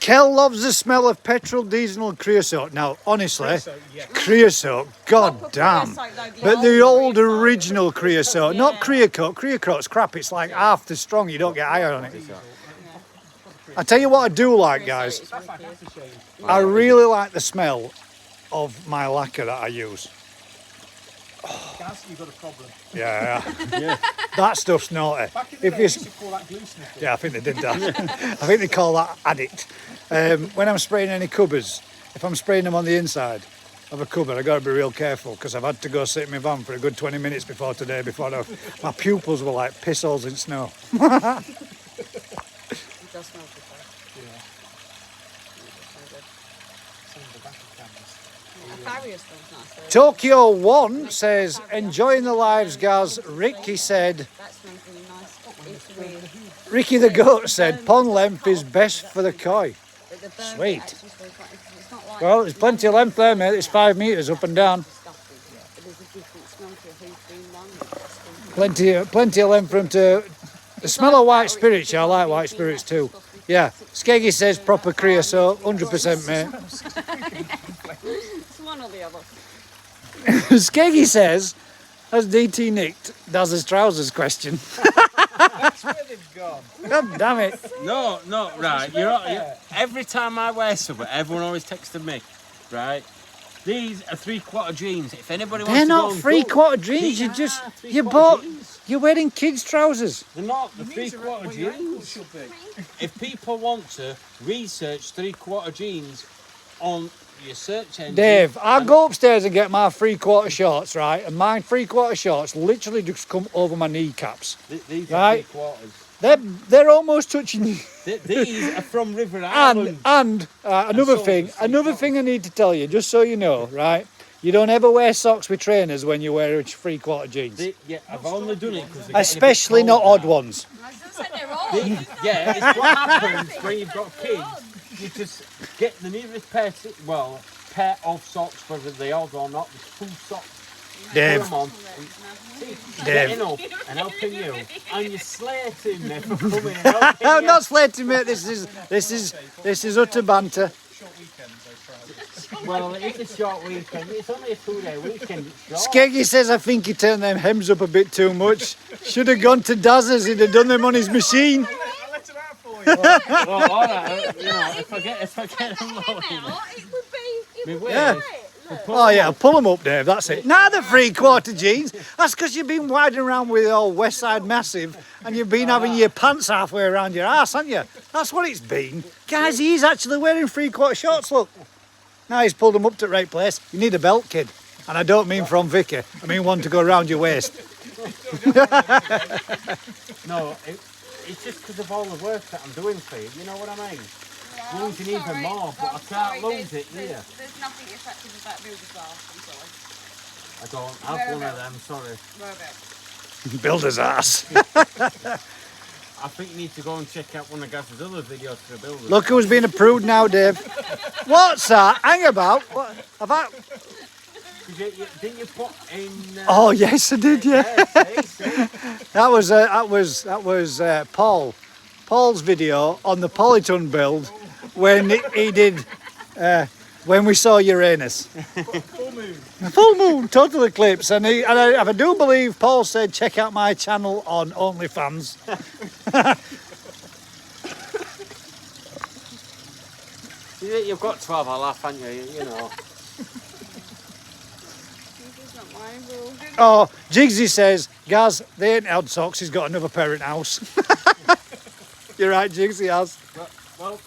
Kel loves the smell of petrol, diesel and creosote. Now, honestly, creosote, god damn. But the old original creosote, not Creocoat. Creocoat's crap. It's like half the strong. You don't get iron on it. I tell you what I do like, guys. I really like the smell of my lacquer that I use. Gaz, you've got a problem. Yeah. That stuff's naughty. Back in the day, they used to call that glue sniffer. Yeah, I think they did that. I think they call that addict. When I'm spraying any cupboards, if I'm spraying them on the inside, of a cupboard. I got to be real careful because I've had to go sit in my van for a good 20 minutes before today. My pupils were like piss holes in snow. It does smell good though. Yeah. Some of the back of cameras. A farrier smells nice though. Tokyo 1 says, enjoying the lives, guys. Ricky said, That smells really nice. It's weird. Ricky the goat said, pond length is best for the koi. But the burn Sweet. actually smells like, it's not like Well, there's plenty of length there, mate. It's 5 metres up and down. disgusting. But there's a different smell to a who's been one. Plenty of length for them to... The smell of white spirits, yeah, I like white spirits too. Yeah, Skeggy says proper creosote, 100%, mate. It's one or the other. Skeggy says, has DT nicked Daz's trousers question? That's where they've gone. God damn it. No, right. Every time I wear something, everyone always texted me, right? These are 3/4 jeans. If anybody wants They're to go not and 3/4 go- jeans, These you are just... 3/4 You bought... jeans. You're wearing kids' trousers. They're not the It means 3/4 what your ankles jeans. should be. If people want to research 3/4 jeans on your search engine, Dave, I go upstairs and get my 3/4 shorts, right? And my 3/4 shorts literally just come over my kneecaps. These Right. are 3/4. They're almost touching you. These are from River Island. And another sold thing, for another thing I need to tell you, just so you know, right? You don't ever wear socks with trainers when you wear 3/4 jeans, I've only done it because especially not odd ones. Yeah, it's what happens when you've got kids. You just get the nearest pair of socks, whether they're odd or not, with full socks. Dave, Put 'em on, getting up and helping you, and you're slating me for coming and helping I'm you. not slating, mate. This is utter banter. Short weekends, those trousers. Well, it's a short weekend. It's only a 2-day weekend. It's short. Skeggy says I think he turned them hems up a bit too much. Should have gone to Daz's. He'd have done them on his machine. I let them out for you. Well, all right. If I get them low, It would be. Yeah. Oh yeah, pull them up, Dave. That's it. Now the 3/4 jeans. That's because you've been riding around with your West Side Massive, and you've been having your pants halfway around your ass, haven't you? That's what it's been, guys. He's actually wearing 3/4 shorts. Look, now he's pulled them up to the right place. You need a belt, kid, and I don't mean from Vicky. I mean one to go around your waist. no, it's just because of all the work that I'm doing for you. You know what I mean? Losing even more, but I can't lose it here. There's nothing attractive about builder's ass, I'm sorry. I don't have one of them, sorry. Whereabouts? Builder's ass. I think you need to go and check out one of Gaz's other videos for a builder. Look who's being approved now, Dave. What's that? Hang about. What? Have I... Didn't you put in... Oh yes, I did. Yeah. see? That was Paul's video on the Polyton build when he did when we saw Uranus. Full moon, total eclipse, and I do believe Paul said check out my channel on OnlyFans. You've got 12 a laugh, haven't you? You know. Oh, Jigsy says, Gaz, they ain't had socks. He's got another pair in house. You're right, Jigsy has. Well,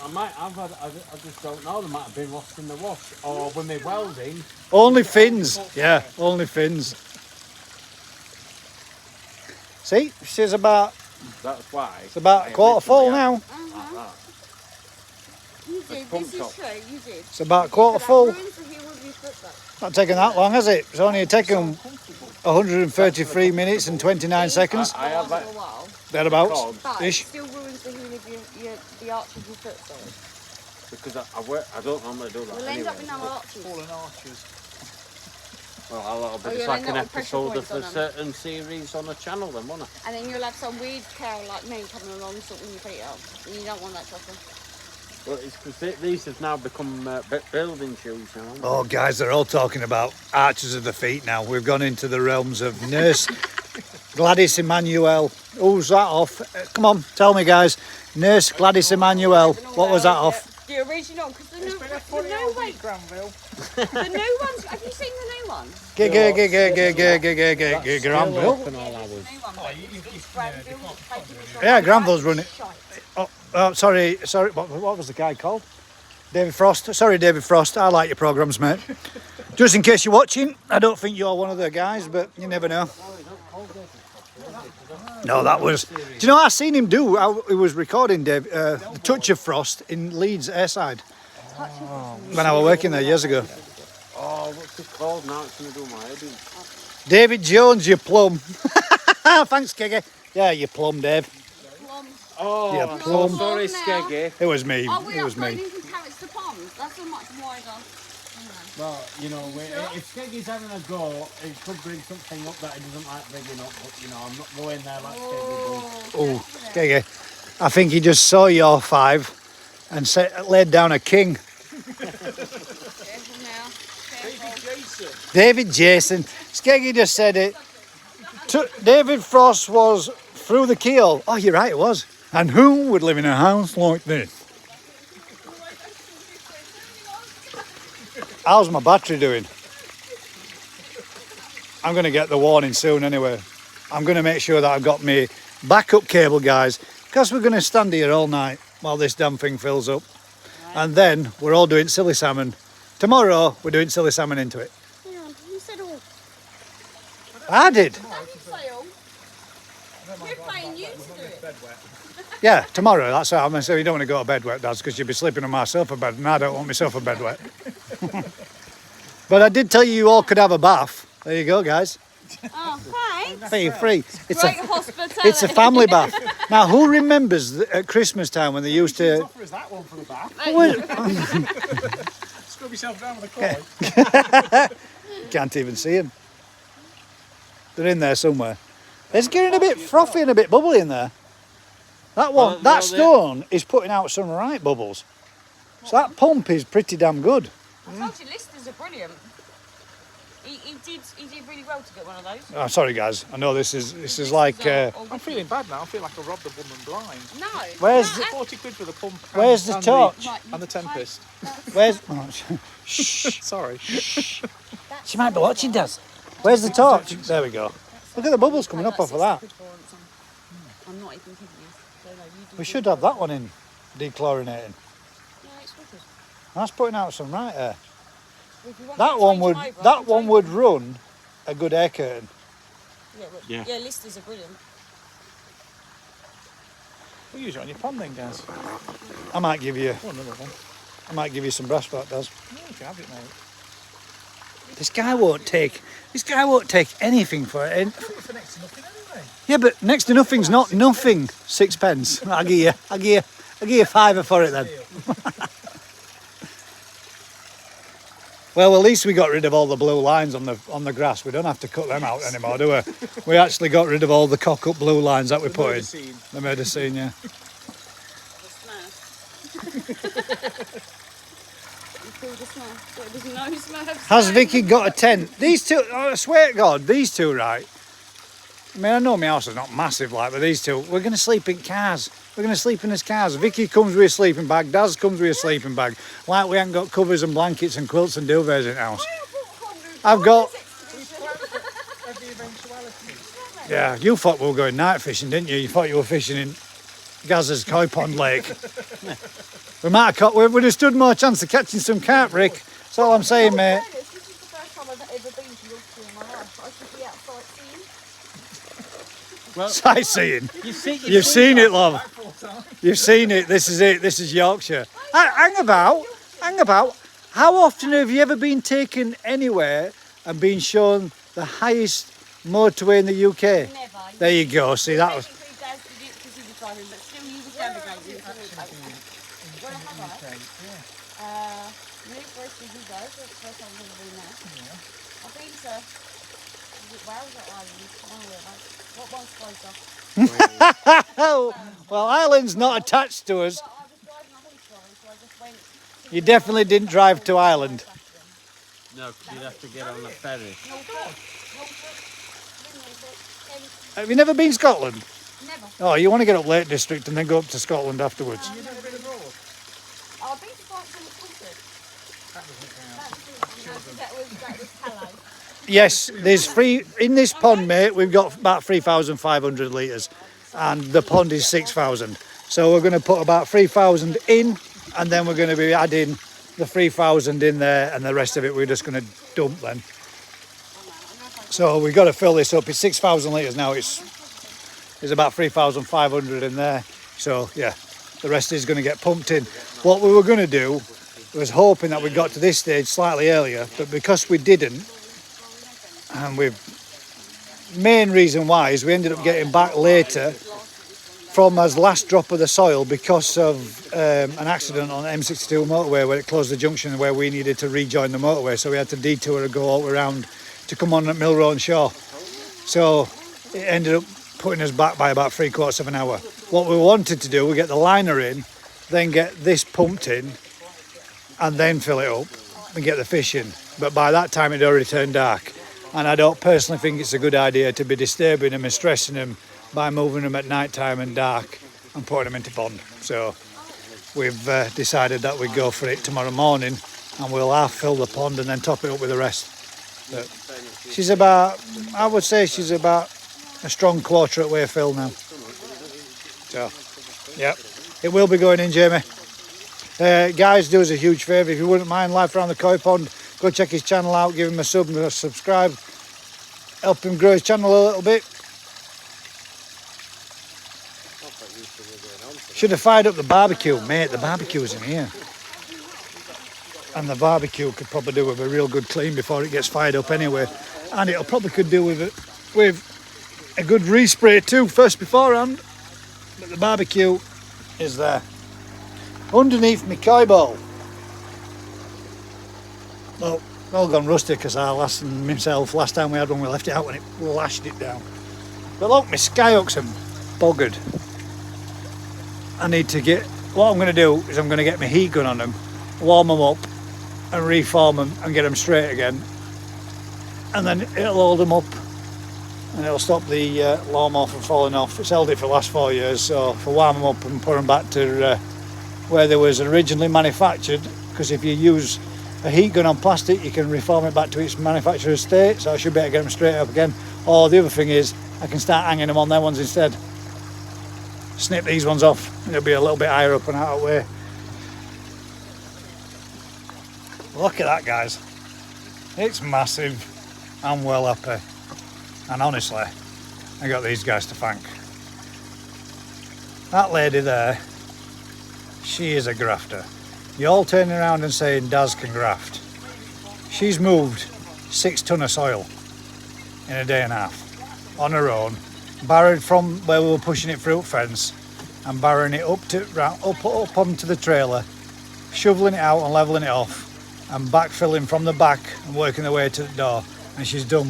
I might have had, I just don't know. They might have been lost in the wash, or when they're welding. Only fins, yeah, only fins. See, she's about. That's why. It's about a quarter full now. You did, this is true, you did. It's about a quarter full. Ruins the heel of your foot though. Not taking that long, has it? It's only taken 133 minutes and 29 seconds. I have that. For a while, Thereabouts. but Ish. it still ruins the heel of the arch of your foot though. Because I don't normally do that We'll anyway. end up with no arches. Fallen archers. Well, I'll be Oh, just you'll like end an up with pressure episode of points a on 'em. certain series on a channel then, won't I? And then you'll have some weird cow like me coming along sorting your feet out. And you don't want that to happen. Well, it's because these have now become building shoes now. Oh, guys, they're all talking about archers of the feet now. We've gone into the realms of Nurse Gladys Emmanuel. Who's that off? Come on, tell me, guys. Nurse Gladys Emmanuel. What was that off? The original, because the new ones, Granville. the new ones, have you seen the new ones? Granville. Open all hours. The new one, it's Granville, Yeah, Granville's running. Oh, sorry. What was the guy called? David Frost. Sorry, David Frost. I like your programmes, mate. Just in case you're watching, I don't think you're one of the guys, but you never know. No, that was... Do you know, I seen him do... He was recording The Touch of Frost in Leeds Airside. When I was working there years ago. Oh, what's it called now? It's going to do my head in. David Jones, you plum. Thanks, Keggy. Yeah, you plum, Dave. Oh, Yeah, I'm plum. so sorry, Plum now. Skeggy. It was me. Are we It was me. upgrading from carrots to ponds? That's a much wider. Well, you know, if Skeggy's having a go, it could bring something up that he doesn't like bringing up, but, you know, I'm not going there like Skeggy does. Oh, Keggy. I think he just saw your 5 and laid down a king. Careful now. Careful. David Jason. Skeggy just said it. David Frost was through the keel. Oh, you're right, it was. And who would live in a house like this? How's my battery doing? I'm going to get the warning soon anyway. I'm going to make sure that I've got my backup cable, guys, because we're going to stand here all night while this damn thing fills up. And then we're all doing silly salmon. Tomorrow, we're doing silly salmon into it. Hang on, you said all. I did. That didn't say all. We're paying you to do it. Yeah, tomorrow, that's how I'm going to say you don't want to go to bed wet, Dad, because you'll be sleeping on my sofa bed, and I don't want my sofa bed wet. But I did tell you all could have a bath. There you go, guys. Oh, thanks. Feel free. It's Great a, hospitality. it's a family bath. Now, who remembers at Christmas time when they used to... Offer us that one for the bath. Well, Scrub yourself down with a coin. can't even see them. They're in there somewhere. It's getting a bit frothy and a bit bubbly in there. That one, that stone is putting out some right bubbles. So that pump is pretty damn good. I told you, listers are brilliant. He did really well to get one of those. Oh, sorry guys, I know this is like. I'm feeling bad now. I feel like I robbed a woman blind. No. Where's no, the- 40 quid for the pump. Where's the and torch? Right, And the Tempest. Where's? Oh, shh. Sorry. She might be watching, Dad. Where's the torch? There we go. Look at the bubbles coming up off of that. I'm not even kidding you. So, no, you do We should have that one in dechlorinating. Yeah, it's wicked. That's putting out some right air. If you want That to one change would. them over, I That can one change would them. run a good air curtain. Yeah, yeah, listers are brilliant. We'll use it on your pond then, guys. I might give you. Oh, another one. I might give you some brass back, Daz. Yeah, you can have it, mate. This guy won't take. This guy won't take anything for it. For next to nothing anyway. Yeah, but next to nothing's not nothing. 6p. I'll give you £5 for it then. Well, at least we got rid of all the blue lines on the grass. We don't have to cut them out anymore, do we? We actually got rid of all the cock-up blue lines that we put in. Scene. The murder scene, yeah. Has Vicky got a tent? These two, I swear to God, these two, right? I mean, I know my house is not massive like, but these two, we're going to sleep in cars. We're going to sleep in his cars. Vicky comes with a sleeping bag. Daz comes with a sleeping bag. Like we haven't got covers and blankets and quilts and duvets in the house. I've got... Yeah, you thought we were going night fishing, didn't you? You thought you were fishing in Gazza's Koi Pond Lake. We might have caught... We'd have stood more chance of catching some carp, Rick. That's all I'm saying, mate. This is the first time I've ever been to Yorkshire in my life. I should be outside seeing. Well, Sightseeing. you've seen it, love. You've seen it. This is it. This is Yorkshire. Hang about. How often have you ever been taken anywhere and been shown the highest motorway in the UK? Never. There you go. See, that was... Technically, Dad did it because he was driving, but still you was navigating. Where have I? New Forest is you guys. That's the first time I've ever been there. I've been to... Is it Wales or Ireland? I don't know where. What one's closer? Well, Ireland's not attached to us. But I was driving a horse ride, so I just went... You definitely didn't drive to Ireland. No, 'cause you'd have to get on the ferry. Have you never been to Scotland? Never. Oh, you want to get up Lake District and then go up to Scotland afterwards. I've been to France and Scotland. That was Calais. Yes, there's three in this pond, mate. We've got about 3,500 litres, and the pond is 6,000. So we're going to put about 3,000 in and then we're going to be adding the 3,000 in there, and the rest of it we're just going to dump then. So we've got to fill this up. It's 6,000 litres now. There's about 3,500 in there. So yeah, the rest is going to get pumped in. What we were going to do was hoping that we got to this stage slightly earlier, but because we didn't, and main reason why is we ended up getting back later from as last drop of the soil because of an accident on the M62 motorway where it closed the junction where we needed to rejoin the motorway, so we had to detour and go all around to come on at Milrow and Shaw. So it ended up putting us back by about 3/4 of an hour. What we wanted to do, we get the liner in, then get this pumped in, and then fill it up and get the fish in. But by that time it already turned dark, and I don't personally think it's a good idea to be disturbing them and stressing them by moving them at night time and dark and putting them into pond. So we've decided that we'd go for it tomorrow morning, and we'll half fill the pond and then top it up with the rest. But she's about, I would say she's about a strong 1/4 way filled now. So yeah, it will be going in, Jamie. Guys, do us a huge favour, if you wouldn't mind, Life Around the Koi Pond, go check his channel out, give him a sub and a subscribe, help him grow his channel a little bit. Should have fired up the barbecue, mate. The barbecue's in here, and the barbecue could probably do with a real good clean before it gets fired up anyway, and it'll probably could do with a good respray too first beforehand. But the barbecue is there underneath my koi bowl. Well, all gone rusty because last time we had one we left it out when it lashed it down. But look, my skyhooks are buggered. I need to get, what I'm going to do is I'm going to get my heat gun on them, warm them up and reform them and get them straight again, and then it'll hold them up and it'll stop the lawnmower from falling off. It's held it for the last 4 years, so if I warm them up and put them back to where they was originally manufactured, because if you use a heat gun on plastic you can reform it back to its manufacturer's state, so I should be able to get them straight up again. Or the other thing is I can start hanging them on their ones instead. Snip these ones off, it'll be a little bit higher up and out of the way. Look at that, guys, it's massive. I'm well happy, and honestly I got these guys to thank. That lady there, she is a grafter. You're all turning around and saying Daz can graft. She's moved 6 ton of soil in a day and a half on her own, barrowed from where we were pushing it through fence and barrowing it up onto the trailer, shoveling it out and levelling it off, and backfilling from the back and working their way to the door. And she's done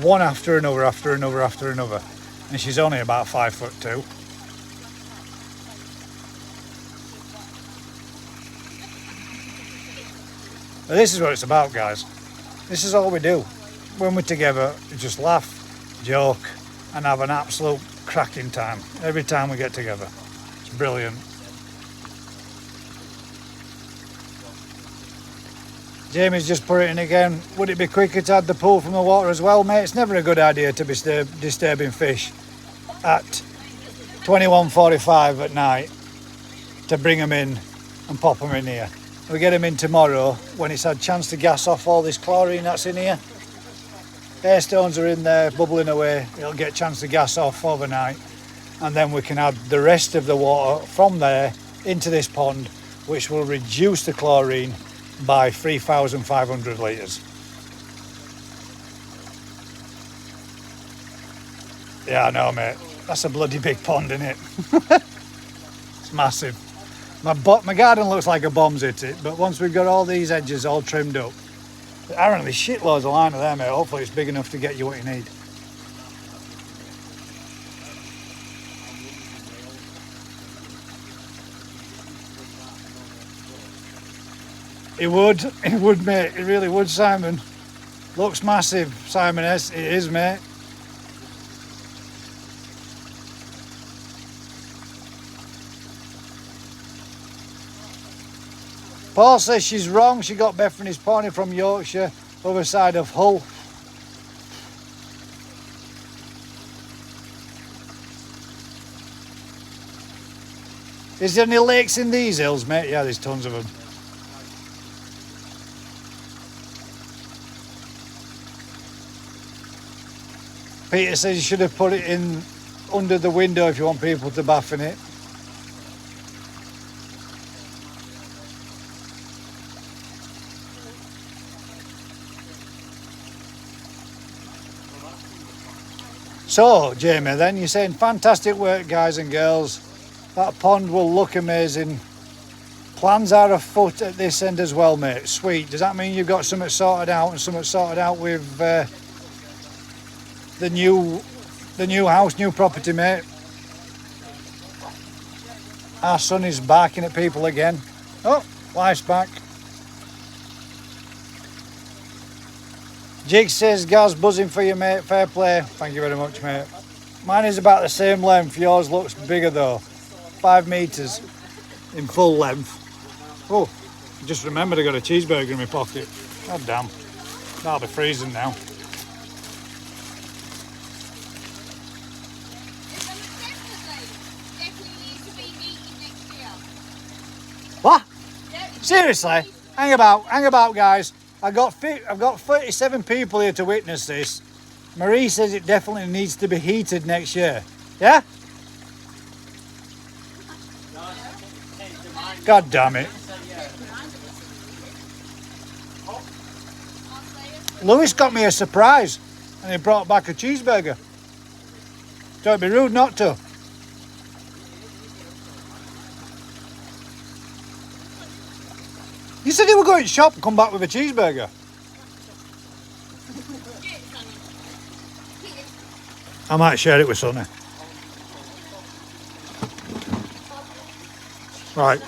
one after another, and she's only about 5'2". But this is what it's about, guys. This is all we do when we're together. We just laugh, joke and have an absolute cracking time every time we get together. It's brilliant. Jamie's just put it in again. Would it be quicker to add the pool from the water as well, mate? It's never a good idea to be disturbing fish at 21:45 at night to bring them in and pop them in here. We get them in tomorrow when it's had a chance to gas off all this chlorine that's in here. Air stones are in there bubbling away. It'll get a chance to gas off overnight, and then we can add the rest of the water from there into this pond, which will reduce the chlorine by 3,500 litres. Yeah, I know, mate. That's a bloody big pond, isn't it? It's massive. My garden looks like a bomb's hit it, but once we've got all these edges all trimmed up, apparently shitloads of liner there, mate. Hopefully it's big enough to get you what you need. It would, mate. It really would, Simon. Looks massive, Simon S. It is, mate. Paul says she's wrong. She got Bethany's pony from Yorkshire, other side of Hull. Is there any lakes in these hills, mate? Yeah, there's tons of them. Peter says you should have put it in under the window if you want people to bath in it. So, Jamie, then you're saying fantastic work, guys and girls. That pond will look amazing. Plans are afoot at this end as well, mate. Sweet. Does that mean you've got something sorted out and something sorted out with the new house, new property, mate? Our son is barking at people again. Oh, wife's back. Jig says, Gaz, buzzing for you, mate. Fair play. Thank you very much, mate. Mine is about the same length. Yours looks bigger, though. 5 metres in full length. Oh, just remembered I got a cheeseburger in my pocket. God damn. That'll be freezing now. What? Seriously? Hang about, guys. I've got 37 people here to witness this. Marie says it definitely needs to be heated next year. Yeah? God damn it. Lewis got me a surprise and he brought back a cheeseburger. So it'd be rude not to. You said you were going to shop and come back with a cheeseburger. I might share it with Sonny. Right.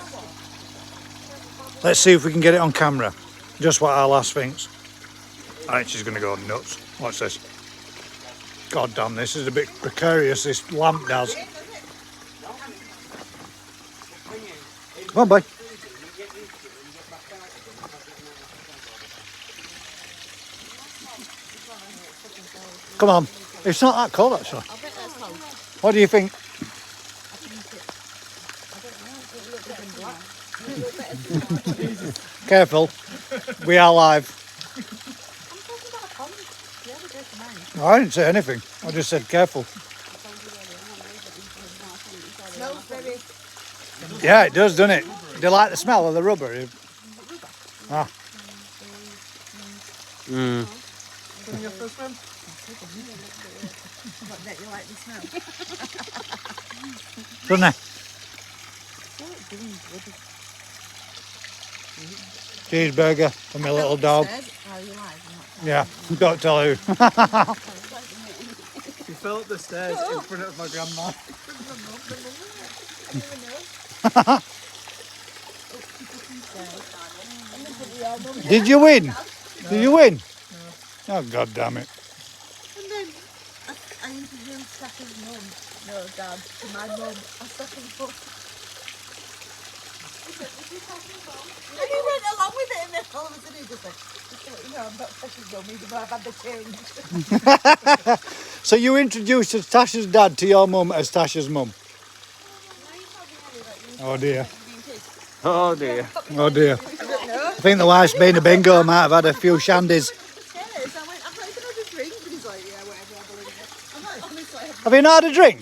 Let's see if we can get it on camera. Just what our lass thinks. I think she's going to go nuts. What's this? God damn, this is a bit precarious, this lamp does. Come on, boy. Come on. It's not that cold, actually. What do you think? Careful. We are live. I didn't say anything. I just said careful. Yeah, it does, doesn't it? Do you like the smell of the rubber? Ah. Mm. Doesn't it? Cheeseburger for my little dog. Yeah, don't tell who. You fell up the stairs in front of my grandma. Did you win? Did you win? Oh, God damn it. And then I interviewed Sasha's mum. No, Dad, to my mum. I Sasha's mum. And he went along with it, and then all of a sudden he just went, you know, I'm not Sasha's mum, even though I've had the change. So you introduced Tasha's dad to your mum as Tasha's mum? Oh dear. Oh dear. Oh dear. I think the wife's been a bingo, might have had a few shandies. Have you not had a drink?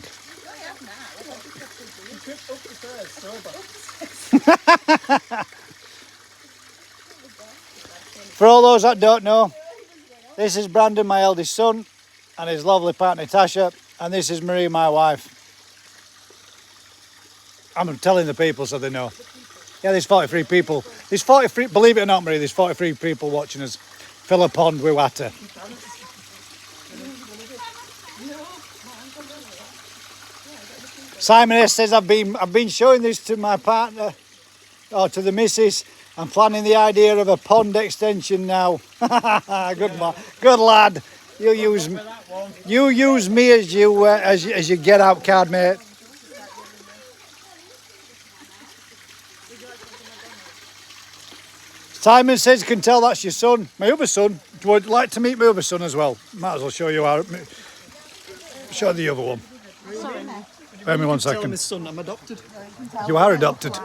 For all those that don't know, this is Brandon, my eldest son, and his lovely partner Tasha, and this is Marie, my wife. I'm telling the people so they know. Yeah, there's 43 people. There's 43, believe it or not, Marie, there's 43 people watching us fill a pond with water. Simon S says I've been showing this to my partner or to the missus. I'm planning the idea of a pond extension now. Good man, good lad. You use me as you get out card, mate. Simon says, can tell that's your son. My other son. Would like to meet my other son as well. Might as well show you show the other one. Sorry, Wait me 1 Tell second. my son I'm adopted. You are adopted.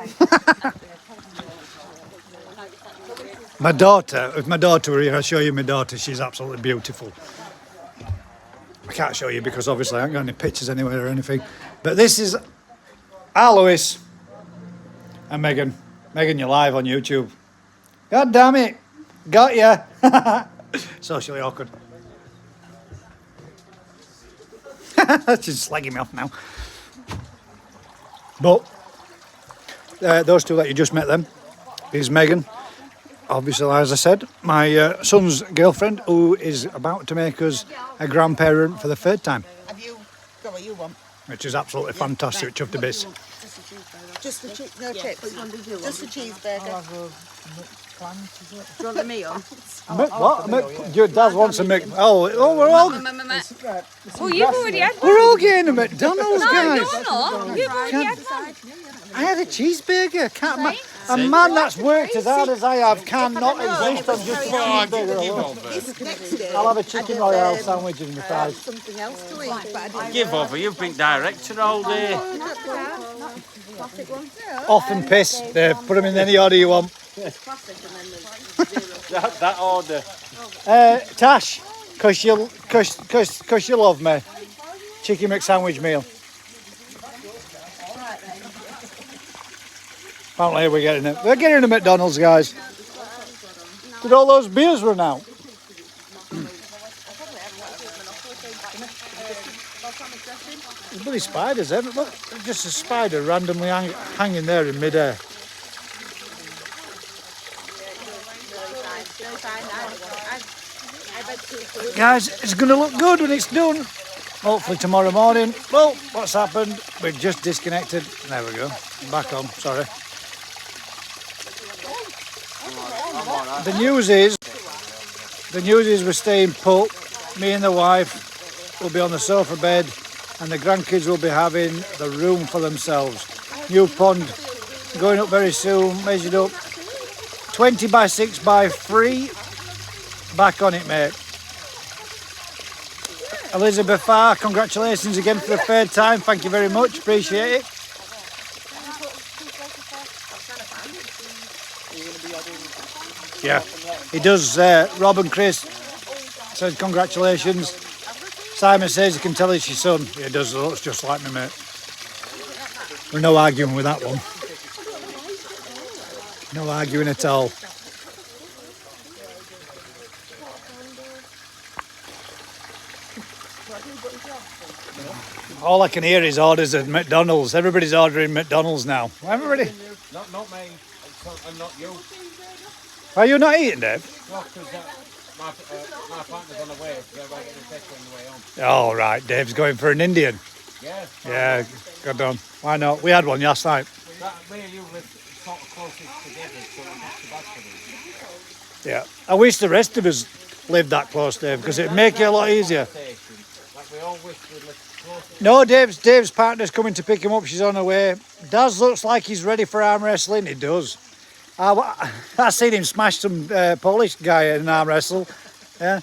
My daughter, if my daughter were here, I'd show you my daughter. She's absolutely beautiful. I can't show you because obviously I haven't got any pictures anywhere or anything. But this is Alois and Megan. Megan, you're live on YouTube. God damn it. Got ya. Socially awkward. She's slagging me off now. But those two that you just met them is Megan. Obviously, as I said, my son's girlfriend, who is about to make us a grandparent for the third time. Have you got what you want? Which is absolutely fantastic, chuffed to bits. Just the chips, no chips. Just the cheeseburger. Do you want the meal? What? Your dad wants a Mc... Oh, we're all... Well, you've already had one. We're all getting a McDonald's, No, guys. you're not. You've already had one. I had a cheeseburger. A man that's worked as hard as I have cannot exist on just a cheeseburger alone. This next day, I'll have a chicken royale sandwich and my fries. something else to eat, but I didn't. Give over, you've been director all day. Off and piss. There, put them in any order you want. That order. Tash, cause you love me. Chicken McSandwich meal. Apparently we're getting it. We're getting a McDonald's, guys. Did all those beers run out? There's bloody spiders, eh? Look, just a spider randomly hanging there in midair. Guys, it's going to look good when it's done. Hopefully tomorrow morning. Well, what's happened? We've just disconnected. There we go. Back on. Sorry. The news is we're staying put. Me and the wife will be on the sofa bed, and the grandkids will be having the room for themselves. New pond going up very soon. Measured up 20 by 6 by 3. Back on it, mate. Elizabeth Farr, congratulations again for the third time. Thank you very much. Appreciate it. Yeah, he does. Rob and Chris says congratulations. Simon says he can tell it's your son. He does. Looks just like me, mate. We're no arguing with that one. No arguing at all. All I can hear is orders at McDonald's. Everybody's ordering McDonald's now. Everybody. Not me, and not you. Are you not eating, Dave? No, because my partner's on the way, so I get the test on the way home. Oh, right. Dave's going for an Indian. Yeah. Yeah, good on. Why not? We had one last night. That me and you live sort of closest together, so it's not too bad for me. Yeah. I wish the rest of us lived that close, Dave, because it'd make it a lot easier. Like we all wish we lived closer. No, Dave's partner's coming to pick him up. She's on her way. Daz looks like he's ready for arm wrestling. He does. I seen him smash some Polish guy in an arm wrestle. Yeah.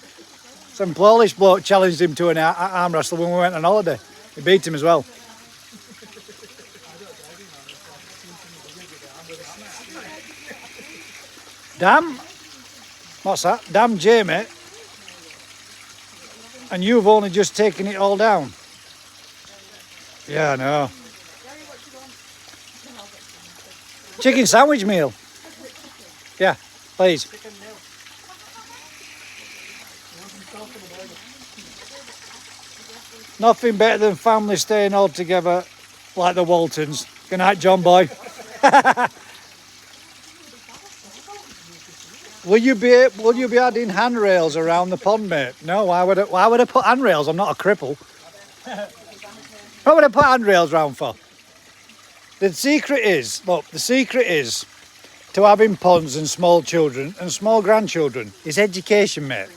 Some Polish bloke challenged him to an arm wrestle when we went on holiday. He beat him as well. Damn. What's that? Damn, Jamie. And you've only just taken it all down. Yeah, I know. Chicken sandwich meal. Yeah, please. Nothing better than family staying all together like the Waltons. Good night, John boy. Will you be adding handrails around the pond, mate? No, why would I put handrails? I'm not a cripple. What would I put handrails round for? The secret is to having ponds and small children and small grandchildren is education, mate.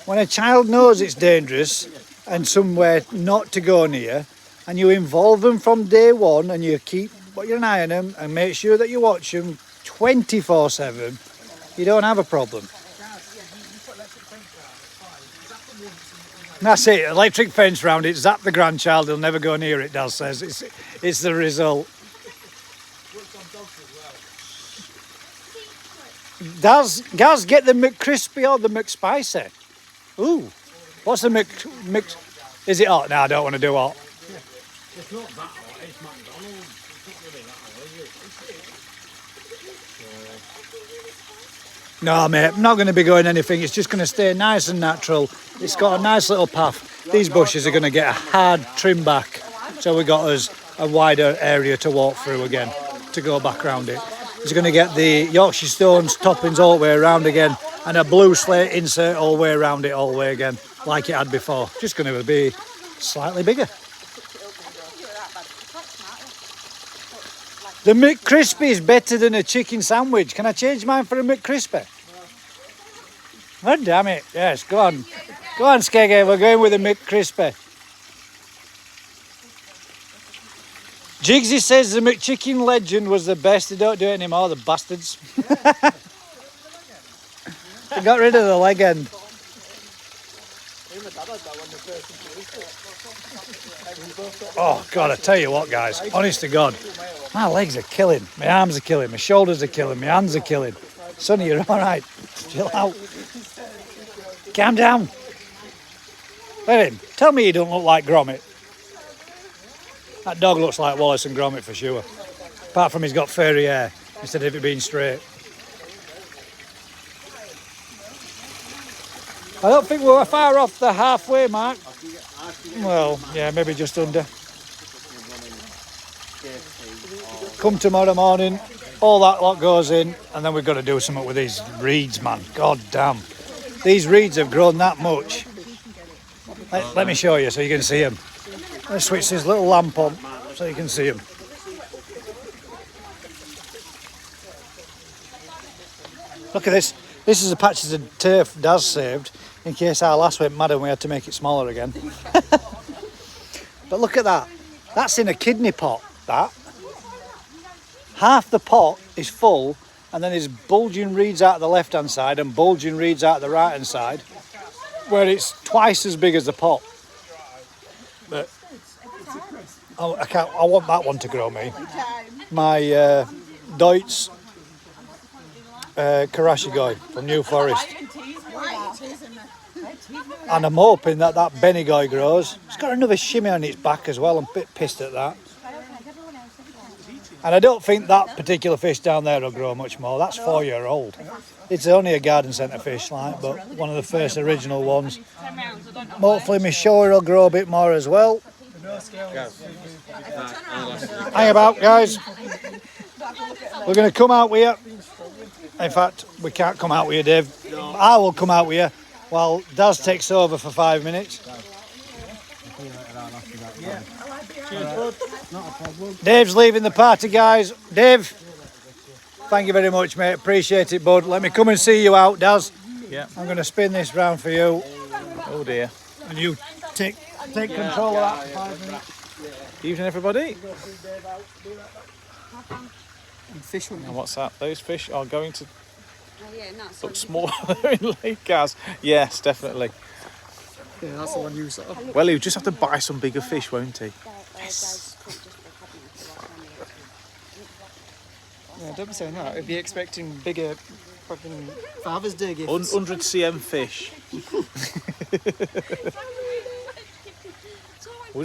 When a child knows it's dangerous and somewhere not to go near, and you involve them from day one, and you keep an eye on them and make sure that you watch them 24/7, you don't have a problem. That's it. Electric fence round it. Zap the grandchild. He'll never go near it. Daz says it's the result. Gaz, get the McCrispy or the McSpicy? Ooh, what's the Mc? Is it hot? No, I don't want to do hot. It's not that hot, it's McDonald's. It's not really that hot, is it? No, mate, I'm not going to be going anything. It's just going to stay nice and natural. It's got a nice little path. These bushes are going to get a hard trim back, so we got us a wider area to walk through again, to go back around it. It's going to get the Yorkshire Stones toppings all the way around again, and a blue slate insert all the way around it all the way again, like it had before. Just going to be slightly bigger. The McCrispy is better than a chicken sandwich. Can I change mine for a McCrispy? Oh, damn it. Yes, go on. Go on, Skeggy. We're going with a McCrispy. Jigsy says the McChicken Legend was the best. They don't do it anymore, the bastards. They got rid of the leg end. Oh, God, I tell you what, guys. Honest to God. My legs are killing. My arms are killing. My shoulders are killing. My hands are killing. Sonny, you're all right. Chill out. Calm down. Let him. Tell me you don't look like Gromit. That dog looks like Wallace and Gromit for sure. Apart from he's got furry hair instead of it being straight. I don't think we're far off the halfway mark. Well, yeah, maybe just under. Come tomorrow morning, all that lot goes in, and then we've got to do something with these reeds, man. God damn. These reeds have grown that much. Let me show you so you can see them. Let's switch this little lamp on so you can see them. Look at this. This is the patches of turf Daz saved in case our last went mad and we had to make it smaller again. But look at that. That's in a kidney pot, that. Half the pot is full and then there's bulging reeds out of the left-hand side and bulging reeds out of the right-hand side where it's twice as big as the pot. But I want that one to grow me. My Deutz Karashigoi from New Forest. And I'm hoping that Benigoi grows. It's got another shimmy on its back as well. I'm a bit pissed at that. And I don't think that particular fish down there will grow much more. That's 4-year-old. It's only a garden centre fish, like, but one of the first original ones. Hopefully my shore will grow a bit more as well. Hang about, guys. We're going to come out with you. In fact, we can't come out with you, Dave. I will come out with you while Daz takes over for 5 minutes. Dave's leaving the party, guys. Dave, thank you very much, mate. Appreciate it, bud. Let me come and see you out, Daz. Yeah. I'm going to spin this round for you. Oh dear. And you take control of that for 5 minutes. Evening, everybody. Fish one. And what's that? Those fish are going to Oh, yeah, no, look smaller in Lake Gaz. Yes, definitely. Yeah, that's the one you saw. Well, he'll just have to buy some bigger fish, won't he? Yes. Yeah, don't be saying that. If you're expecting bigger fucking Father's Day gifts. 100 cm fish. We're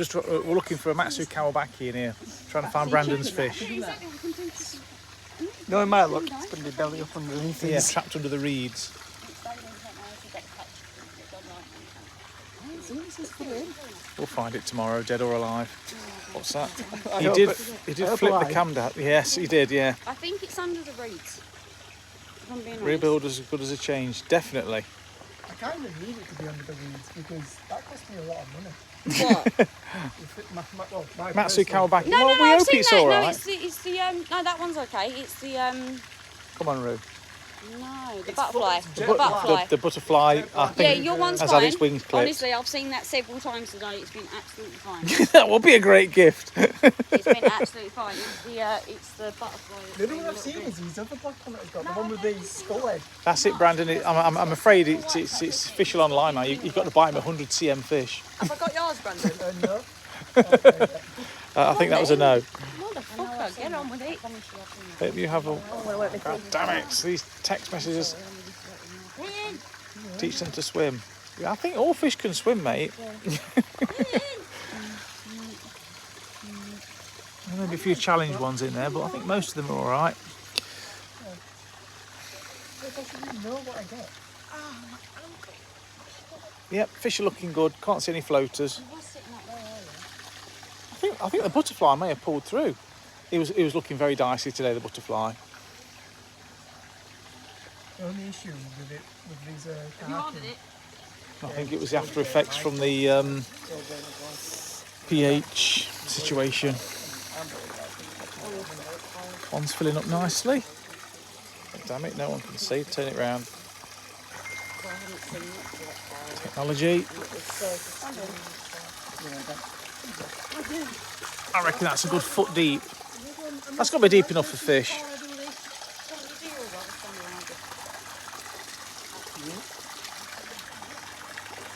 looking for a Matsu Kawabaki in here, trying to find Brandon's fish. No, it might look. It's going to be belly up underneath. Yeah, trapped under the reeds. We'll find it tomorrow, dead or alive. What's that? He did flip the cam down. Yes, he did, yeah. I think it's under the reeds. If I'm being honest. Rebuild as good as a change, definitely. I kind of need it to be under the weeds because that cost me a lot of money. What? Matsu Kawabaki. No, well, we I've hope seen it's that. all No, right. it's the no, that one's okay. It's the Come on, Roo. No, the butterfly. The butterfly. The butterfly, I think, Yeah, your one's has fine. had its wings clipped. Honestly, I've seen that several times today. It's been absolutely fine. That will be a great gift. It's been absolutely fine. It's the butterfly. that's The other been one a I've little seen bit- is these other black one that he's got, the one with the skull head. That's it, Brandon. I'm afraid it's official online now. You've got to buy him 100 cm fish. Have I got yours, Brandon? No. I think that was a no. Motherfucker, get on with it. Maybe you have a... God damn it, these text messages. Teach them to swim. Yeah, I think all fish can swim, mate. There may be a few challenge ones in there, but I think most of them are all right. know what I get. Yep, fish are looking good. Can't see any floaters. I think the butterfly may have pulled through. It was looking very dicey today, the butterfly. The only issue with it, with these You ordered it? I think it was the after effects from the pH situation. Pond's filling up nicely. Damn it, no one can see. Turn it round. Technology. I reckon that's a good foot deep. That's got to be deep enough for fish.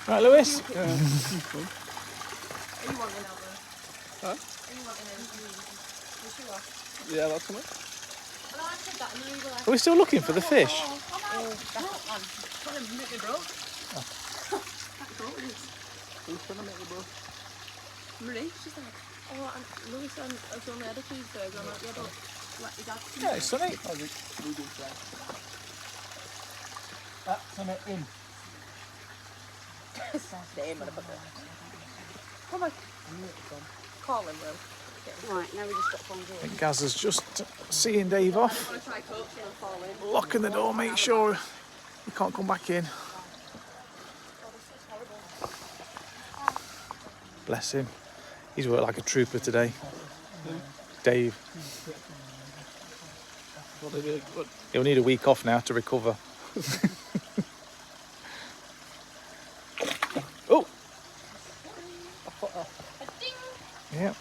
Right, Lewis? Yeah, that's enough. Are we still looking for the fish? Really? She's like, oh, and Louis and I've only had a cheeseburger. I'm like, yeah, but let his dad Yeah, it's sunny. That's enough in. Come on. Call him, Will. Right, now we just got to find I it. think Gaz is just seeing Dave off. I'm going to try coaching and call him. Locking the door, make sure he can't come back in. Bless him. He's worked like a trooper today. Dave. He'll need a week off now to recover. Oh! Yeah,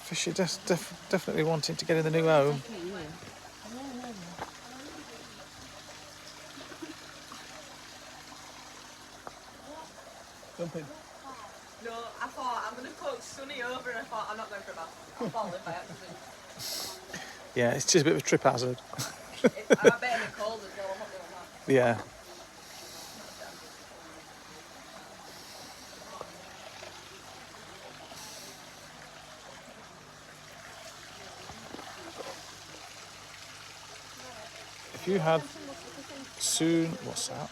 fish are definitely wanting to get in the new home. Jump in. No, I thought I'm going to coach Sonny over and I thought I'm not going for a bath. I'll fall in by accident. Yeah, it's just a bit of a trip hazard. I bet it's cold as well, I'm not doing that. Yeah. If you had soon, what's that?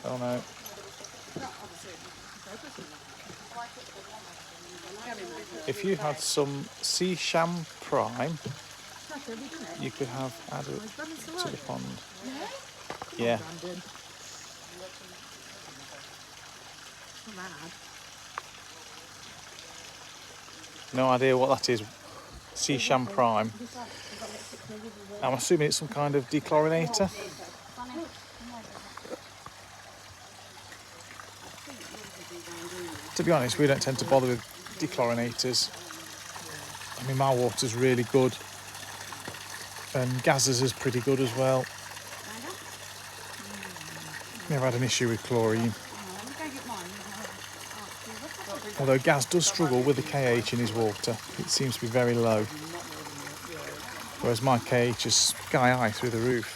Oh no. If you had some sea sham prime, you could have added to the pond. Yeah. No idea what that is. Sea sham prime. I'm assuming it's some kind of dechlorinator. To be honest, we don't tend to bother with dechlorinators. I mean, my water's really good, and Gaz's is pretty good as well. Never had an issue with chlorine. Although Gaz does struggle with the KH in his water. It seems to be very low. Whereas my KH is sky high through the roof.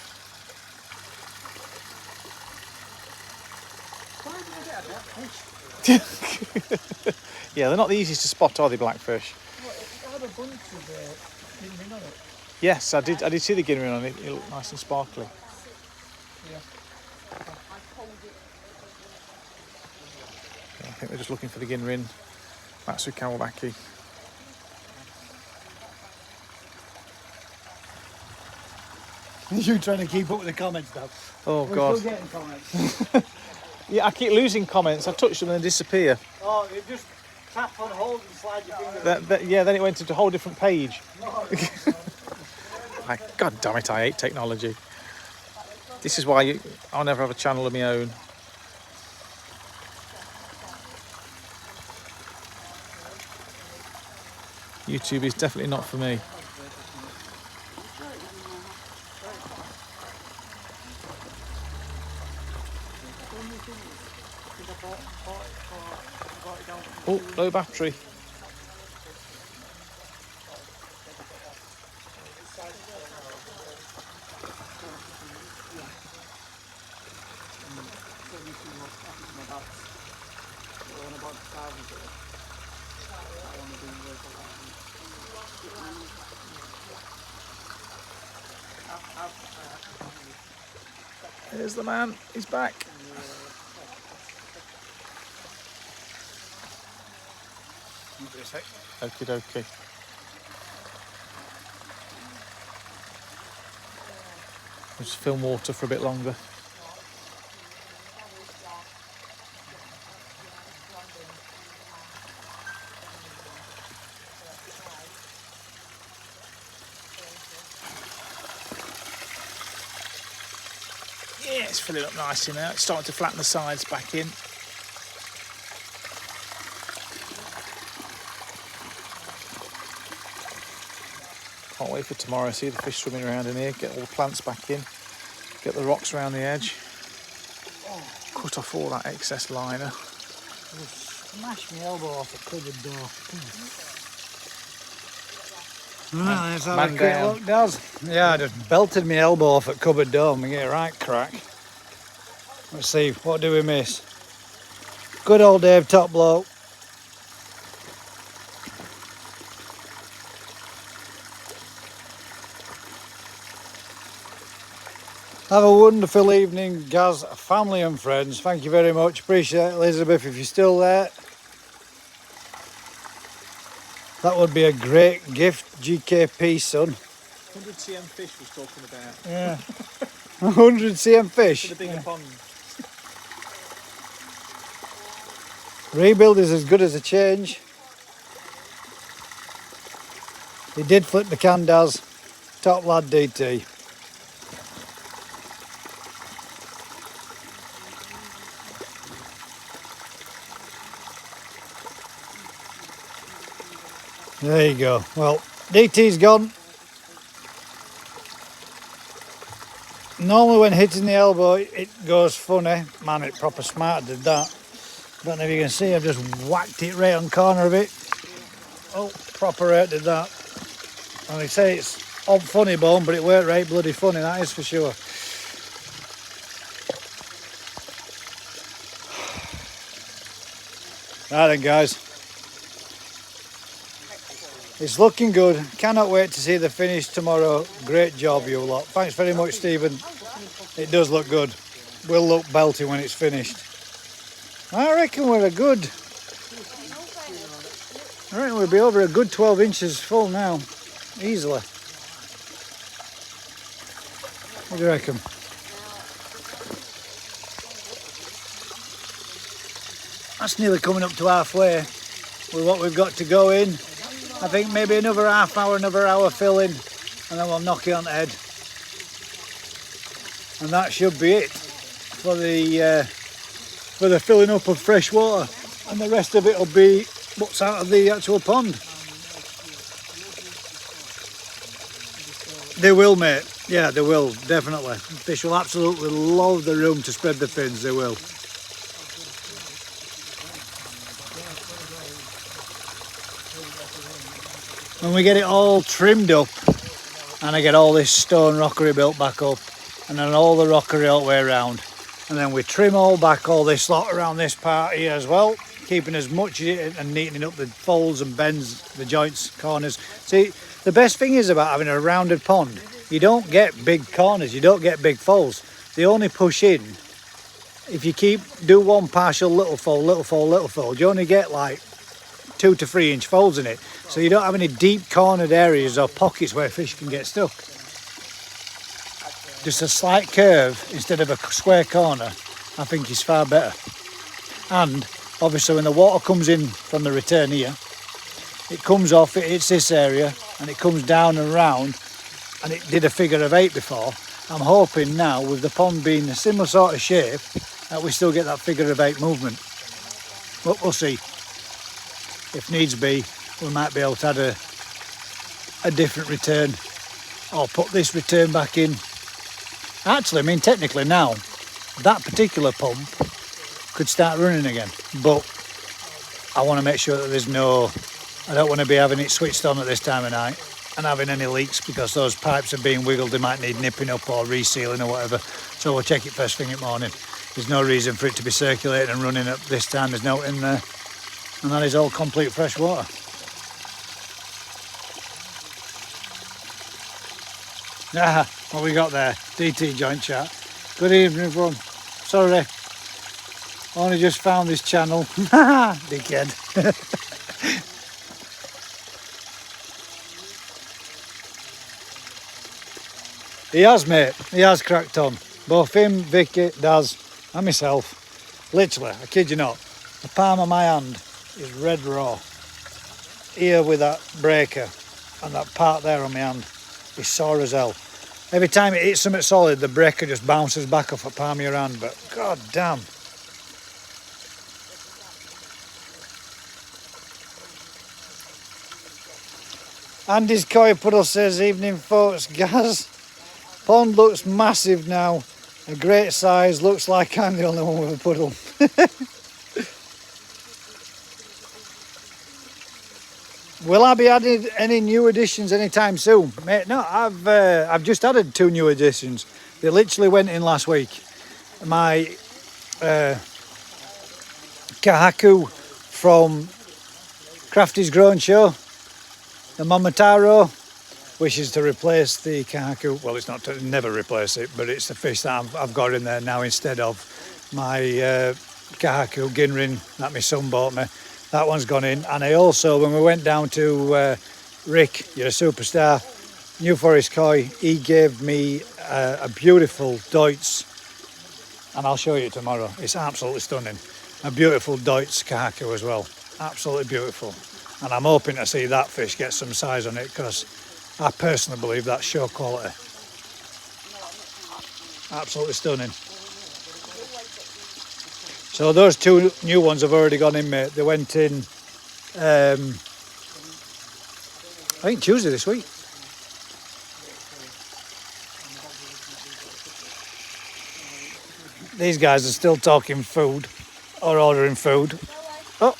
Yeah, they're not the easiest to spot, are they, blackfish? Yes, I did see the guinea on it. It looked nice and sparkly. Yeah, I think they're just looking for the ginrin. Matsu Kawabaki. You trying to keep up with the comments, Dad? Oh We're God. still getting comments. Yeah, I keep losing comments. I touch them and they disappear. Oh, you just tap on hold and slide your finger. Yeah, then it went into a whole different page. God damn it, I hate technology. This is why I'll never have a channel of my own. YouTube is definitely not for me. Oh, low battery. Here's the man, he's back. Okie dokie. We'll just film water for a bit longer. Yeah, it's filling up nicely now. It's starting to flatten the sides back in. Can't wait for tomorrow. See the fish swimming around in here. Get all the plants back in. Get the rocks around the edge. Cut off all that excess liner. Smash my elbow off the cupboard door. Right, let's have a quick look, Daz. Yeah, I just belted my elbow off at cupboard door and we get a right crack. Let's see, what do we miss? Good old Dave Top Bloke. Have a wonderful evening, Gaz, family and friends. Thank you very much. Appreciate it, Elizabeth, if you're still there. That would be a great gift, GKP, son. 100 cm fish was talking about. Yeah. 100 cm fish. For the bigger pond. Rebuild is as good as a change. He did flip the can, Daz. Top lad DT. There you go. Well, DT's gone. Normally when hitting the elbow it goes funny. Man, it proper smart did that. Don't know if you can see, I've just whacked it right on the corner of it. Oh, proper right did that. And they say it's odd funny bone, but it weren't right bloody funny, that is for sure. Right then, guys. It's looking good. Cannot wait to see the finish tomorrow. Great job, you lot. Thanks very much, Stephen. It does look good. Will look belty when it's finished. I reckon we're a good... I reckon we'll be over a good 12 inches full now. Easily. What do you reckon? That's nearly coming up to halfway with what we've got to go in. I think maybe another half hour, another hour filling, and then we'll knock it on the head. And that should be it for the filling up of fresh water. And the rest of it will be what's out of the actual pond. They will, mate. Yeah, they will, definitely. Fish will absolutely love the room to spread the fins, they will. When we get it all trimmed up and I get all this stone rockery built back up and then all the rockery all the way around and then we trim all back all this lot around this part here as well, keeping as much of it and neatening up the folds and bends, the joints, corners. See, the best thing is about having a rounded pond, you don't get big corners, you don't get big folds. They only push in. If you do one partial little fold, little fold, little fold, you only get like 2 to 3 inch folds in it. So you don't have any deep cornered areas or pockets where fish can get stuck. Just a slight curve instead of a square corner, I think is far better. And obviously when the water comes in from the return here, it comes off, it hits this area and it comes down and round and it did a figure of 8 before. I'm hoping now, with the pond being a similar sort of shape, that we still get that figure of 8 movement. But we'll see. If needs be, we might be able to add a different return, or put this return back in. Actually, I mean, technically now, that particular pump could start running again, but I want to make sure that I don't want to be having it switched on at this time of night and having any leaks, because those pipes are being wiggled. They might need nipping up or resealing or whatever. So we'll check it first thing in the morning. There's no reason for it to be circulating and running at this time. There's no in there. And that is all complete fresh water. What we got there? DT joint chat. Good evening, everyone. Sorry, only just found this channel. Dickhead. He has, mate. He has cracked on. Both him, Vicky, Daz, and myself. Literally, I kid you not. The palm of my hand is red raw. Here with that breaker and that part there on my hand is sore as hell. Every time it hits something solid, the breaker just bounces back off the palm of your hand, but god damn. Andy's Koi Puddle says, evening folks, Gaz. Pond looks massive now, a great size, looks like I'm the only one with a puddle. Will I be adding any new additions anytime soon? Mate, no, I've just added 2 new additions. They literally went in last week. My Kahaku from Crafty's Grown Show, the Momotaro, which is to replace the Kahaku. Well, it's not to never replace it, but it's the fish that I've got in there now instead of my Kahaku Ginrin that my son bought me. That one's gone in. And I also, when we went down to Rick, you're a superstar, New Forest Koi, he gave me a beautiful Deutz, and I'll show you tomorrow. It's absolutely stunning. A beautiful Deutz Kahaku as well. Absolutely beautiful. And I'm hoping to see that fish get some size on it, because I personally believe that's show quality. Absolutely stunning. So those 2 new ones have already gone in, mate. They went in, I think Tuesday this week. These guys are still talking food, or ordering food. Oh,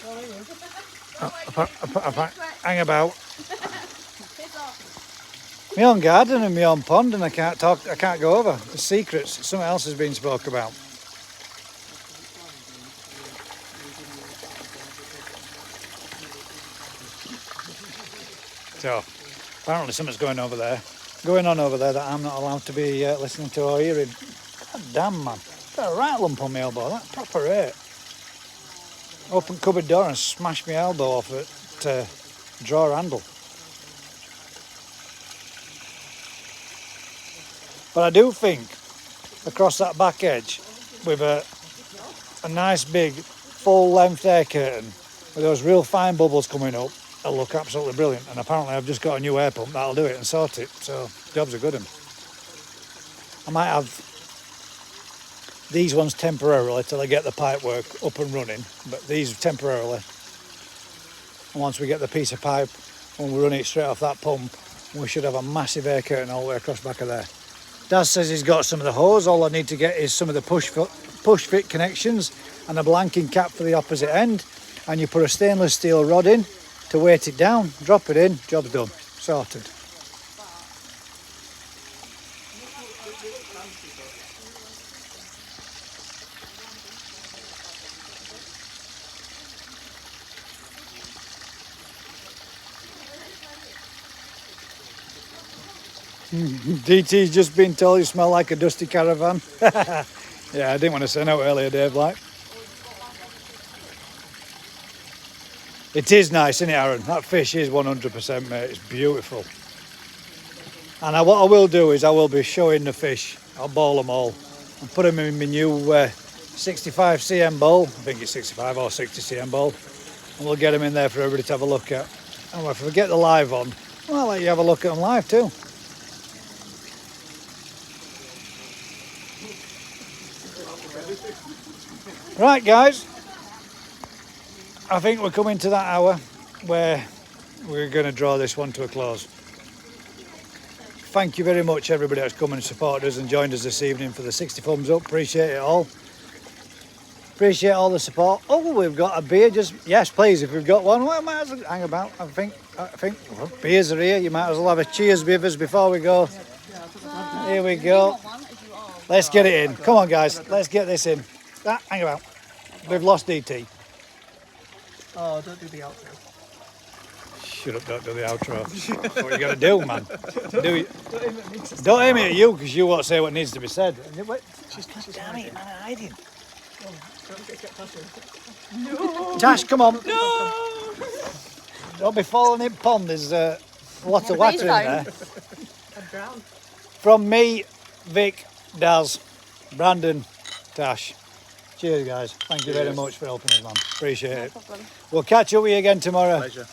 hang about. My own garden and my own pond, and I can't go over. The secrets, something else has been spoke about. So, apparently something's going on over there that I'm not allowed to be listening to or hearing. God damn, man. Got a right lump on my elbow, that proper hurt. Open cupboard door and smashed my elbow off it drawer handle. But I do think across that back edge with a nice big full length air curtain with those real fine bubbles coming up, it'll look absolutely brilliant. And apparently I've just got a new air pump that'll do it and sort it, so job's a good one. I might have these ones temporarily till I get the pipe work up and running, but these temporarily. And once we get the piece of pipe, when we run it straight off that pump, we should have a massive air curtain all the way across the back of there. Daz says he's got some of the hose. All I need to get is some of the push fit connections and a blanking cap for the opposite end, and you put a stainless steel rod in to weight it down, drop it in, job's done, sorted. DT's just been told you smell like a dusty caravan. Yeah, I didn't want to say no earlier, Dave, like. It is nice, isn't it, Aaron? That fish is 100%, mate. It's beautiful. And what I will do is I will be showing the fish. I'll boil them all and put them in my new 65 cm bowl. I think it's 65 or 60 cm bowl. And we'll get them in there for everybody to have a look at. And if we get the live on, well, I'll let you have a look at them live too. Right, guys. I think we're coming to that hour where we're going to draw this one to a close. Thank you very much, everybody that's come and supported us and joined us this evening for the 60 thumbs up. Appreciate it all. Appreciate all the support. Oh, we've got a beer. Just yes, please. If we've got one, well, might as well hang about. I think well, beers are here. You might as well have a cheers with us before we go. Here we go. Let's get it in. Come on, guys. Let's get this in. Hang about. We've lost DT. Oh, don't do the outro. Shut up! Don't do the outro. That's what you got to do, man. Don't aim it at you because you won't say what needs to be said. Damn it, man! I'm hiding. Tash, come on. No. Don't be falling in pond. There's a lot of water in there. I'd drown. From me, Vic, Daz, Brandon, Tash. Cheers, guys. Thank you very much for helping us, man. Appreciate it. We'll catch up with you again tomorrow. Pleasure.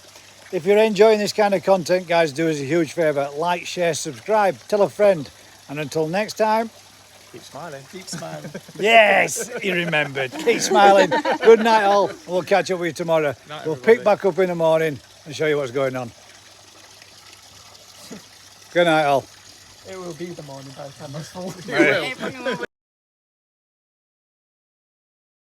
If you're enjoying this kind of content, guys, do us a huge favour. Like, share, subscribe, tell a friend. And until next time, Keep smiling. Keep smiling. yes, he remembered. Keep smiling. Good night, all. We'll catch up with you tomorrow. Night, We'll everybody. pick back up in the morning and show you what's going on. Good night, all. It will be the morning by the time I'm full. Right. It fucking will be.